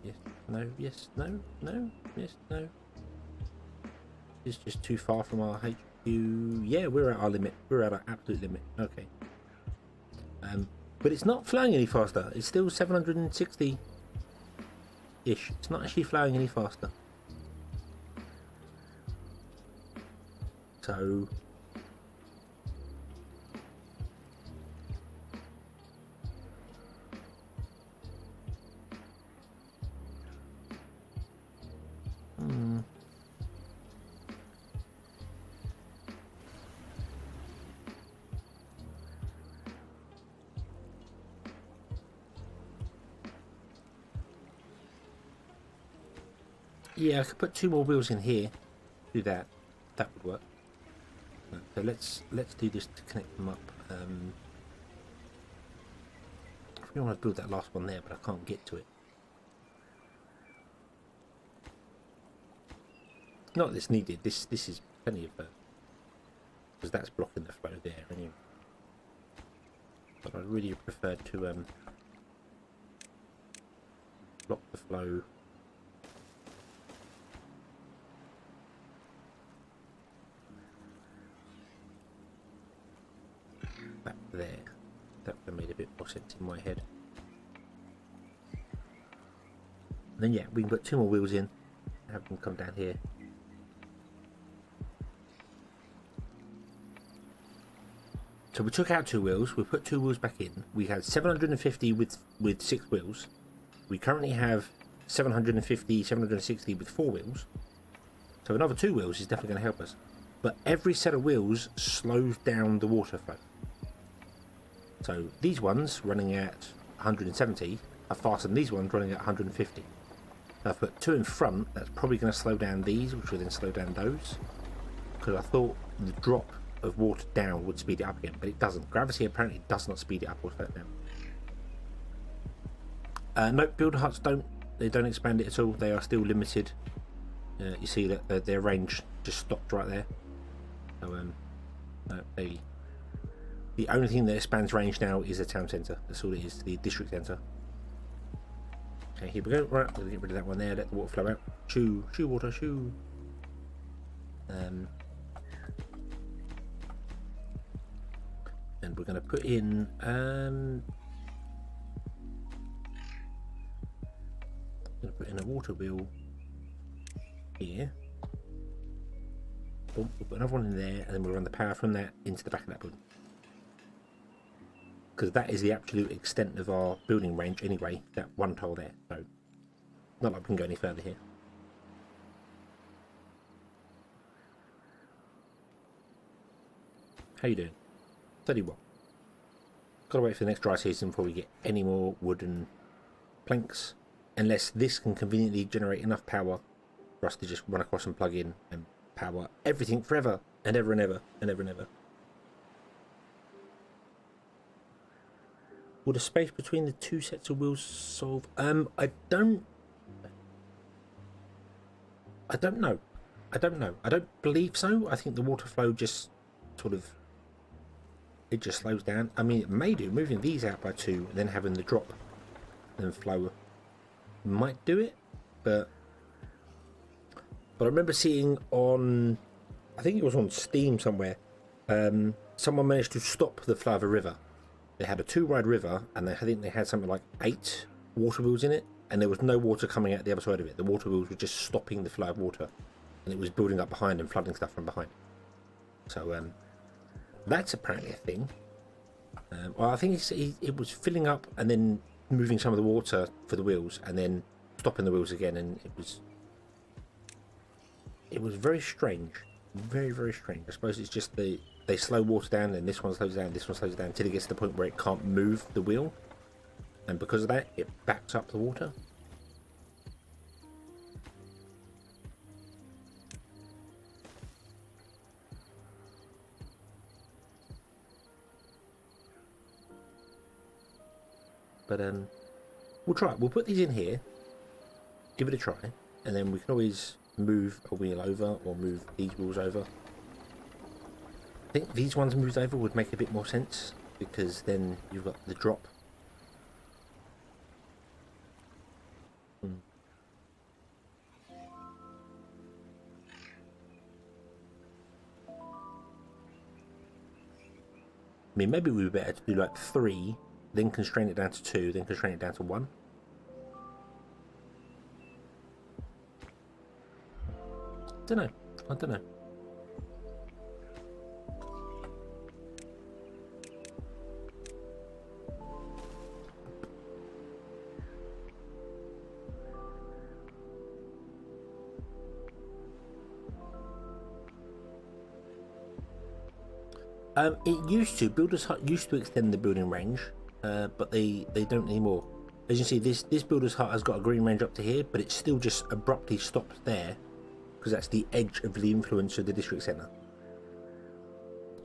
Yes, no, yes, no, no, yes, no. It's just too far from our HQ. Yeah, we're at our limit. We're at our absolute limit. Okay. But it's not flying any faster. It's still 760-ish. It's not actually flying any faster. So yeah, I could put 2 more wheels in here. Do that. That would work. So let's do this to connect them up. I really want to build that last one there, but I can't get to it. Not this needed. This is plenty of because that's blocking the flow there anyway. But I really prefer to block the flow. Back there. That would have made a bit more sense in my head. And then yeah, we can put 2 more wheels in, have them come down here. So we took out 2 wheels, we put 2 wheels back in. We had 750 with 6 wheels. We currently have 750, 760 with 4 wheels. So another 2 wheels is definitely going to help us. But every set of wheels slows down the water flow. So these ones running at 170 are faster than these ones running at 150. So I've put 2 in front, that's probably going to slow down these, which will then slow down those. Because I thought the drop of water down would speed it up again, but it doesn't. Gravity apparently does not speed it up or slow it down. Nope, builder huts don't expand it at all. They are still limited. You see that their range just stopped right there. So no, The only thing that expands range now is the town centre. That's all it is, the district centre. Okay, here we go. Right, we're going to get rid of that one there, let the water flow out. Shoo, shoo water, shoo. And we're going to put in a water wheel here. Boom, we'll put another one in there, and then we'll run the power from that into the back of that building. Because that is the absolute extent of our building range anyway, that one tile there. So, not like we can go any further here. How you doing? 31. Gotta wait for the next dry season before we get any more wooden planks. Unless this can conveniently generate enough power for us to just run across and plug in and power everything forever and ever and ever and ever and ever. Will the space between the two sets of wheels solve? I don't know. I don't believe so. I think the water flow just sort of, it just slows down. I mean, it may do. Moving these out by 2 and then having the drop and flow might do it, but I remember seeing on, I think it was on Steam somewhere, someone managed to stop the flow of a river. They had a 2-ride river, and I think they had something like 8 water wheels in it, and there was no water coming out the other side of it. The water wheels were just stopping the flow of water, and it was building up behind and flooding stuff from behind. So that's apparently a thing. Well, I think it was filling up and then moving some of the water for the wheels, and then stopping the wheels again, and it was very strange, very, very strange. I suppose it's just they slow water down, and this one slows down, this one slows down, until it gets to the point where it can't move the wheel, and because of that, it backs up the water. But we'll try it. We'll put these in here, give it a try, and then we can always move a wheel over or move these wheels over. I think these ones moved over would make a bit more sense, because then you've got the drop. I mean, maybe we would better to do like 3, then constrain it down to 2, then constrain it down to 1. I don't know. It used to, Builder's Hut used to extend the building range, but they don't anymore. As you see, this Builder's Hut has got a green range up to here, but it still just abruptly stops there, because that's the edge of the influence of the district centre.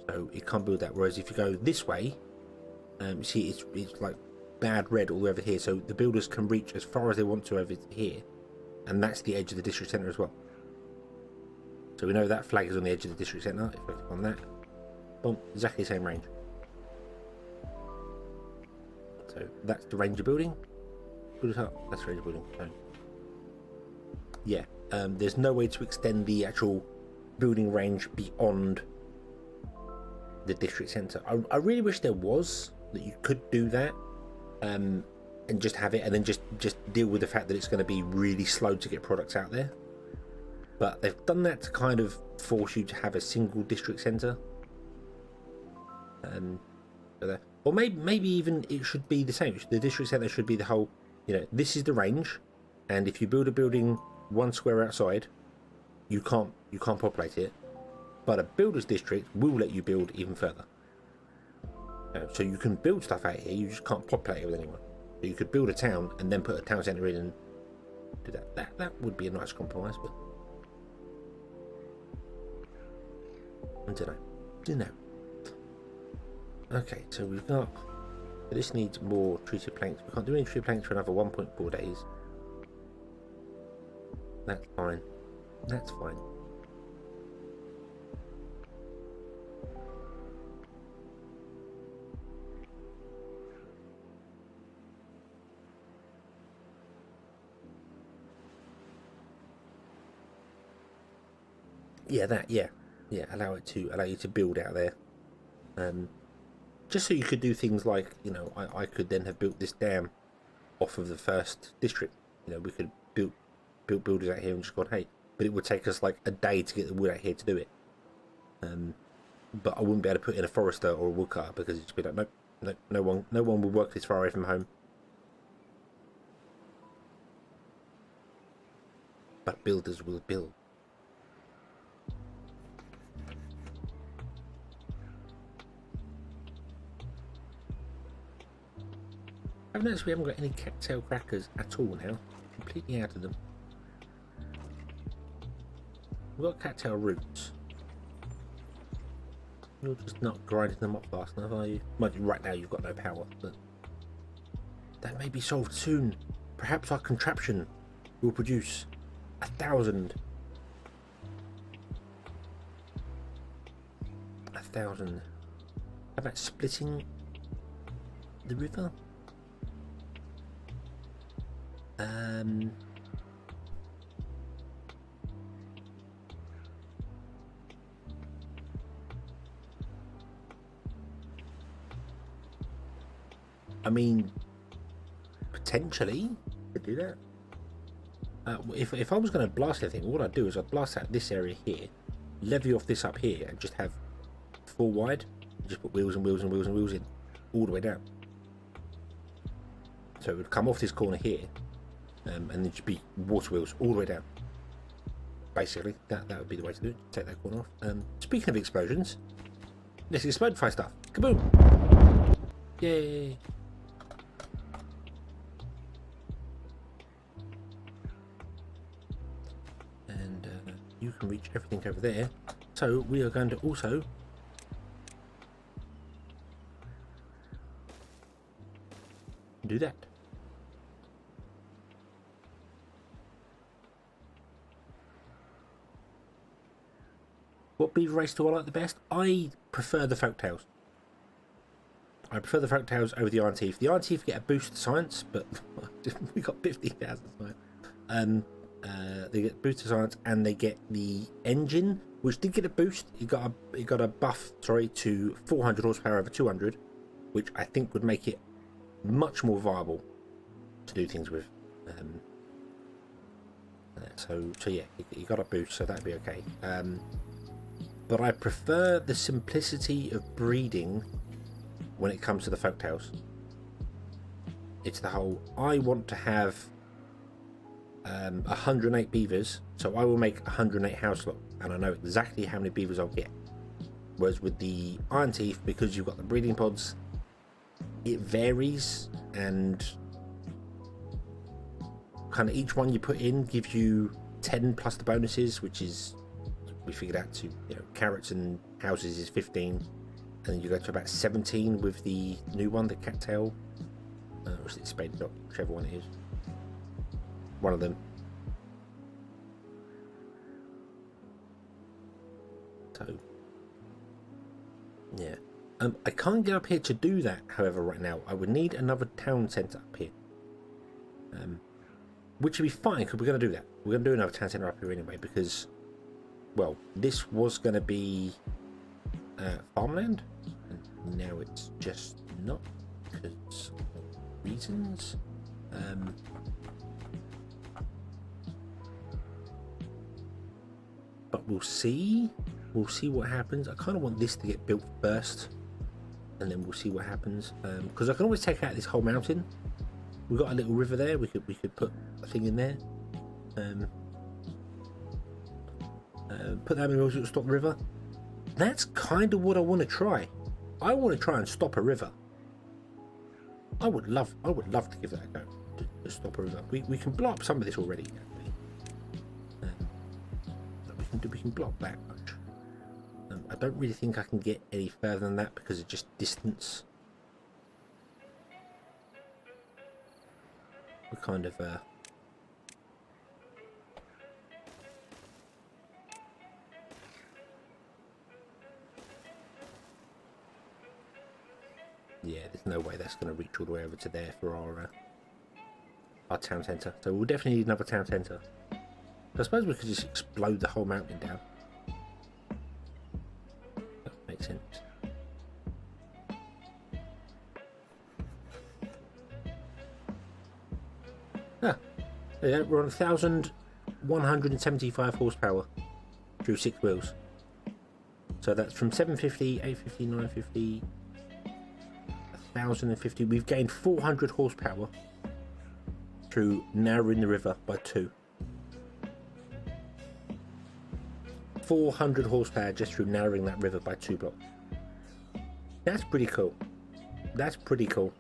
So it can't build that. Whereas if you go this way, you see it's like bad red all the way over here, so the builders can reach as far as they want to over here, and that's the edge of the district centre as well. So we know that flag is on the edge of the district centre. If I click on that, boom, exactly the same range. So that's the range of building. Builder's Hut, that's the range of building. So yeah, there's no way to extend the actual building range beyond the district centre. I really wish there was, that you could do that, and just have it, and then just deal with the fact that it's going to be really slow to get products out there. But they've done that to kind of force you to have a single district centre. Or maybe even it should be the same. The district centre should be the whole, this is the range, and if you build a building 1 square outside, you can't populate it, but a builder's district will let you build even further. So you can build stuff out here, you just can't populate it with anyone. So you could build a town and then put a town centre in and do that. That would be a nice compromise, but I don't know. Okay, so we've got, this needs more treated planks. We can't do any treated planks for another 1.4 days. That's fine. Yeah, that, yeah. Yeah, allow you to build out there. Just so you could do things like, you know, I could then have built this dam off of the first district. You know, we could build builders out here and just gone, hey, but it would take us like a day to get the wood out here to do it. But I wouldn't be able to put in a forester or a woodcutter because it'd just be like, nope, nope, no one would work this far away from home. But builders will build. I've noticed we haven't got any cattail crackers at all now. Completely out of them. We've got cattail roots. You're just not grinding them up fast enough, are you? Mind you, right now you've got no power, but that may be solved soon. Perhaps our contraption will produce 1,000. 1,000. How about splitting the river? I mean, potentially could do that. If I was going to blast anything, what I'd do is I'd blast out this area here, levy off this up here, and just have 4 wide. Just put wheels and wheels and wheels and wheels in all the way down. So it would come off this corner here, and then just be water wheels all the way down. Basically, that would be the way to do it. Take that corner off. Speaking of explosions, let's explodify stuff. Kaboom! Yay! And you can reach everything over there. So we are going to also do that. What beaver race do I like the best? I prefer the folktales. I prefer the folktales over the Iron Teeth. The Iron Teeth get a boost to science, but we got 50,000 science. They get boost to science, and they get the engine, which did get a boost. It got a buff, sorry, to 400 horsepower over 200, which I think would make it much more viable to do things with. So yeah, it got a boost, so that'd be okay. But I prefer the simplicity of breeding when it comes to the folktales. It's the whole, I want to have 108 beavers, so I will make 108 houselock, and I know exactly how many beavers I'll get. Whereas with the Iron Teeth, because you've got the breeding pods, it varies, and kind of each one you put in gives you 10 plus the bonuses, which is, we figured out to, you know, carrots and houses is 15, and then you go to about 17 with the new one, the cattail, or is it spade dot, whichever one it is, one of them. So yeah, I can't get up here to do that, however, right now. I would need another town centre up here, which would be fine, because we're going to do that. We're going to do another town centre up here anyway, because, well, this was going to be farmland, and now it's just not, because of reasons. But we'll see what happens. I kind of want this to get built first, and then we'll see what happens, because I can always take out this whole mountain. We've got a little river there, we could put a thing in there, put that in the to stop the river. That's kind of what I want to try. I want to try and stop a river. I would love to give that a go, to stop a river. We can blow up some of this already, we can block that much. I don't really think I can get any further than that because of just distance. We're kind of yeah, there's no way that's going to reach all the way over to there for our town centre. So we'll definitely need another town centre. I suppose we could just explode the whole mountain down. makes sense. Ah, there you go. We're on 1,175 horsepower through 6 wheels. So that's from 750, 850, 950, 1,050. We've gained 400 horsepower through narrowing the river by 2. 400 horsepower just through narrowing that river by 2 blocks. That's pretty cool. That's pretty cool.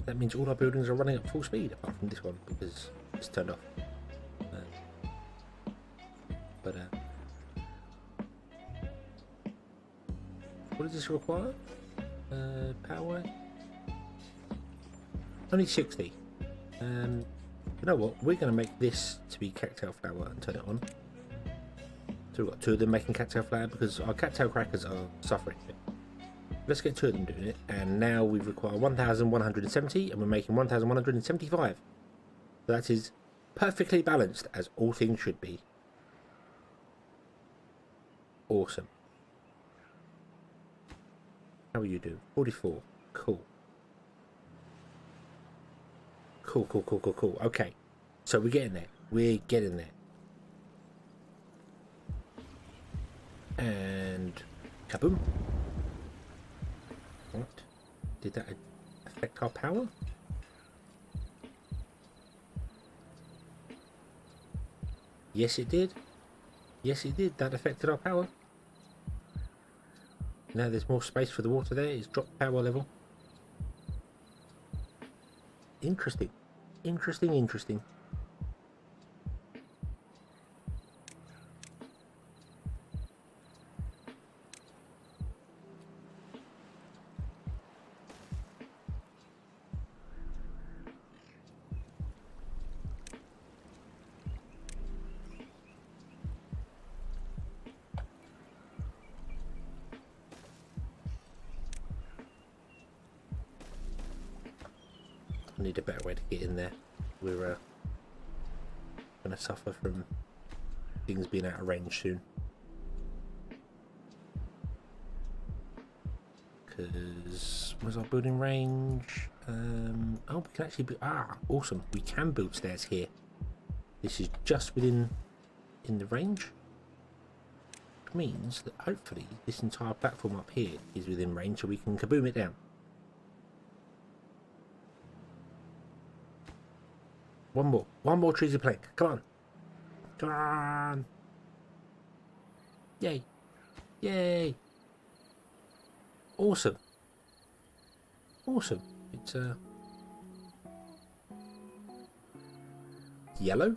That means all our buildings are running at full speed, apart from this one because it's turned off. What does this require? Power? Only 60. You know what? We're going to make this to be cattail flour and turn it on. So we've got 2 of them making cattail flour because our cattail crackers are suffering a bit. Let's get 2 of them doing it, and now we require 1,170 and we're making 1,175. So that is perfectly balanced, as all things should be. Awesome. How are you doing? 44. Cool. Cool. Okay. So we're getting there. We're getting there. And kaboom. What? Did that affect our power? Yes, it did. Yes, it did. That affected our power. Now there's more space for the water there. It's dropped power level. Interesting. Interesting. I need a better way to get in there. We're going to suffer from things being out of range soon. Because where's our building range? Oh, we can actually awesome. We can build stairs here. This is just in the range. Which means that hopefully this entire platform up here is within range, so we can kaboom it down. One more trees of plank. Come on. Yay. Awesome. It's yellow.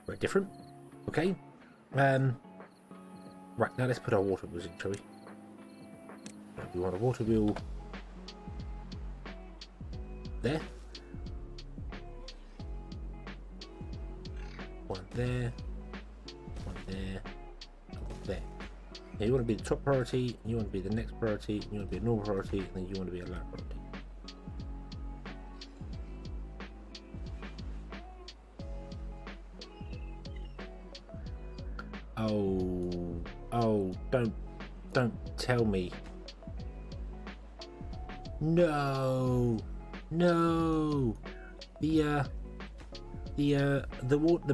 Very different. Okay. Right, now let's put our water wheels in, shall we? Right, we want a water wheel there. One there. One there. And one there. Now you want to be the top priority, you want to be the next priority, you want to be a normal priority, and then you want to be a low priority. Oh, don't tell me. No. The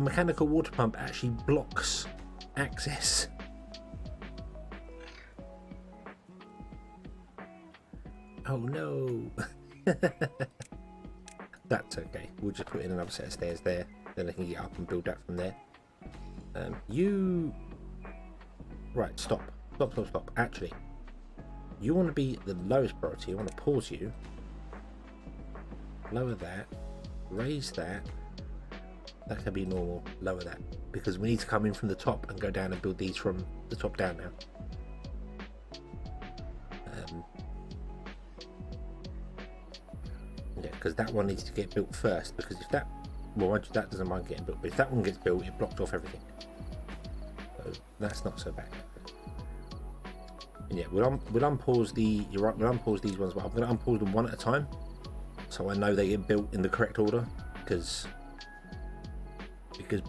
mechanical water pump actually blocks access. Oh no. That's okay. We'll just put in another set of stairs there. Then I can get up and build that from there. Right, stop. Actually, you want to be the lowest priority. I want to pause you. Lower that. Raise that. That can be normal. Lower that, because we need to come in from the top and go down and build these from the top down now. Yeah, because that one needs to get built first, because if that, well, that doesn't mind getting built, but if that one gets built, it blocks off everything. So that's not so bad. And yeah, we'll unpause the, you're right, we'll unpause these ones, but I'm going to unpause them one at a time, so I know they get built in the correct order, because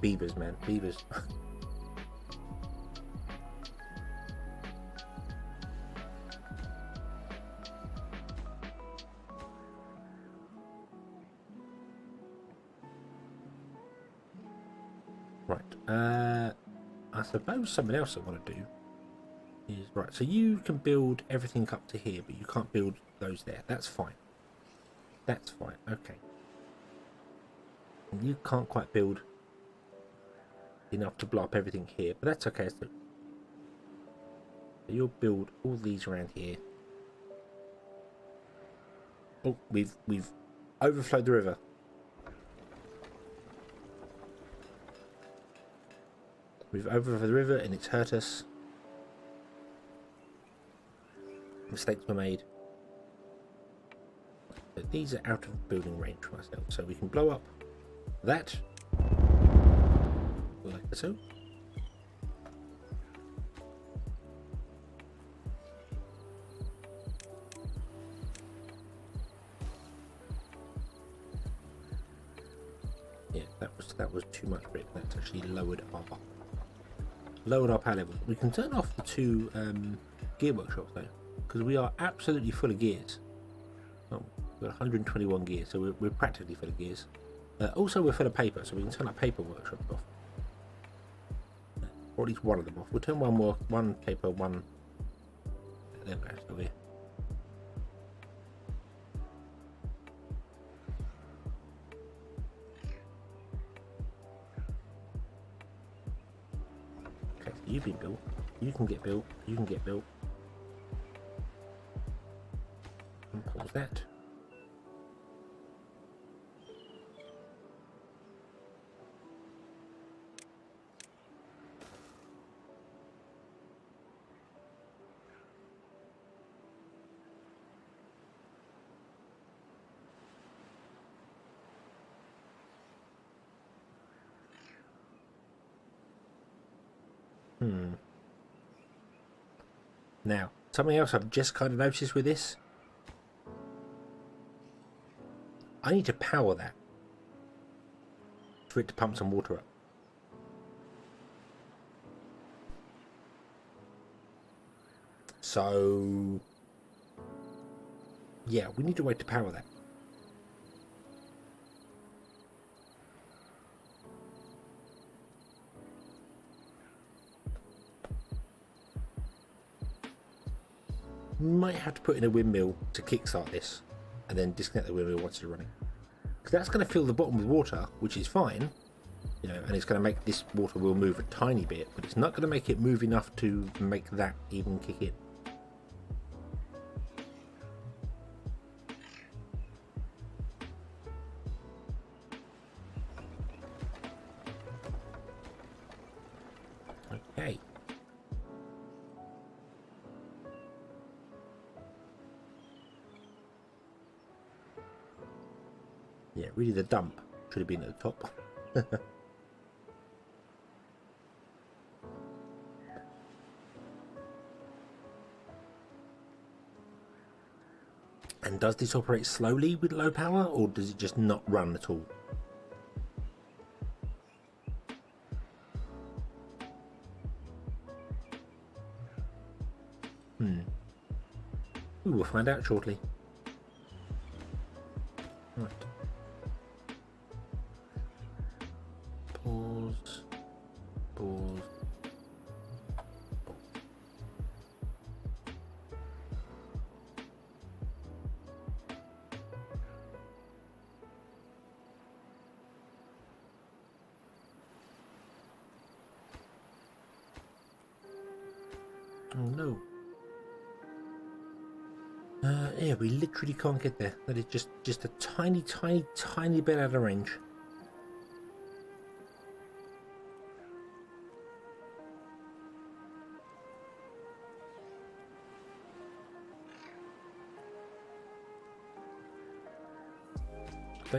beavers, man, beavers. Right, I suppose something else I want to do is, right, so you can build everything up to here, but you can't build those there. That's fine. That's fine, okay. And you can't quite build enough to blow up everything here, but that's okay. So you'll build all these around here. Oh, we've overflowed the river. We've overflowed the river and it's hurt us. Mistakes were made. But these are out of building range for myself, so we can blow up that like so. Yeah, that was too much brick. That's actually lowered our power level. We can turn off the two gear workshops though, because we are absolutely full of gears. Oh, we've got 121 gears, so we're practically full of gears. Also, we're full of paper, so we can turn our paper workshops off. Or at least one of them off. We'll turn one paper, one. There we go, over here. Okay, so you've been built. You can get built. You can get built. And pause that. Now, something else I've just kind of noticed with this. I need to power that for it to pump some water up. So, yeah, we need a way to power that. Might have to put in a windmill to kickstart this, and then disconnect the windmill once it's running. Because that's going to fill the bottom with water, which is fine, you know, and it's going to make this water will move a tiny bit, but it's not going to make it move enough to make that even kick in. Okay. Yeah, really the dump should have been at the top. And does this operate slowly with low power, or does it just not run at all? We will find out shortly. Right. Pause. Pause. Oh no. Yeah, we literally can't get there. That is just a tiny bit out of range.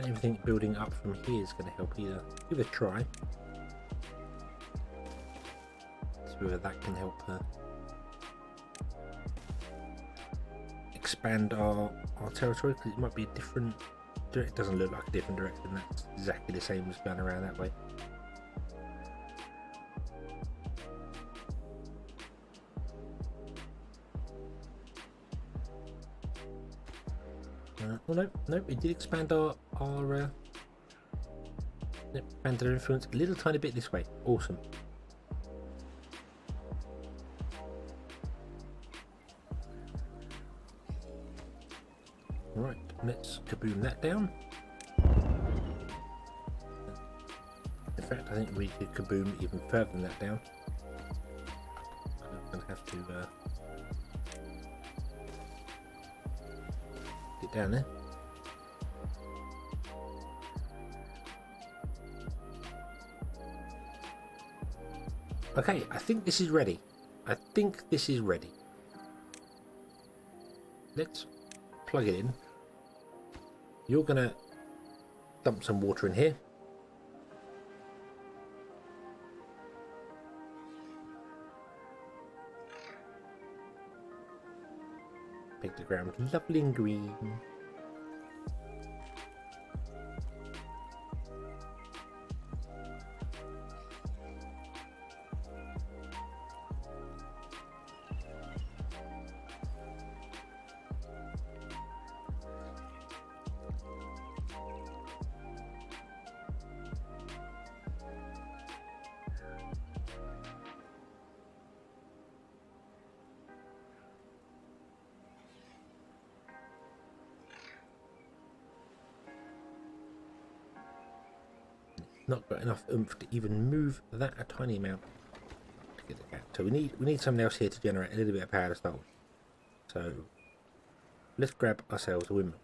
don't even think building up from here is going to help either. Give it a try. See whether that can help expand our territory, because it might be a different. It doesn't look like a different direction. That's exactly the same as going around that way. Well, no, it did expand our expanded our influence a little tiny bit this way. Awesome. Right, let's kaboom that down. In fact, I think we could kaboom even further than that down. I'm going to have to get down there. Okay, I think this is ready. Let's plug it in. You're gonna dump some water in here. Make the ground lovely and green. Not got enough oomph to even move that a tiny amount to get it out. So we need something else here to generate a little bit of power to start with. So let's grab ourselves a windmill.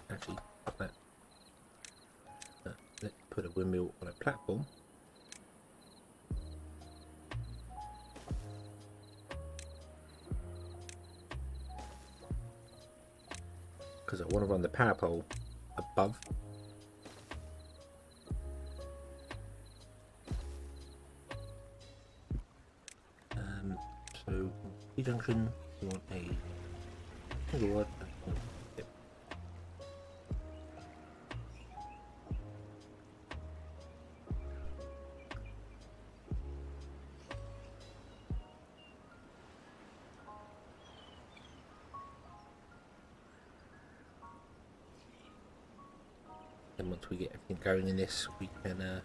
Actually, let's put a windmill on a platform. Because I want to run the power pole above. So T-junction, we want a single rod. Yep. And once we get everything going in this, we can there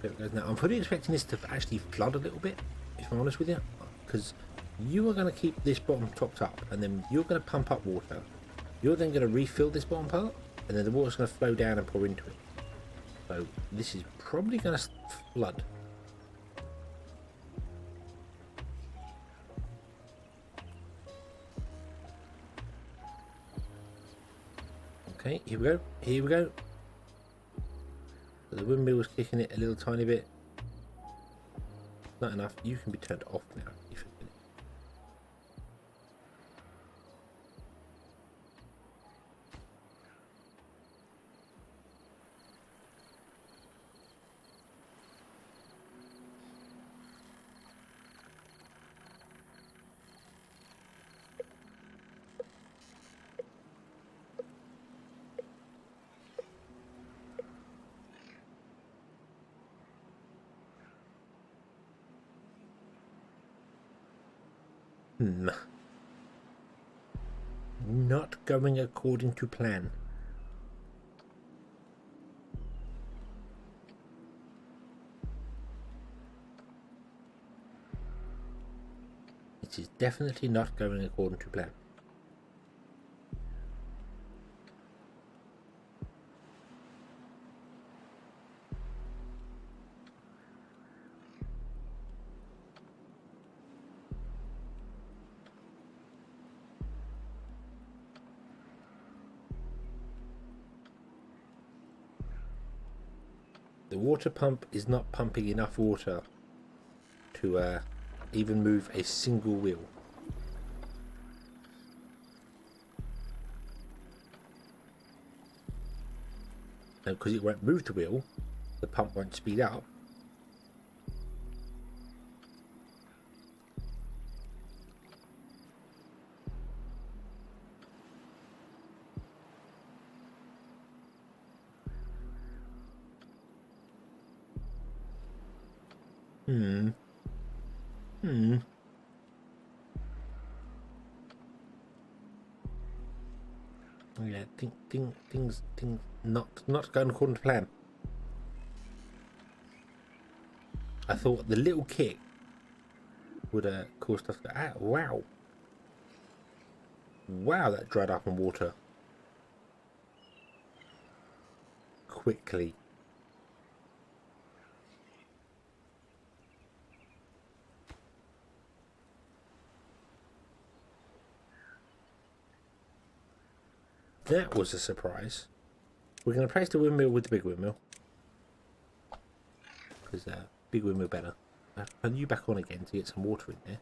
it goes. Now I'm fully expecting this to actually flood a little bit, if I'm honest with you, because you are going to keep this bottom topped up, and then you're going to pump up water. You're then going to refill this bottom part, and then the water's going to flow down and pour into it. So this is probably going to flood. Okay, here we go. So the windmill was kicking it a little tiny bit. Not enough. You can be turned off now. Not going according to plan. It is definitely not going according to plan. The water pump is not pumping enough water to even move a single wheel. And because it won't move the wheel, the pump won't speed up. Yeah, things not going according to plan. I thought the little kick would cause stuff to wow. Wow, that dried up in water quickly. That was a surprise. We're going to place the windmill with the big windmill. Because big windmill better. Turn you back on again to get some water in there.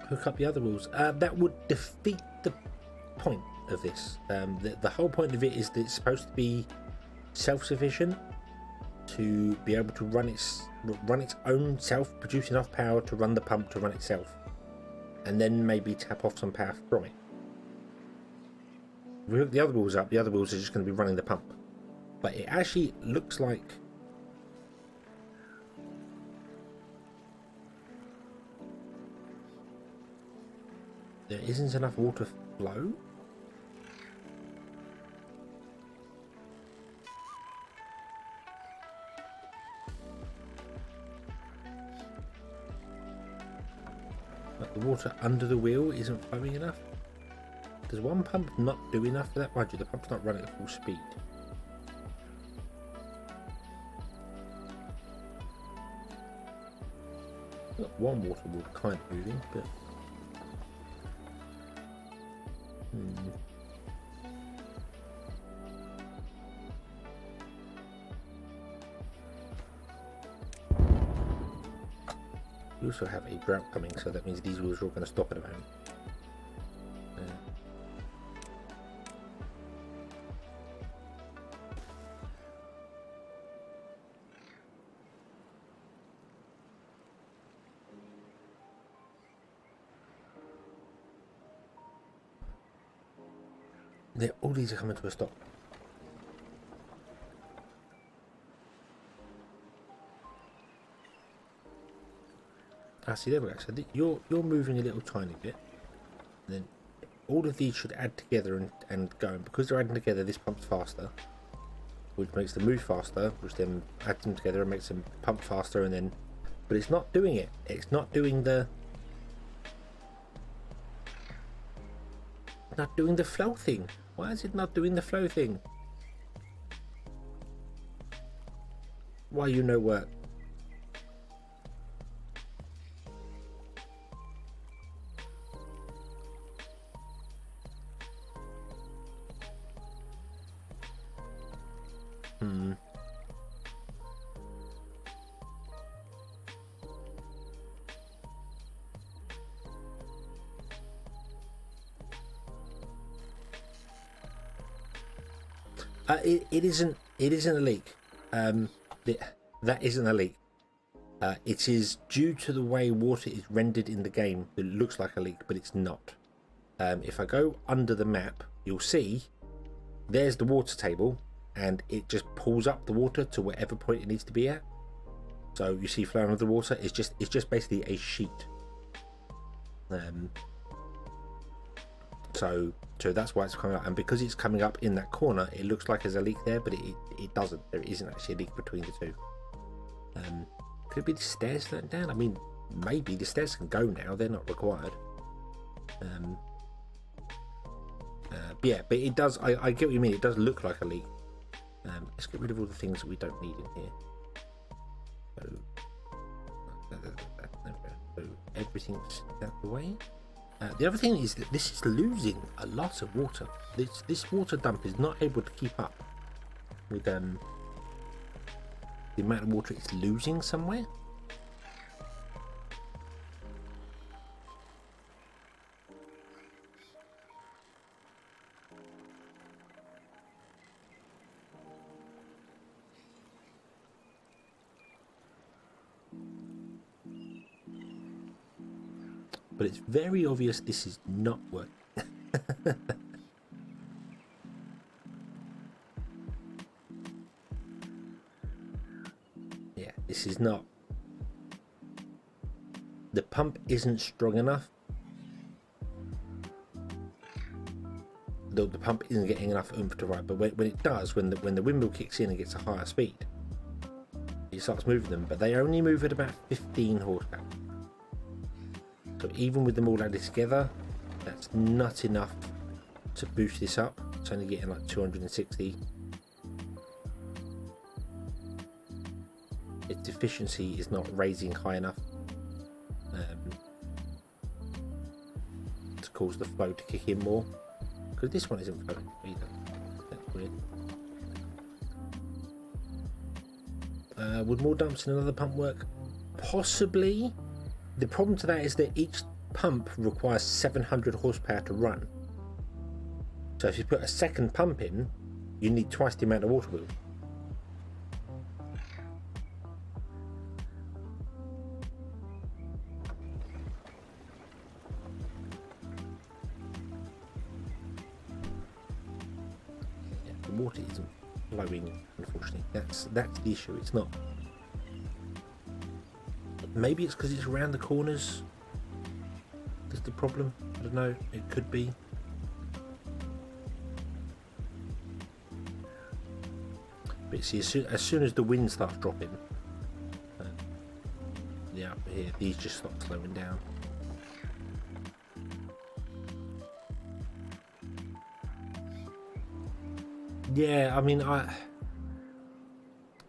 Hook up the other wheels. That would defeat the point of this. The whole point of it is that it's supposed to be self-sufficient to be able to run its own self, produce enough power to run the pump to run itself, and then maybe tap off some power from it. If we hook the other wheels up, the other wheels are just going to be running the pump. But it actually looks like there isn't enough water flow. But the water under the wheel isn't flowing enough. Does one pump not do enough for that? Mind you, the pump's not running at full speed. Got one water wheel kind of moving, but we also have a drought coming, so that means these wheels are all going to stop at a moment. All these are coming to a stop. See, there we go. So you're moving a little tiny bit. And then all of these should add together and go. And because they're adding together, this pumps faster, which makes them move faster, which then adds them together and makes them pump faster. And then, but it's not doing it. It's not doing the. Not doing the flow thing. Why is it not doing the flow thing? Why you no work? It isn't a leak. That isn't a leak. It is due to the way water is rendered in the game. It looks like a leak, but it's not. if I go under the map, you'll see there's the water table, and it just pulls up the water to whatever point it needs to be at. So you see flowing under the water, it's just basically a sheet. So that's why it's coming up, and because it's coming up in that corner, it looks like there's a leak there, but it doesn't. There isn't actually a leak between the two. Could it be the stairs let down? I mean, maybe the stairs can go now, they're not required. Yeah, but it does, I get what you mean, it does look like a leak. Let's get rid of all the things that we don't need in here. So everything's out the way. The other thing is that this is losing a lot of water. This water dump is not able to keep up with the amount of water it's losing somewhere. But it's very obvious this is not working. Yeah, this is not. The pump isn't strong enough. The pump isn't getting enough oomph to ride, but when it does, when the windmill kicks in and gets a higher speed, it starts moving them. But they only move at about 15 horsepower. So even with them all added together, that's not enough to boost this up. It's only getting like 260. Its efficiency is not raising high enough to cause the flow to kick in more. Because this one isn't flowing either. That's weird. Would more dumps in another pump work? Possibly. The problem to that is that each pump requires 700 horsepower to run. So if you put a second pump in, you need twice the amount of water wheels. Yeah, the water isn't flowing, unfortunately. That's the issue. It's not. Maybe it's because it's around the corners. That's the problem. I don't know. It could be. But see, as soon as the wind starts dropping, yeah, up here, these just stop slowing down. Yeah, I mean,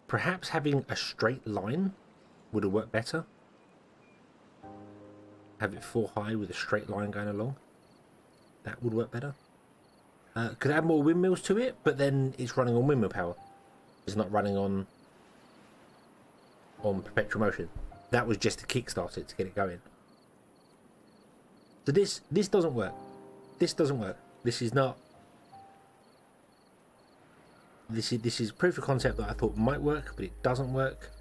perhaps having a straight line would have worked better. Have it 4 high with a straight line going along. That would work better. Could add more windmills to it, but then it's running on windmill power. It's not running on perpetual motion. That was just to kickstart it, to get it going. So this doesn't work. This doesn't work. This is not. This is proof of concept that I thought might work, but it doesn't work.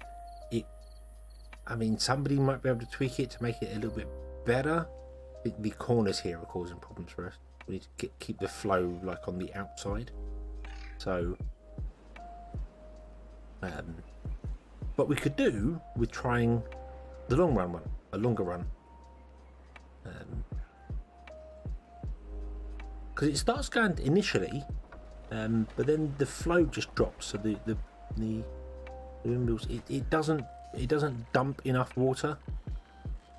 I mean, somebody might be able to tweak it to make it a little bit better. The corners here are causing problems for us. We need to keep the flow like on the outside. So, but we could do with trying the long run one, a longer run, because it starts going initially, but then the flow just drops. So the windmills, it doesn't dump enough water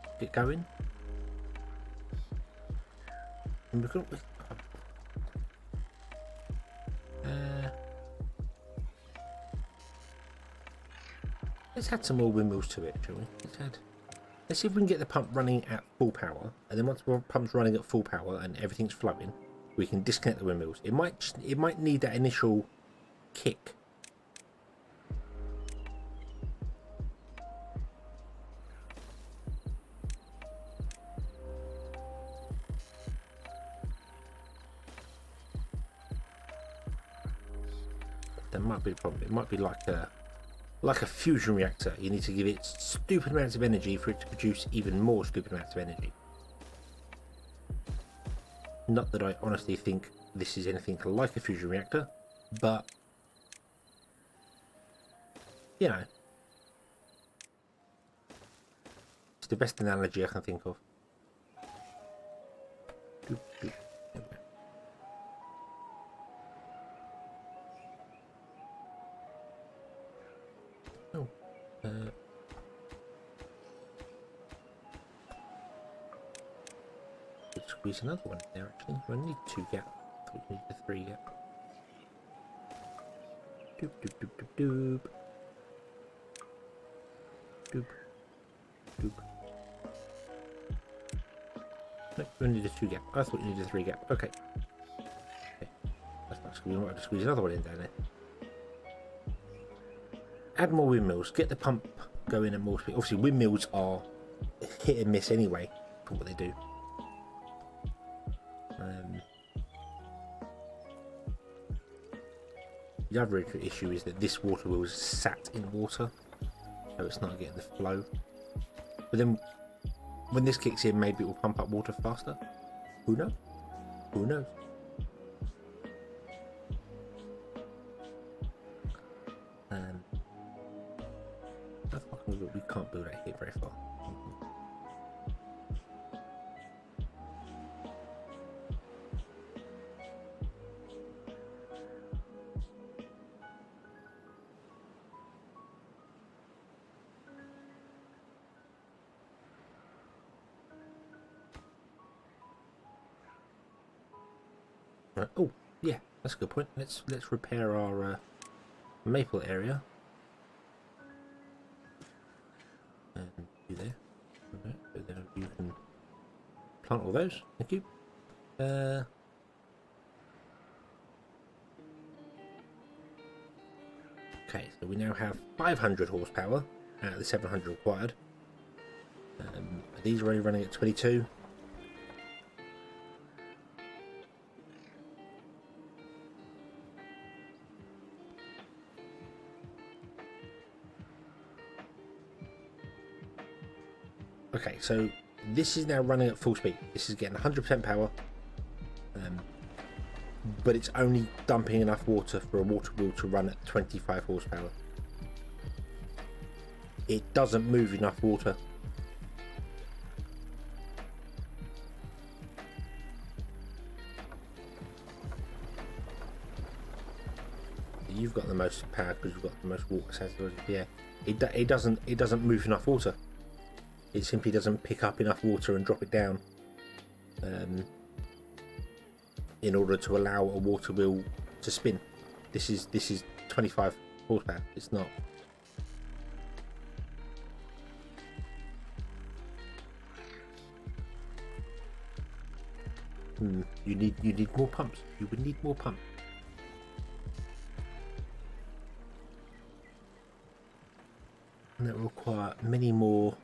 to get going. And we've got, let's add some more windmills to it, shall we? Let's see if we can get the pump running at full power, and then once the pump's running at full power and everything's flowing, we can disconnect the windmills. It might need that initial kick. That might be the problem. It might be like a fusion reactor. You need to give it stupid amounts of energy for it to produce even more stupid amounts of energy. Not that I honestly think this is anything like a fusion reactor, but, you know, it's the best analogy I can think of. Doop, doop. Oh, could squeeze another one in there actually. I need 2 gap. I thought you needed a 3 gap. Doop doop doop doop doop. Doop doop. No, you need a 2 gap. I thought you needed a 3 gap. Okay. Okay. That's not squeeze. I might have to squeeze another one in down there. Add more windmills. Get the pump going at more speed. Obviously, windmills are hit and miss anyway for what they do. The other issue is that this water wheel is sat in water, so it's not getting the flow. But then, when this kicks in, maybe it will pump up water faster. Who knows? Who knows? How far can we build? We can't build out here very far. Oh, yeah, that's a good point. Let's repair our maple area. And do there. Okay, so then you can plant all those. Thank you. Okay, so we now have 500 horsepower out of the 700 required. These are only running at 22. Okay, so this is now running at full speed. This is getting 100% power, but it's only dumping enough water for a water wheel to run at 25 horsepower. It doesn't move enough water. You've got the most power because you've got the most water sensitivity. Yeah, it doesn't move enough water. It simply doesn't pick up enough water and drop it down in order to allow a water wheel to spin. This is 25 horsepower. It's not. You need more pumps. You would need more pumps. And that will require many more.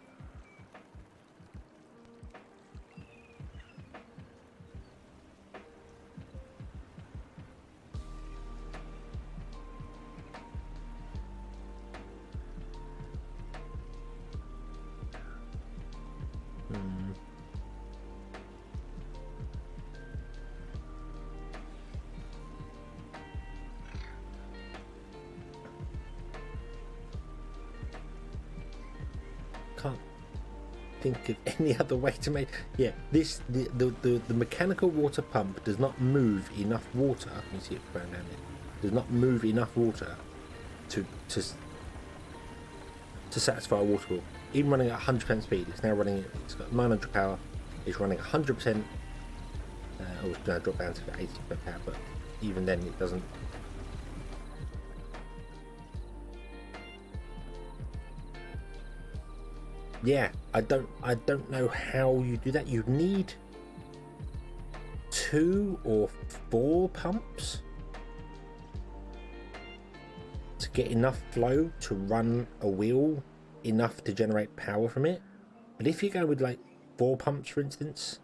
Can't think of any other way to make. Yeah, the mechanical water pump does not move enough water. You see it down there. Does not move enough water to satisfy a water wheel. Even running at 100% speed, it's now running. It's got 900 power. It's running 100%. Oh, it's going to drop down to 80% power, but even then, it doesn't. Yeah, I don't know how you do that. You need 2 or 4 pumps to get enough flow to run a wheel enough to generate power from it. But if you go with like 4 pumps, for instance,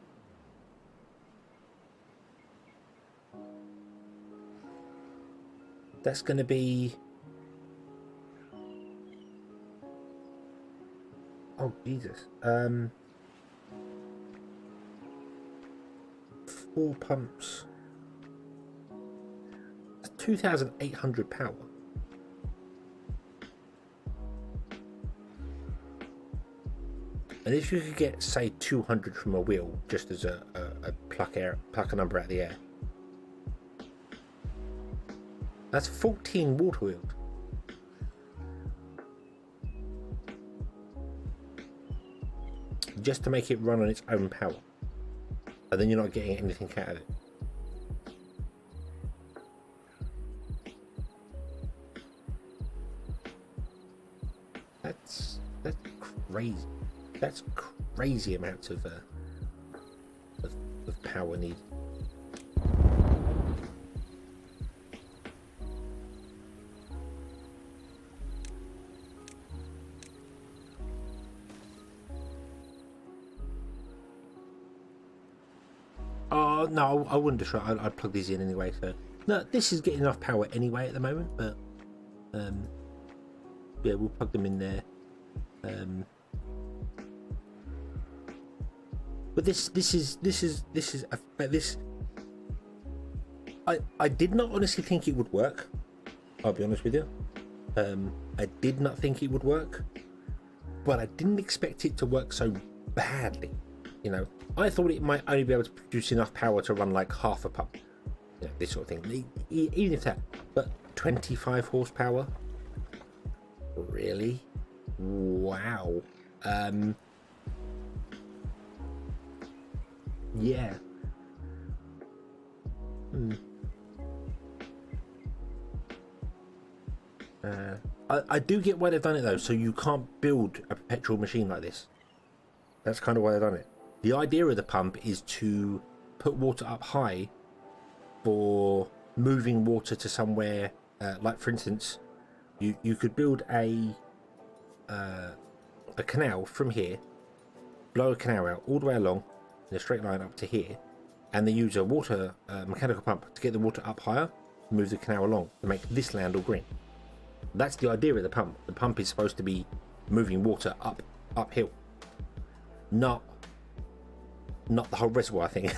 that's going to be. Oh Jesus! 4 pumps. That's 2,800 power. And if you could get, say, 200 from a wheel, just as a pluck a number out of the air, that's 14 water wheels. Just to make it run on its own power, and then you're not getting anything out of it. That's crazy. That's crazy amounts of power needed. Oh no, I wouldn't destroy. I'd plug these in anyway. So no, this is getting enough power anyway at the moment. But yeah, we'll plug them in there. But this. I did not honestly think it would work. I'll be honest with you. I did not think it would work, but I didn't expect it to work so badly. You know, I thought it might only be able to produce enough power to run like half a pump. You know, this sort of thing. Even if that, but 25 horsepower. Really? Wow. Yeah. I do get why they've done it though, so you can't build a perpetual machine like this. That's kind of why they've done it. The idea of the pump is to put water up high for moving water to somewhere, like for instance, you could build a canal from here, blow a canal out all the way along in a straight line up to here, and then use a water mechanical pump to get the water up higher, move the canal along to make this land all green. That's the idea of the pump. The pump is supposed to be moving water uphill, not the whole reservoir thing.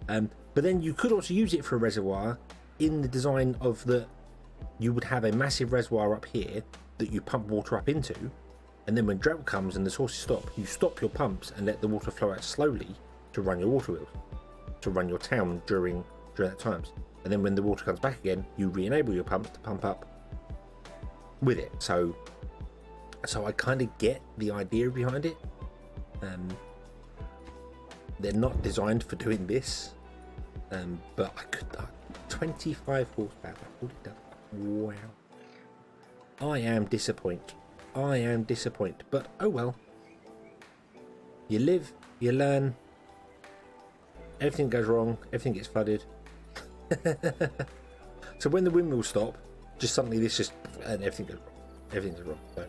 But then you could also use it for a reservoir in the design of the. You would have a massive reservoir up here that you pump water up into, and then when drought comes and the sources stop, you stop your pumps and let the water flow out slowly to run your water wheels, to run your town during that times. And then when the water comes back again, you re-enable your pumps to pump up with it. So I kind of get the idea behind it. They're not designed for doing this, but I could 25 horsepower. Wow. I am disappointed. But oh well. You live, you learn. Everything goes wrong. Everything gets flooded. So when the windmills stop, just suddenly this just and everything goes wrong. Everything goes wrong. So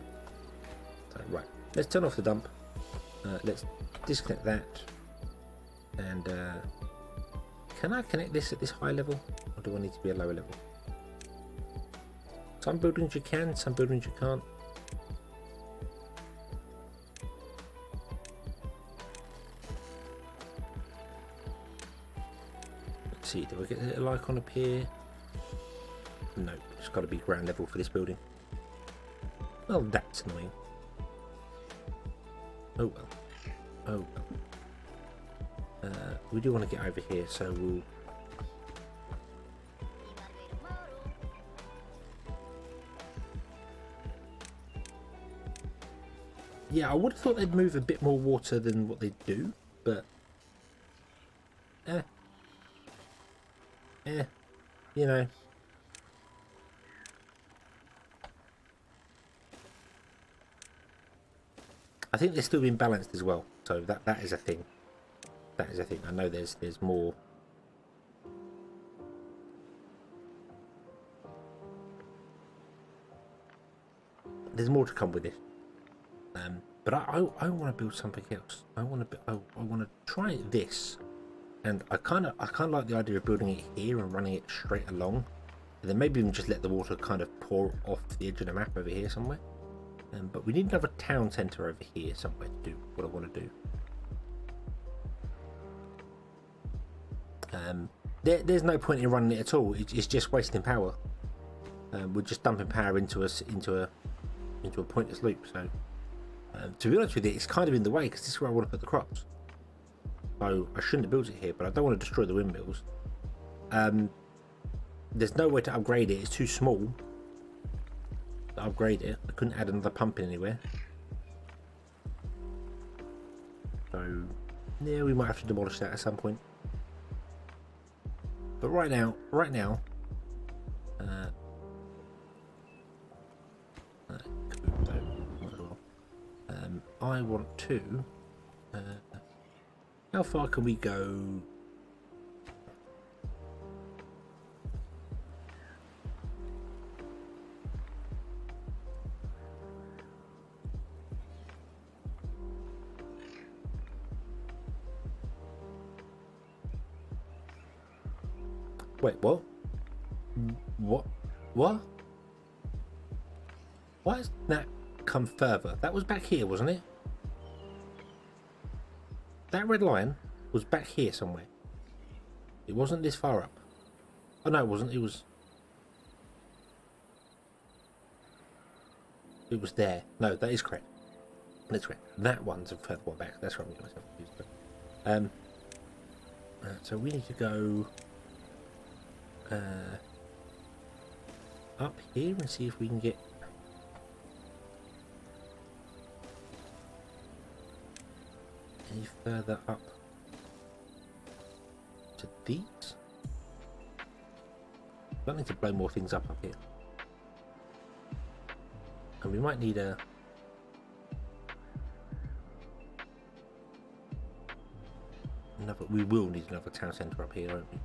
right, let's turn off the dump. Let's disconnect that. And can I connect this at this high level, or do I need to be a lower level? Some buildings you can, some buildings you can't. Let's see, do I get a little icon up here? No, it's got to be ground level for this building. Well, that's annoying. Oh well. Oh well. We do want to get over here, so we'll. Yeah, I would have thought they'd move a bit more water than what they do, but you know. I think they're still being balanced as well, so that is a thing. That is a thing. I know there's more. There's more to come with it. But I want to build something else. I want to try this, and I kind of like the idea of building it here and running it straight along, and then maybe even just let the water kind of pour off the edge of the map over here somewhere. But we need another town centre over here somewhere to do what I want to do. There's no point in running it at all. It's just wasting power. We're just dumping power into a pointless loop. So to be honest with you, it's kind of in the way because this is where I want to put the crops. So I shouldn't have built it here, but I don't want to destroy the windmills. There's no way to upgrade it. It's too small to upgrade it. I couldn't add another pump in anywhere. So yeah, we might have to demolish that at some point. But right now, I want to. How far can we go? Wait, what? What? Why has that come further? That was back here, wasn't it? That red line was back here somewhere. It wasn't this far up. Oh no, it wasn't. It was there. No, that is correct. That's correct. That one's a further one back. That's right. I'm getting myself confused. So we need to go up here and see if we can get any further up to these. I need to blow more things up here, and we might need a another. We will need another town centre up here, won't we?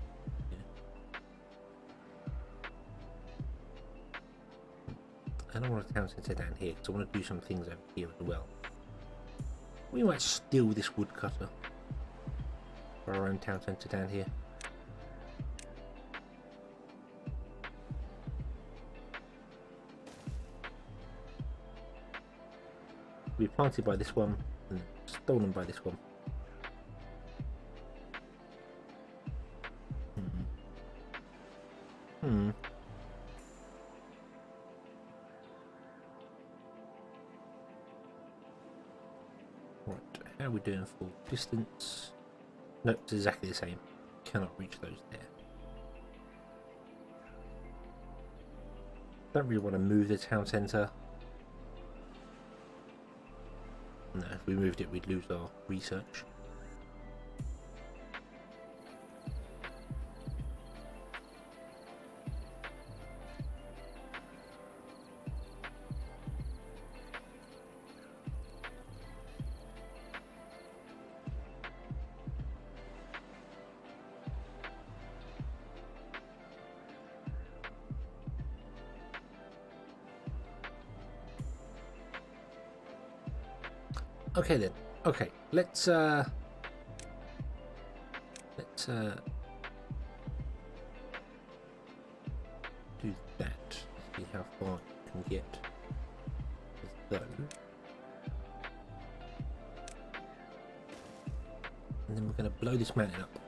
I don't want a town centre down here because I want to do some things over here as well. We might steal this woodcutter for our own town centre down here. We'll be planted by this one and stolen by this one. How are we doing for distance? Nope, it's exactly the same. Cannot reach those there. Don't really want to move the town centre. No, if we moved it, we'd lose our research. Okay then. Okay, let's do that. See how far I can get with those. And then we're going to blow this mountain up.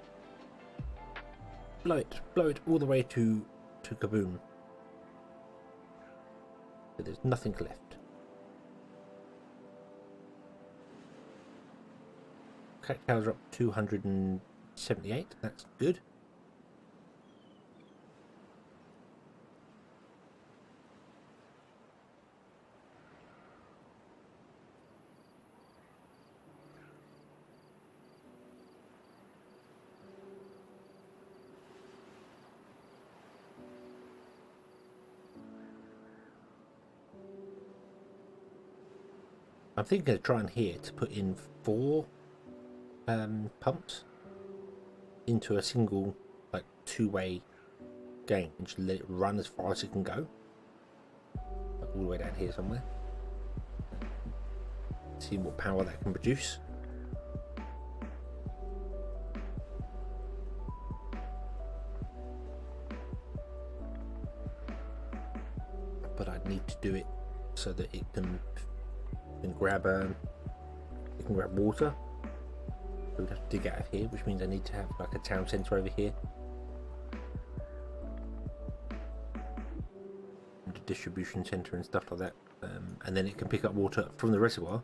Blow it all the way to Kaboom. So there's nothing left. Cactuars are up 278, that's good. I'm thinking of trying here to put in 4 pumps into a single, like, 2-way game and just let it run as far as it can go, like all the way down here somewhere. See what power that can produce. But I'd need to do it so that it can grab water. So we'd have to dig out of here, which means I need to have like a town centre over here. And a distribution centre and stuff like that. And then it can pick up water from the reservoir,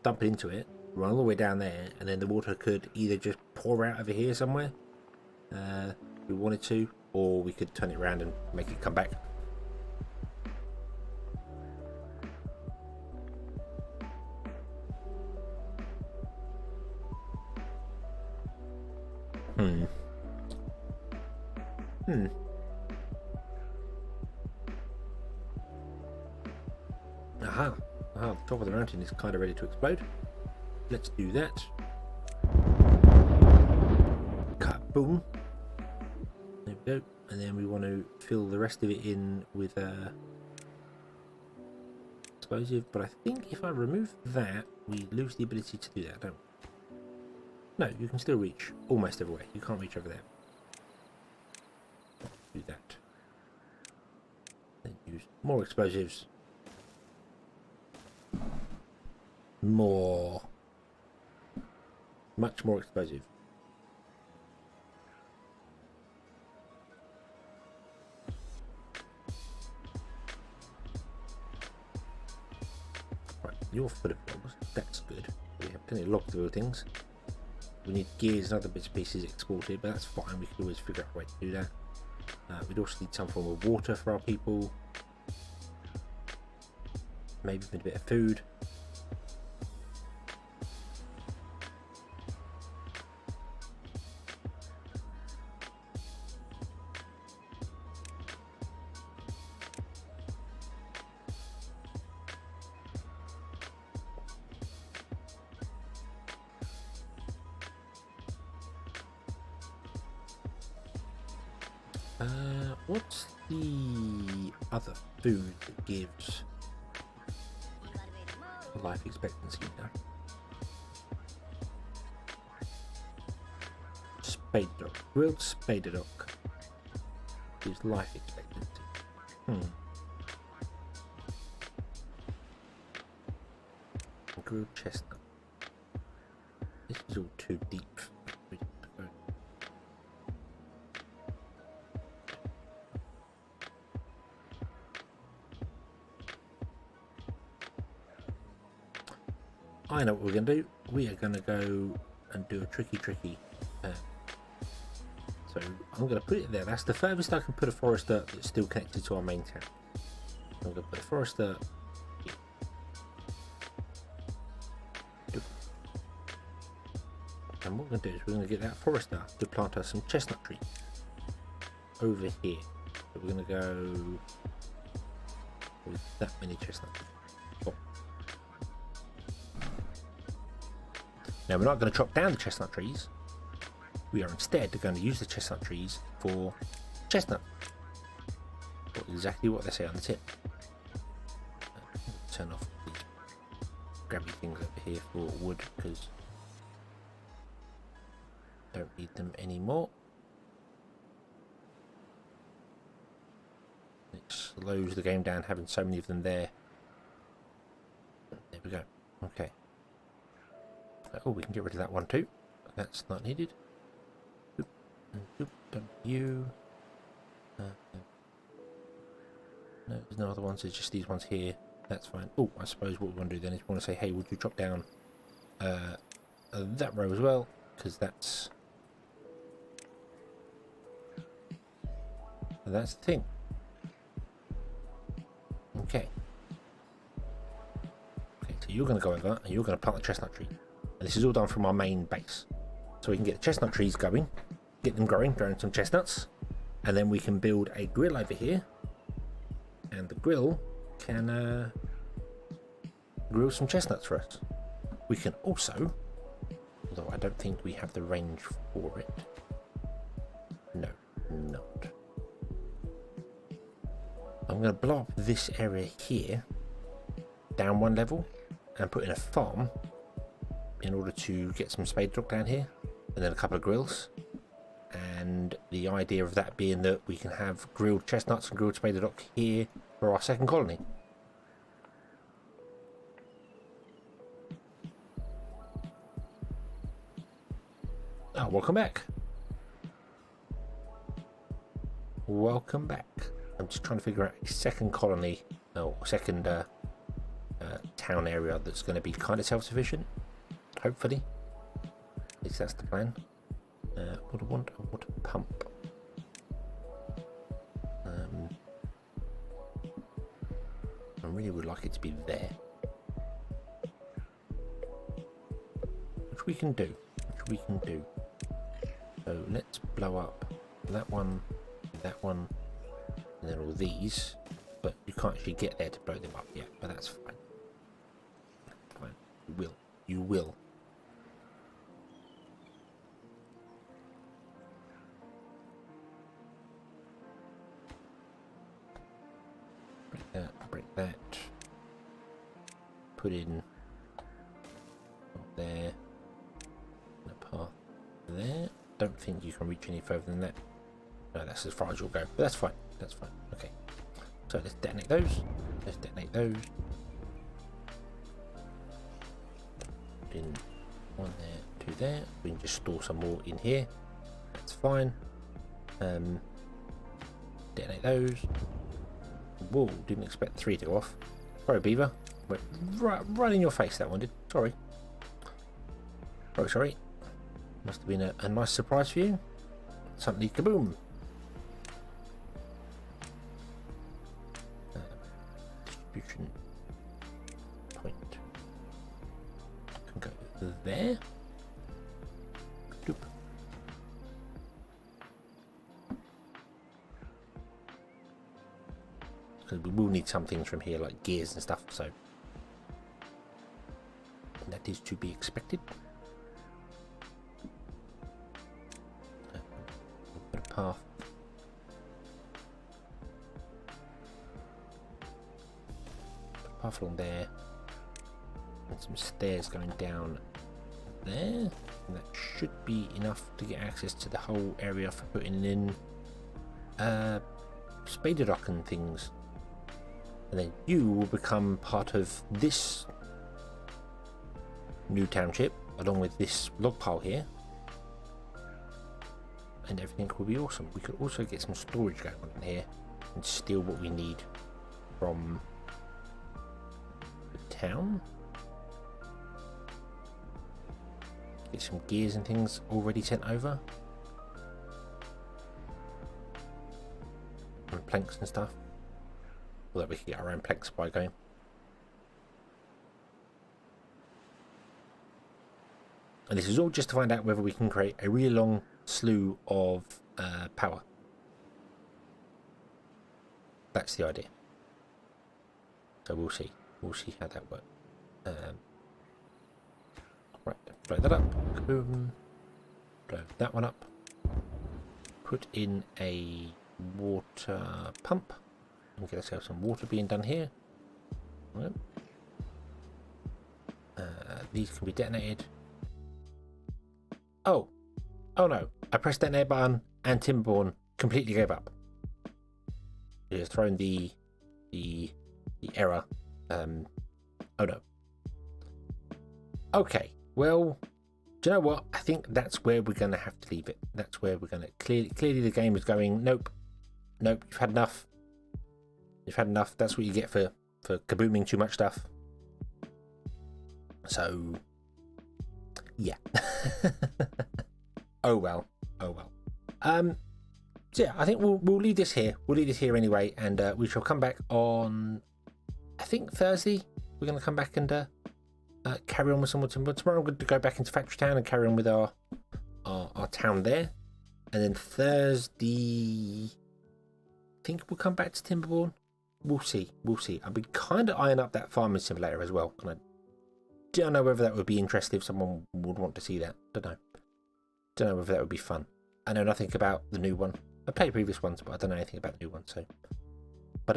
dump it into it, run all the way down there, and then the water could either just pour out over here somewhere, if we wanted to, or we could turn it around and make it come back. Aha, the top of the mountain is kind of ready to explode. Let's do that. Boom. There we go. And then we want to fill the rest of it in with explosive. But I think if I remove that, we lose the ability to do that, don't we? No, you can still reach almost everywhere. You can't reach over there. Do that. Then use more explosives. More. Much more explosive. Right, you're full of logs. That's good. We have plenty of logs to build things. We need gears and other bits and pieces exported, but that's fine. We can always figure out a way to do that. We'd also need some form of water for our people. Maybe a bit of food. What's the other food that gives life expectancy now? Spade dock. Grilled spade dock gives life expectancy. Grilled chestnut. This is all too deep. I know what we're going to do. We are going to go and do a tricky. So I'm going to put it there. That's the furthest I can put a forester that's still connected to our main town. I'm going to put a forester here. And what we're going to do is we're going to get that forester to plant us some chestnut trees over here. So we're going to go with that many chestnut trees. Now we're not going to chop down the chestnut trees. We are instead going to use the chestnut trees for chestnut. Exactly what they say on the tip. Turn off the grabby things over here for wood because I don't need them anymore. It slows the game down having so many of them there. There we go. Okay. Oh, we can get rid of that one too. That's not needed. You. No, there's no other ones. There's just these ones here. That's fine. Oh, I suppose what we want to do then is we want to say, hey, would you drop down that row as well? Because that's the thing. Okay. Okay, so you're going to go over and you're going to plant the chestnut tree. And this is all done from our main base. So we can get the chestnut trees going, get them growing some chestnuts, and then we can build a grill over here. And the grill can grill some chestnuts for us. We can also, although I don't think we have the range for it. No, not. I'm going to blow up this area here, down one level, and put in a farm in order to get some spade dock down here, and then a couple of grills. And the idea of that being that we can have grilled chestnuts and grilled spade dock here for our second colony. Oh, welcome back. Welcome back. I'm just trying to figure out a second colony, or second town area that's going to be kind of self-sufficient. Hopefully. At least that's the plan. What I want a water pump. I really would like it to be there. Which we can do. So let's blow up that one, and then all these. But you can't actually get there to blow them up yet, but that's fine. Fine. You will. Break that. Put in there. A path there. Don't think you can reach any further than that. No, that's as far as you'll go. But that's fine. That's fine. Okay. So let's detonate those. Put in one there, two there. We can just store some more in here. That's fine. Detonate those. Whoa, didn't expect 3 to go off. Sorry, Beaver. Went right in your face, that one did. Sorry. Sorry. Must have been a nice surprise for you. Suddenly, kaboom. Distribution point. Can go there. Doop. Because we will need some things from here, like gears and stuff, so that is to be expected. Put a path. Put a path along there, and some stairs going down there. And that should be enough to get access to the whole area for putting in spader dock and things. And then you will become part of this new township, along with this log pile here. And everything will be awesome. We could also get some storage going on in here and steal what we need from the town. Get some gears and things already sent over. And planks and stuff. That we can get our own plank supply going. And this is all just to find out whether we can create a really long slew of power. That's the idea. So we'll see. We'll see how that works. Right, blow that up. Boom. Blow that one up. Put in a water pump. And get ourselves some water being done here. Right. These can be detonated. Oh no! I pressed that detonate button and Timberborn completely gave up. It has thrown the error. Oh no. Okay. Well, do you know what? I think that's where we're going to have to leave it. That's where we're going to clearly the game is going. Nope. You've had enough. That's what you get for kabooming too much stuff. So, yeah. Oh well. So yeah, I think we'll leave this here. We'll leave this here anyway, and we shall come back on, I think, Thursday. We're going to come back and carry on with some more timber. Tomorrow I'm going to go back into Factory Town and carry on with our town there, and then Thursday, I think we'll come back to Timberborn. We'll see. I've been kind of eyeing up that farming simulator as well. And I don't know whether that would be interesting if someone would want to see that. Don't know whether that would be fun. I know nothing about the new one. I played previous ones, but I don't know anything about the new one. So, but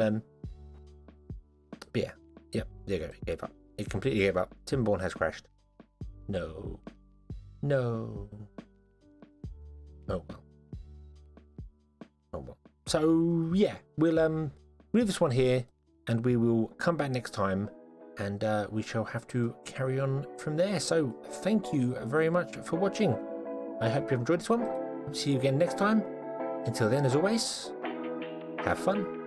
yeah, there you go. It gave up. It completely gave up. Timberborn has crashed. No. Oh well. So yeah, we'll leave this one here, and we will come back next time, and we shall have to carry on from there. So thank you very much for watching. I hope you enjoyed this one. See you again next time. Until then, as always, have fun.